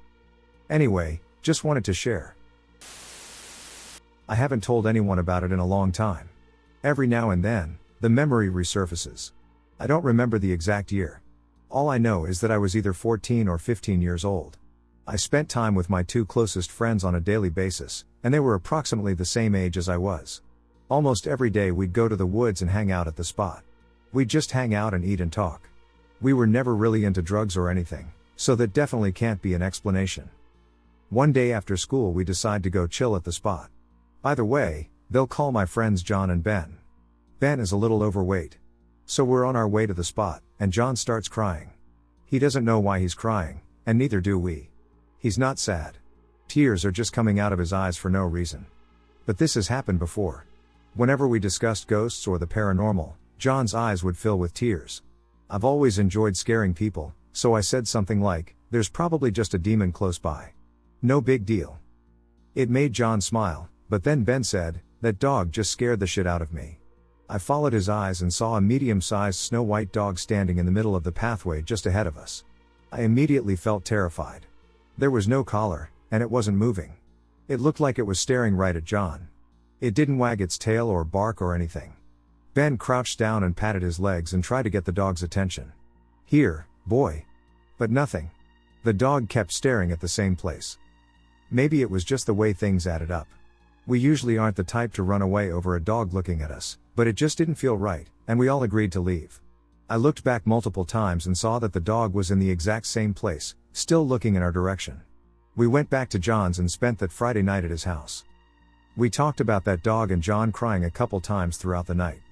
Anyway, just wanted to share. I haven't told anyone about it in a long time. Every now and then, the memory resurfaces. I don't remember the exact year. All I know is that I was either 14 or 15 years old. I spent time with my two closest friends on a daily basis, and they were approximately the same age as I was. Almost every day we'd go to the woods and hang out at the spot. We'd just hang out and eat and talk. We were never really into drugs or anything, so that definitely can't be an explanation. One day after school we decide to go chill at the spot. By the way, they'll call my friends John and Ben. Ben is a little overweight. So we're on our way to the spot, and John starts crying. He doesn't know why he's crying, and neither do we. He's not sad. Tears are just coming out of his eyes for no reason. But this has happened before. Whenever we discussed ghosts or the paranormal, John's eyes would fill with tears. I've always enjoyed scaring people, so I said something like, "There's probably just a demon close by. No big deal." It made John smile, but then Ben said, "That dog just scared the shit out of me." I followed his eyes and saw a medium-sized snow-white dog standing in the middle of the pathway just ahead of us. I immediately felt terrified. There was no collar, and it wasn't moving. It looked like it was staring right at John. It didn't wag its tail or bark or anything. Ben crouched down and patted his legs and tried to get the dog's attention. "Here, boy." But nothing. The dog kept staring at the same place. Maybe it was just the way things added up. We usually aren't the type to run away over a dog looking at us, but it just didn't feel right, and we all agreed to leave. I looked back multiple times and saw that the dog was in the exact same place, still looking in our direction. We went back to John's and spent that Friday night at his house. We talked about that dog and John crying a couple times throughout the night.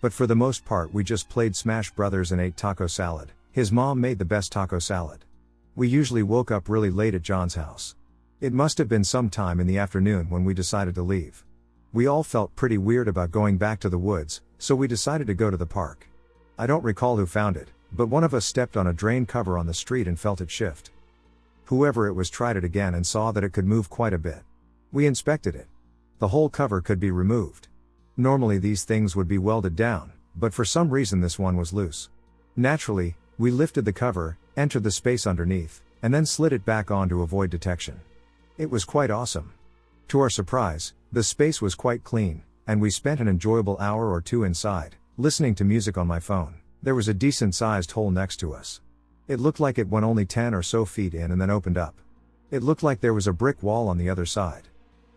But for the most part we just played Smash Brothers and ate taco salad. His mom made the best taco salad. We usually woke up really late at John's house. It must have been sometime in the afternoon when we decided to leave. We all felt pretty weird about going back to the woods, so we decided to go to the park. I don't recall who found it, but one of us stepped on a drain cover on the street and felt it shift. Whoever it was tried it again and saw that it could move quite a bit. We inspected it. The whole cover could be removed. Normally these things would be welded down, but for some reason this one was loose. Naturally, we lifted the cover, entered the space underneath, and then slid it back on to avoid detection. It was quite awesome. To our surprise, the space was quite clean, and we spent an enjoyable hour or two inside, listening to music on my phone. There was a decent-sized hole next to us. It looked like it went only 10 or so feet in and then opened up. It looked like there was a brick wall on the other side.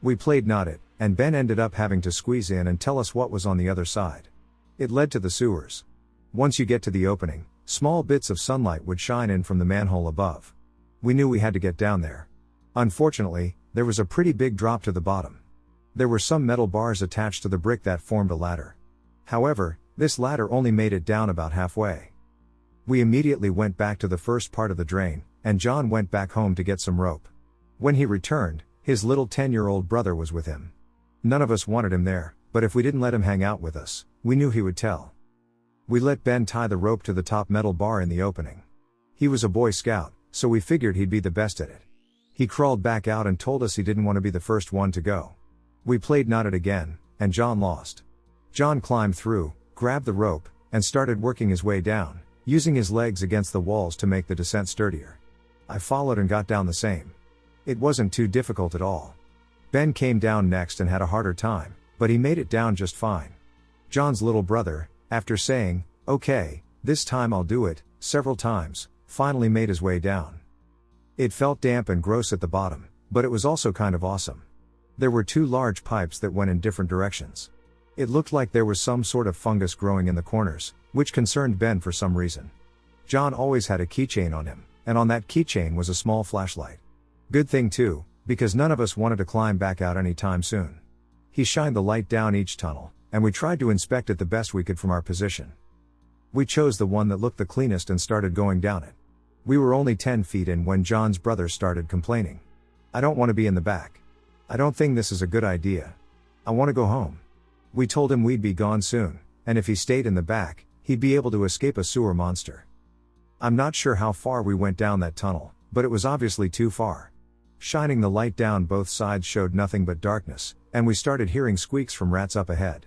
We played Not It, and Ben ended up having to squeeze in and tell us what was on the other side. It led to the sewers. Once you get to the opening, small bits of sunlight would shine in from the manhole above. We knew we had to get down there. Unfortunately, there was a pretty big drop to the bottom. There were some metal bars attached to the brick that formed a ladder. However, this ladder only made it down about halfway. We immediately went back to the first part of the drain, and John went back home to get some rope. When he returned, his little 10-year-old brother was with him. None of us wanted him there, but if we didn't let him hang out with us, we knew he would tell. We let Ben tie the rope to the top metal bar in the opening. He was a Boy Scout, so we figured he'd be the best at it. He crawled back out and told us he didn't want to be the first one to go. We played Not It again, and John lost. John climbed through, grabbed the rope, and started working his way down, using his legs against the walls to make the descent sturdier. I followed and got down the same. It wasn't too difficult at all. Ben came down next and had a harder time, but he made it down just fine. John's little brother, after saying, "Okay, this time I'll do it," several times, finally made his way down. It felt damp and gross at the bottom, but it was also kind of awesome. There were two large pipes that went in different directions. It looked like there was some sort of fungus growing in the corners, which concerned Ben for some reason. John always had a keychain on him, and on that keychain was a small flashlight. Good thing too, because none of us wanted to climb back out anytime soon. He shined the light down each tunnel, and we tried to inspect it the best we could from our position. We chose the one that looked the cleanest and started going down it. We were only 10 feet in when John's brother started complaining. "I don't want to be in the back. I don't think this is a good idea. I want to go home." We told him we'd be gone soon, and if he stayed in the back, he'd be able to escape a sewer monster. I'm not sure how far we went down that tunnel, but it was obviously too far. Shining the light down both sides showed nothing but darkness, and we started hearing squeaks from rats up ahead.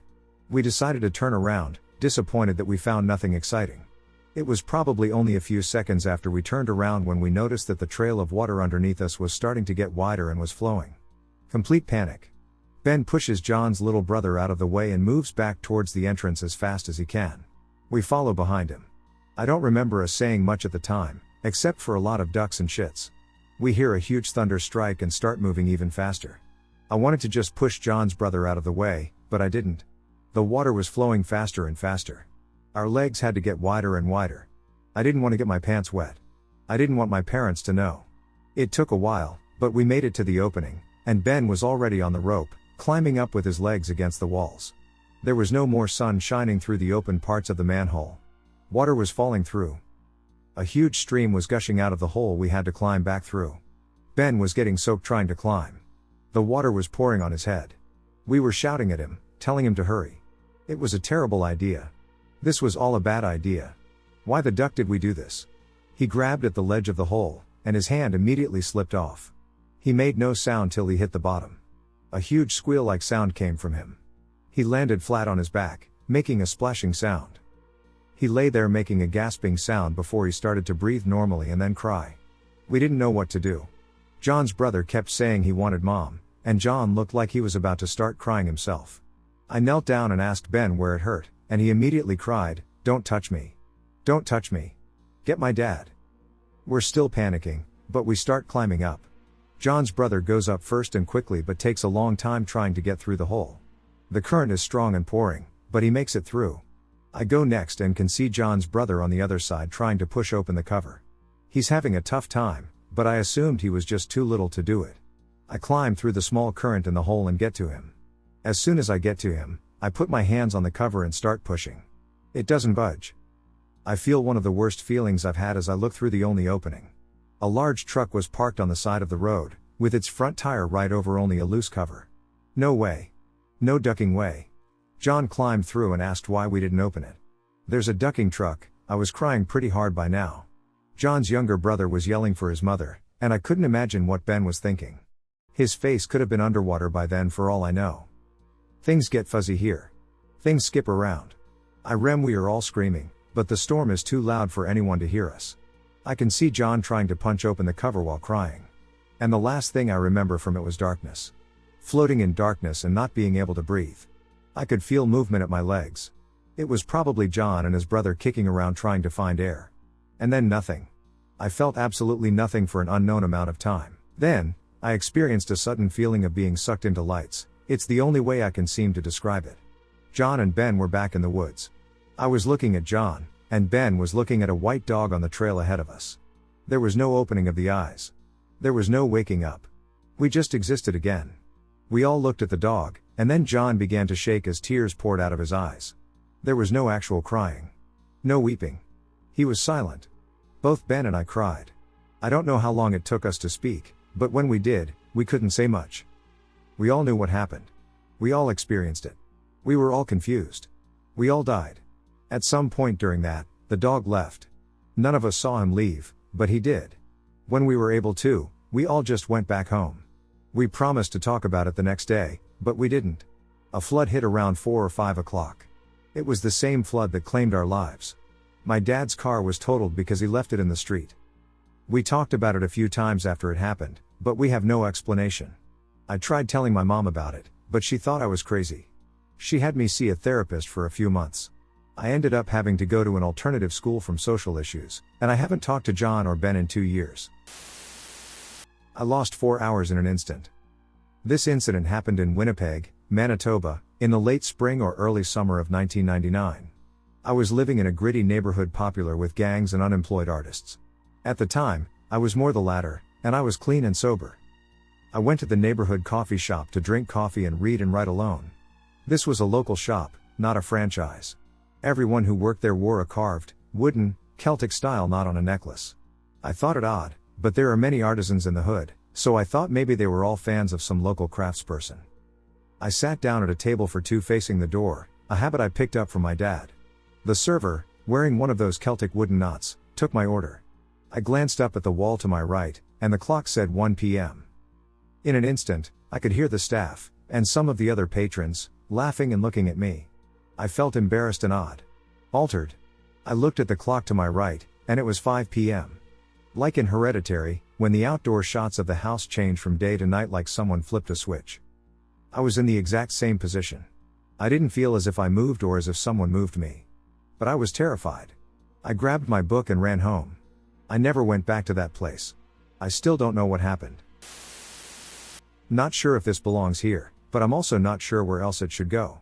We decided to turn around, disappointed that we found nothing exciting. It was probably only a few seconds after we turned around when we noticed that the trail of water underneath us was starting to get wider and was flowing. Complete panic. Ben pushes John's little brother out of the way and moves back towards the entrance as fast as he can. We follow behind him. I don't remember us saying much at the time, except for a lot of ducks and shits. We hear a huge thunder strike and start moving even faster. I wanted to just push John's brother out of the way, but I didn't. The water was flowing faster and faster. Our legs had to get wider and wider. I didn't want to get my pants wet. I didn't want my parents to know. It took a while, but we made it to the opening, and Ben was already on the rope, climbing up with his legs against the walls. There was no more sun shining through the open parts of the manhole. Water was falling through. A huge stream was gushing out of the hole we had to climb back through. Ben was getting soaked trying to climb. The water was pouring on his head. We were shouting at him, telling him to hurry. It was a terrible idea. This was all a bad idea. Why the duck did we do this? He grabbed at the ledge of the hole, and his hand immediately slipped off. He made no sound till he hit the bottom. A huge squeal-like sound came from him. He landed flat on his back, making a splashing sound. He lay there making a gasping sound before he started to breathe normally and then cry. We didn't know what to do. John's brother kept saying he wanted Mom, and John looked like he was about to start crying himself. I knelt down and asked Ben where it hurt, and he immediately cried, "Don't touch me. Don't touch me. Get my dad." We're still panicking, but we start climbing up. John's brother goes up first and quickly but takes a long time trying to get through the hole. The current is strong and pouring, but he makes it through. I go next and can see John's brother on the other side trying to push open the cover. He's having a tough time, but I assumed he was just too little to do it. I climb through the small current in the hole and get to him. As soon as I get to him, I put my hands on the cover and start pushing. It doesn't budge. I feel one of the worst feelings I've had as I look through the only opening. A large truck was parked on the side of the road, with its front tire right over only a loose cover. No way. No ducking way. John climbed through and asked why we didn't open it. There's a ducking truck. I was crying pretty hard by now. John's younger brother was yelling for his mother, and I couldn't imagine what Ben was thinking. His face could have been underwater by then for all I know. Things get fuzzy here. Things skip around. We are all screaming, but the storm is too loud for anyone to hear us. I can see John trying to punch open the cover while crying. And the last thing I remember from it was darkness. Floating in darkness and not being able to breathe. I could feel movement at my legs. It was probably John and his brother kicking around trying to find air. And then nothing. I felt absolutely nothing for an unknown amount of time. Then, I experienced a sudden feeling of being sucked into lights. It's the only way I can seem to describe it. John and Ben were back in the woods. I was looking at John, and Ben was looking at a white dog on the trail ahead of us. There was no opening of the eyes. There was no waking up. We just existed again. We all looked at the dog, and then John began to shake as tears poured out of his eyes. There was no actual crying. No weeping. He was silent. Both Ben and I cried. I don't know how long it took us to speak, but when we did, we couldn't say much. We all knew what happened. We all experienced it. We were all confused. We all died. At some point during that, the dog left. None of us saw him leave, but he did. When we were able to, we all just went back home. We promised to talk about it the next day, but we didn't. A flood hit around 4 or 5 o'clock. It was the same flood that claimed our lives. My dad's car was totaled because he left it in the street. We talked about it a few times after it happened, but we have no explanation. I tried telling my mom about it, but she thought I was crazy. She had me see a therapist for a few months. I ended up having to go to an alternative school from social issues, and I haven't talked to John or Ben in 2 years. I lost 4 hours in an instant. This incident happened in Winnipeg, Manitoba, in the late spring or early summer of 1999. I was living in a gritty neighborhood popular with gangs and unemployed artists. At the time, I was more the latter, and I was clean and sober. I went to the neighborhood coffee shop to drink coffee and read and write alone. This was a local shop, not a franchise. Everyone who worked there wore a carved, wooden, Celtic style knot on a necklace. I thought it odd, but there are many artisans in the hood, so I thought maybe they were all fans of some local craftsperson. I sat down at a table for two facing the door, a habit I picked up from my dad. The server, wearing one of those Celtic wooden knots, took my order. I glanced up at the wall to my right, and the clock said 1 p.m. In an instant, I could hear the staff, and some of the other patrons, laughing and looking at me. I felt embarrassed and odd. Altered. I looked at the clock to my right, and it was 5 p.m. Like in Hereditary, when the outdoor shots of the house change from day to night like someone flipped a switch. I was in the exact same position. I didn't feel as if I moved or as if someone moved me. But I was terrified. I grabbed my book and ran home. I never went back to that place. I still don't know what happened. Not sure if this belongs here, but I'm also not sure where else it should go.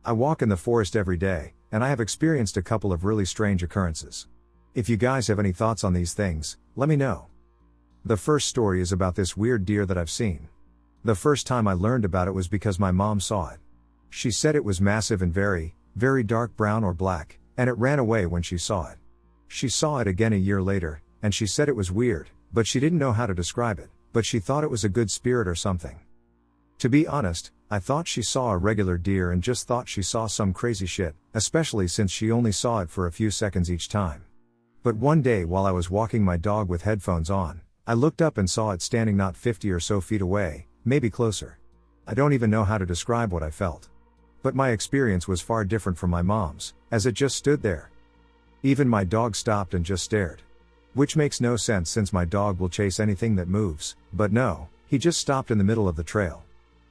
I walk in the forest every day, and I have experienced a couple of really strange occurrences. If you guys have any thoughts on these things, let me know. The first story is about this weird deer that I've seen. The first time I learned about it was because my mom saw it. She said it was massive and very, very dark brown or black, and it ran away when she saw it. She saw it again a year later, and she said it was weird, but she didn't know how to describe it, but she thought it was a good spirit or something. To be honest, I thought she saw a regular deer and just thought she saw some crazy shit, especially since she only saw it for a few seconds each time. But one day while I was walking my dog with headphones on, I looked up and saw it standing not 50 or so feet away, maybe closer. I don't even know how to describe what I felt. But my experience was far different from my mom's, as it just stood there. Even my dog stopped and just stared. Which makes no sense since my dog will chase anything that moves, but no, he just stopped in the middle of the trail.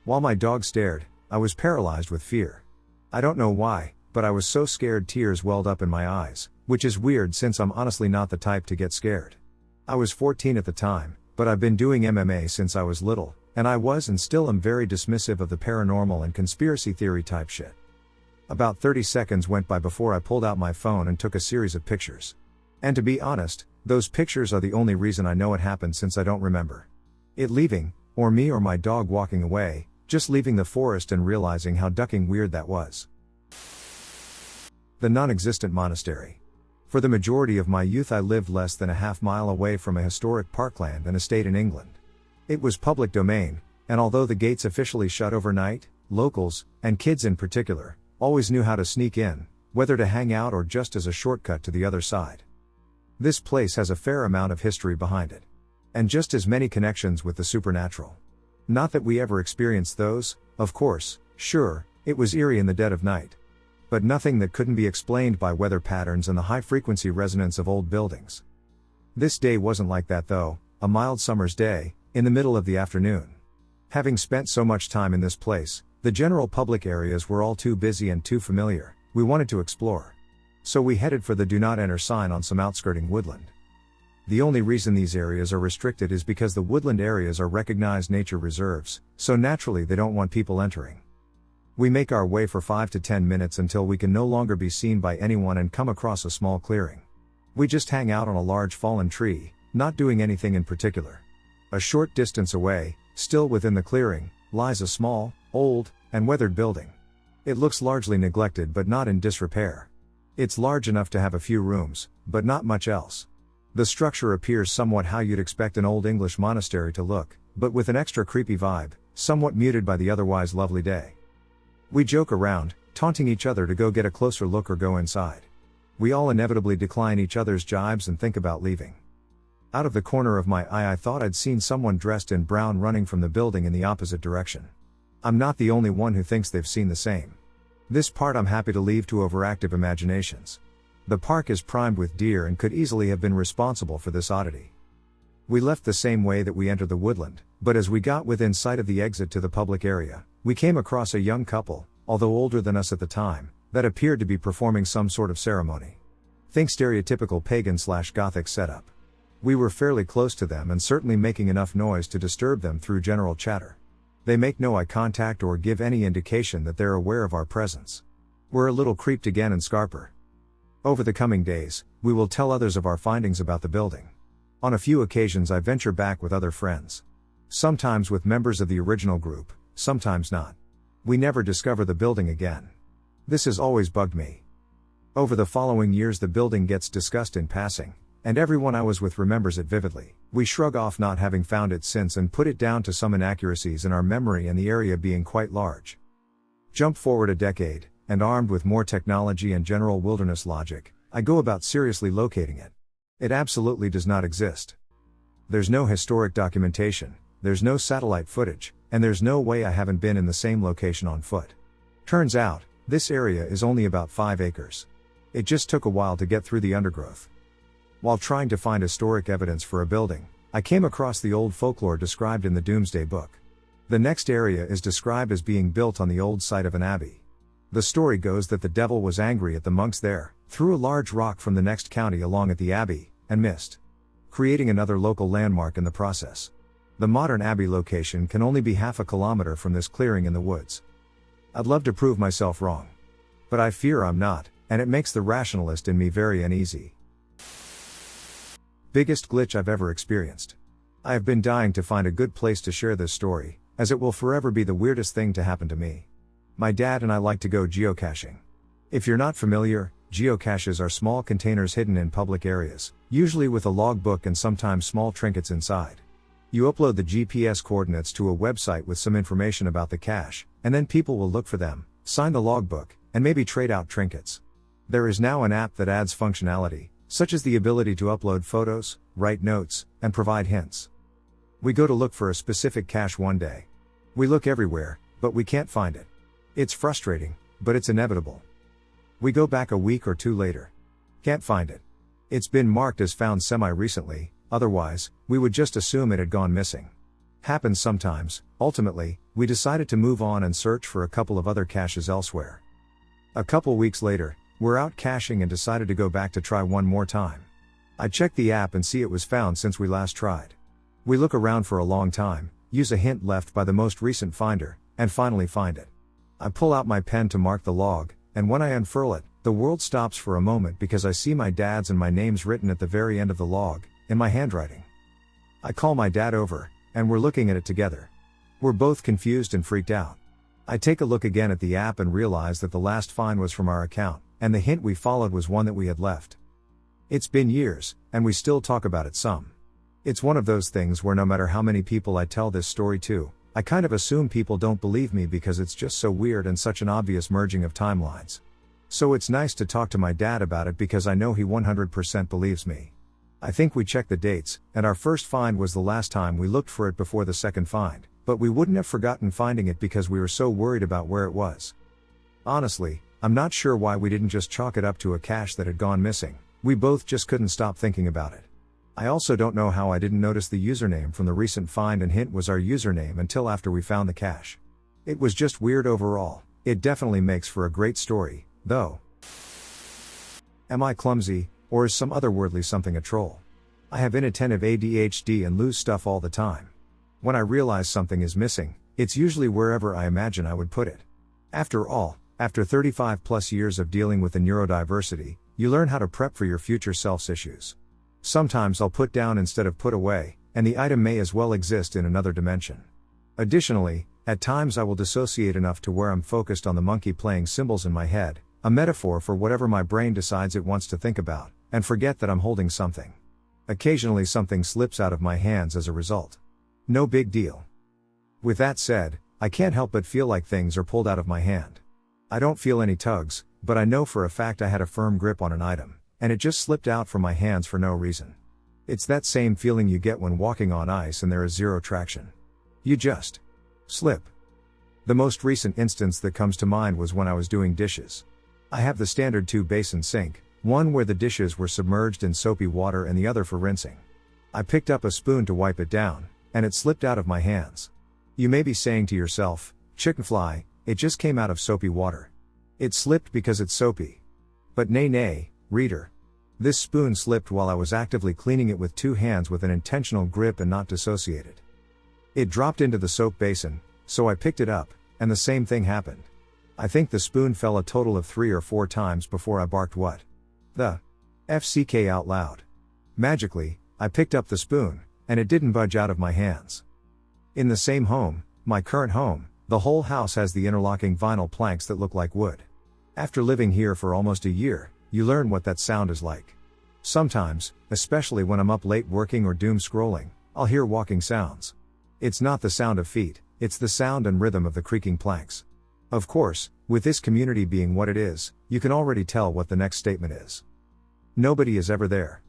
While my dog stared, I was paralyzed with fear. I don't know why, but I was so scared tears welled up in my eyes, which is weird since I'm honestly not the type to get scared. I was 14 at the time, but I've been doing MMA since I was little, and I was and still am very dismissive of the paranormal and conspiracy theory type shit. About 30 seconds went by before I pulled out my phone and took a series of pictures. And to be honest, those pictures are the only reason I know it happened since I don't remember it leaving, or me or my dog walking away, just leaving the forest and realizing how ducking weird that was. The non-existent monastery. For the majority of my youth I lived less than a half-mile away from a historic parkland and estate in England. It was public domain, and although the gates officially shut overnight, locals, and kids in particular, always knew how to sneak in, whether to hang out or just as a shortcut to the other side. This place has a fair amount of history behind it. And just as many connections with the supernatural. Not that we ever experienced those, of course, sure, it was eerie in the dead of night. But nothing that couldn't be explained by weather patterns and the high-frequency resonance of old buildings. This day wasn't like that though, a mild summer's day, in the middle of the afternoon. Having spent so much time in this place, the general public areas were all too busy and too familiar, we wanted to explore. So we headed for the Do Not Enter sign on some outskirting woodland. The only reason these areas are restricted is because the woodland areas are recognized nature reserves, so naturally they don't want people entering. We make our way for 5 to 10 minutes until we can no longer be seen by anyone and come across a small clearing. We just hang out on a large fallen tree, not doing anything in particular. A short distance away, still within the clearing, lies a small, old, and weathered building. It looks largely neglected but not in disrepair. It's large enough to have a few rooms, but not much else. The structure appears somewhat how you'd expect an Old English monastery to look, but with an extra creepy vibe, somewhat muted by the otherwise lovely day. We joke around, taunting each other to go get a closer look or go inside. We all inevitably decline each other's jibes and think about leaving. Out of the corner of my eye I thought I'd seen someone dressed in brown running from the building in the opposite direction. I'm not the only one who thinks they've seen the same. This part I'm happy to leave to overactive imaginations. The park is primed with deer and could easily have been responsible for this oddity. We left the same way that we entered the woodland, but as we got within sight of the exit to the public area, we came across a young couple, although older than us at the time, that appeared to be performing some sort of ceremony. Think stereotypical pagan/gothic setup. We were fairly close to them and certainly making enough noise to disturb them through general chatter. They make no eye contact or give any indication that they're aware of our presence. We're a little creeped again and scarper. Over the coming days, we will tell others of our findings about the building. On a few occasions I venture back with other friends. Sometimes with members of the original group, sometimes not. We never discover the building again. This has always bugged me. Over the following years the building gets discussed in passing, and everyone I was with remembers it vividly. We shrug off not having found it since and put it down to some inaccuracies in our memory and the area being quite large. Jump forward a decade, and armed with more technology and general wilderness logic, I go about seriously locating it. It absolutely does not exist. There's no historic documentation, there's no satellite footage, and there's no way I haven't been in the same location on foot. Turns out, this area is only about 5 acres. It just took a while to get through the undergrowth. While trying to find historic evidence for a building, I came across the old folklore described in the Doomsday Book. The next area is described as being built on the old site of an abbey. The story goes that the devil was angry at the monks there, threw a large rock from the next county along at the abbey, and missed, creating another local landmark in the process. The modern abbey location can only be half a kilometer from this clearing in the woods. I'd love to prove myself wrong, but I fear I'm not, and it makes the rationalist in me very uneasy. Biggest glitch I've ever experienced. I have been dying to find a good place to share this story, as it will forever be the weirdest thing to happen to me. My dad and I like to go geocaching. If you're not familiar, geocaches are small containers hidden in public areas, usually with a logbook and sometimes small trinkets inside. You upload the GPS coordinates to a website with some information about the cache, and then people will look for them, sign the logbook, and maybe trade out trinkets. There is now an app that adds functionality, such as the ability to upload photos, write notes, and provide hints. We go to look for a specific cache one day. We look everywhere, but we can't find it. It's frustrating, but it's inevitable. We go back a week or two later. Can't find it. It's been marked as found semi-recently, otherwise, we would just assume it had gone missing. Happens sometimes. Ultimately, we decided to move on and search for a couple of other caches elsewhere. A couple weeks later, we're out caching and decided to go back to try one more time. I checked the app and see it was found since we last tried. We look around for a long time, use a hint left by the most recent finder, and finally find it. I pull out my pen to mark the log, and when I unfurl it, the world stops for a moment because I see my dad's and my names written at the very end of the log, in my handwriting. I call my dad over, and we're looking at it together. We're both confused and freaked out. I take a look again at the app and realize that the last find was from our account, and the hint we followed was one that we had left. It's been years, and we still talk about it some. It's one of those things where no matter how many people I tell this story to, I kind of assume people don't believe me because it's just so weird and such an obvious merging of timelines. So it's nice to talk to my dad about it because I know he 100% believes me. I think we checked the dates, and our first find was the last time we looked for it before the second find, but we wouldn't have forgotten finding it because we were so worried about where it was. Honestly, I'm not sure why we didn't just chalk it up to a cache that had gone missing. We both just couldn't stop thinking about it. I also don't know how I didn't notice the username from the recent find and hint was our username until after we found the cache. It was just weird overall. It definitely makes for a great story, though. Am I clumsy, or is some otherworldly something a troll? I have inattentive ADHD and lose stuff all the time. When I realize something is missing, it's usually wherever I imagine I would put it. After all, after 35 plus years of dealing with the neurodiversity, you learn how to prep for your future self's issues. Sometimes I'll put down instead of put away, and the item may as well exist in another dimension. Additionally, at times I will dissociate enough to where I'm focused on the monkey playing cymbals in my head, a metaphor for whatever my brain decides it wants to think about, and forget that I'm holding something. Occasionally something slips out of my hands as a result. No big deal. With that said, I can't help but feel like things are pulled out of my hand. I don't feel any tugs, but I know for a fact I had a firm grip on an item, and it just slipped out from my hands for no reason. It's that same feeling you get when walking on ice and there is zero traction. You just slip. The most recent instance that comes to mind was when I was doing dishes. I have the standard 2-basin sink, one where the dishes were submerged in soapy water and the other for rinsing. I picked up a spoon to wipe it down, and it slipped out of my hands. You may be saying to yourself, "Chickenfly, it just came out of soapy water. It slipped because it's soapy." But nay, reader. This spoon slipped while I was actively cleaning it with two hands with an intentional grip and not dissociated. It dropped into the soap basin, so I picked it up, and the same thing happened. I think the spoon fell a total of 3 or 4 times before I barked "What the FCK" out loud. Magically, I picked up the spoon, and it didn't budge out of my hands. In the same home, my current home, the whole house has the interlocking vinyl planks that look like wood. After living here for almost a year, you learn what that sound is like. Sometimes, especially when I'm up late working or doom scrolling, I'll hear walking sounds. It's not the sound of feet, it's the sound and rhythm of the creaking planks. Of course, with this community being what it is, you can already tell what the next statement is. Nobody is ever there.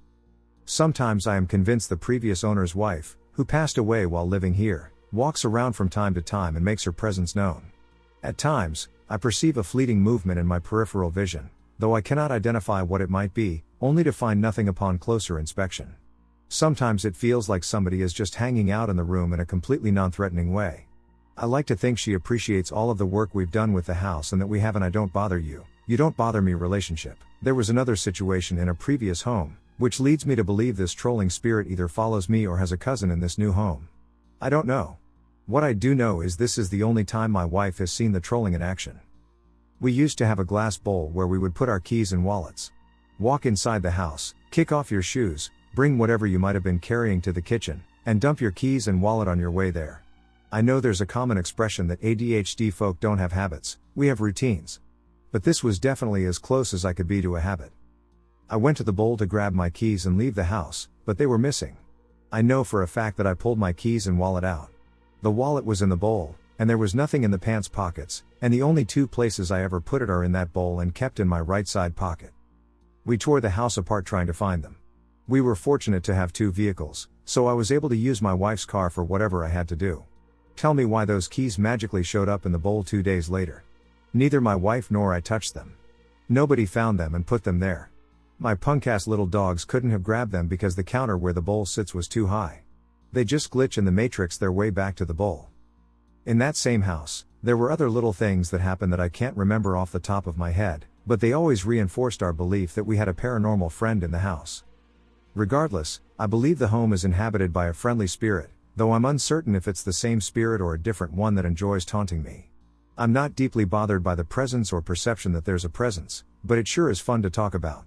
Sometimes I am convinced the previous owner's wife, who passed away while living here, walks around from time to time and makes her presence known. At times, I perceive a fleeting movement in my peripheral vision, though I cannot identify what it might be, only to find nothing upon closer inspection. Sometimes it feels like somebody is just hanging out in the room in a completely non-threatening way. I like to think she appreciates all of the work we've done with the house and that we have an "I don't bother you, you don't bother me" relationship. There was another situation in a previous home, which leads me to believe this trolling spirit either follows me or has a cousin in this new home. I don't know. What I do know is this is the only time my wife has seen the trolling in action. We used to have a glass bowl where we would put our keys and wallets. Walk inside the house, kick off your shoes, bring whatever you might have been carrying to the kitchen, and dump your keys and wallet on your way there. I know there's a common expression that ADHD folk don't have habits, we have routines. But this was definitely as close as I could be to a habit. I went to the bowl to grab my keys and leave the house, but they were missing. I know for a fact that I pulled my keys and wallet out. The wallet was in the bowl, and there was nothing in the pants pockets, and the only two places I ever put it are in that bowl and kept in my right side pocket. We tore the house apart trying to find them. We were fortunate to have 2 vehicles, so I was able to use my wife's car for whatever I had to do. Tell me why those keys magically showed up in the bowl 2 days later. Neither my wife nor I touched them. Nobody found them and put them there. My punk-ass little dogs couldn't have grabbed them because the counter where the bowl sits was too high. They just glitch in the matrix their way back to the bowl. In that same house, there were other little things that happened that I can't remember off the top of my head, but they always reinforced our belief that we had a paranormal friend in the house. Regardless, I believe the home is inhabited by a friendly spirit, though I'm uncertain if it's the same spirit or a different one that enjoys taunting me. I'm not deeply bothered by the presence or perception that there's a presence, but it sure is fun to talk about.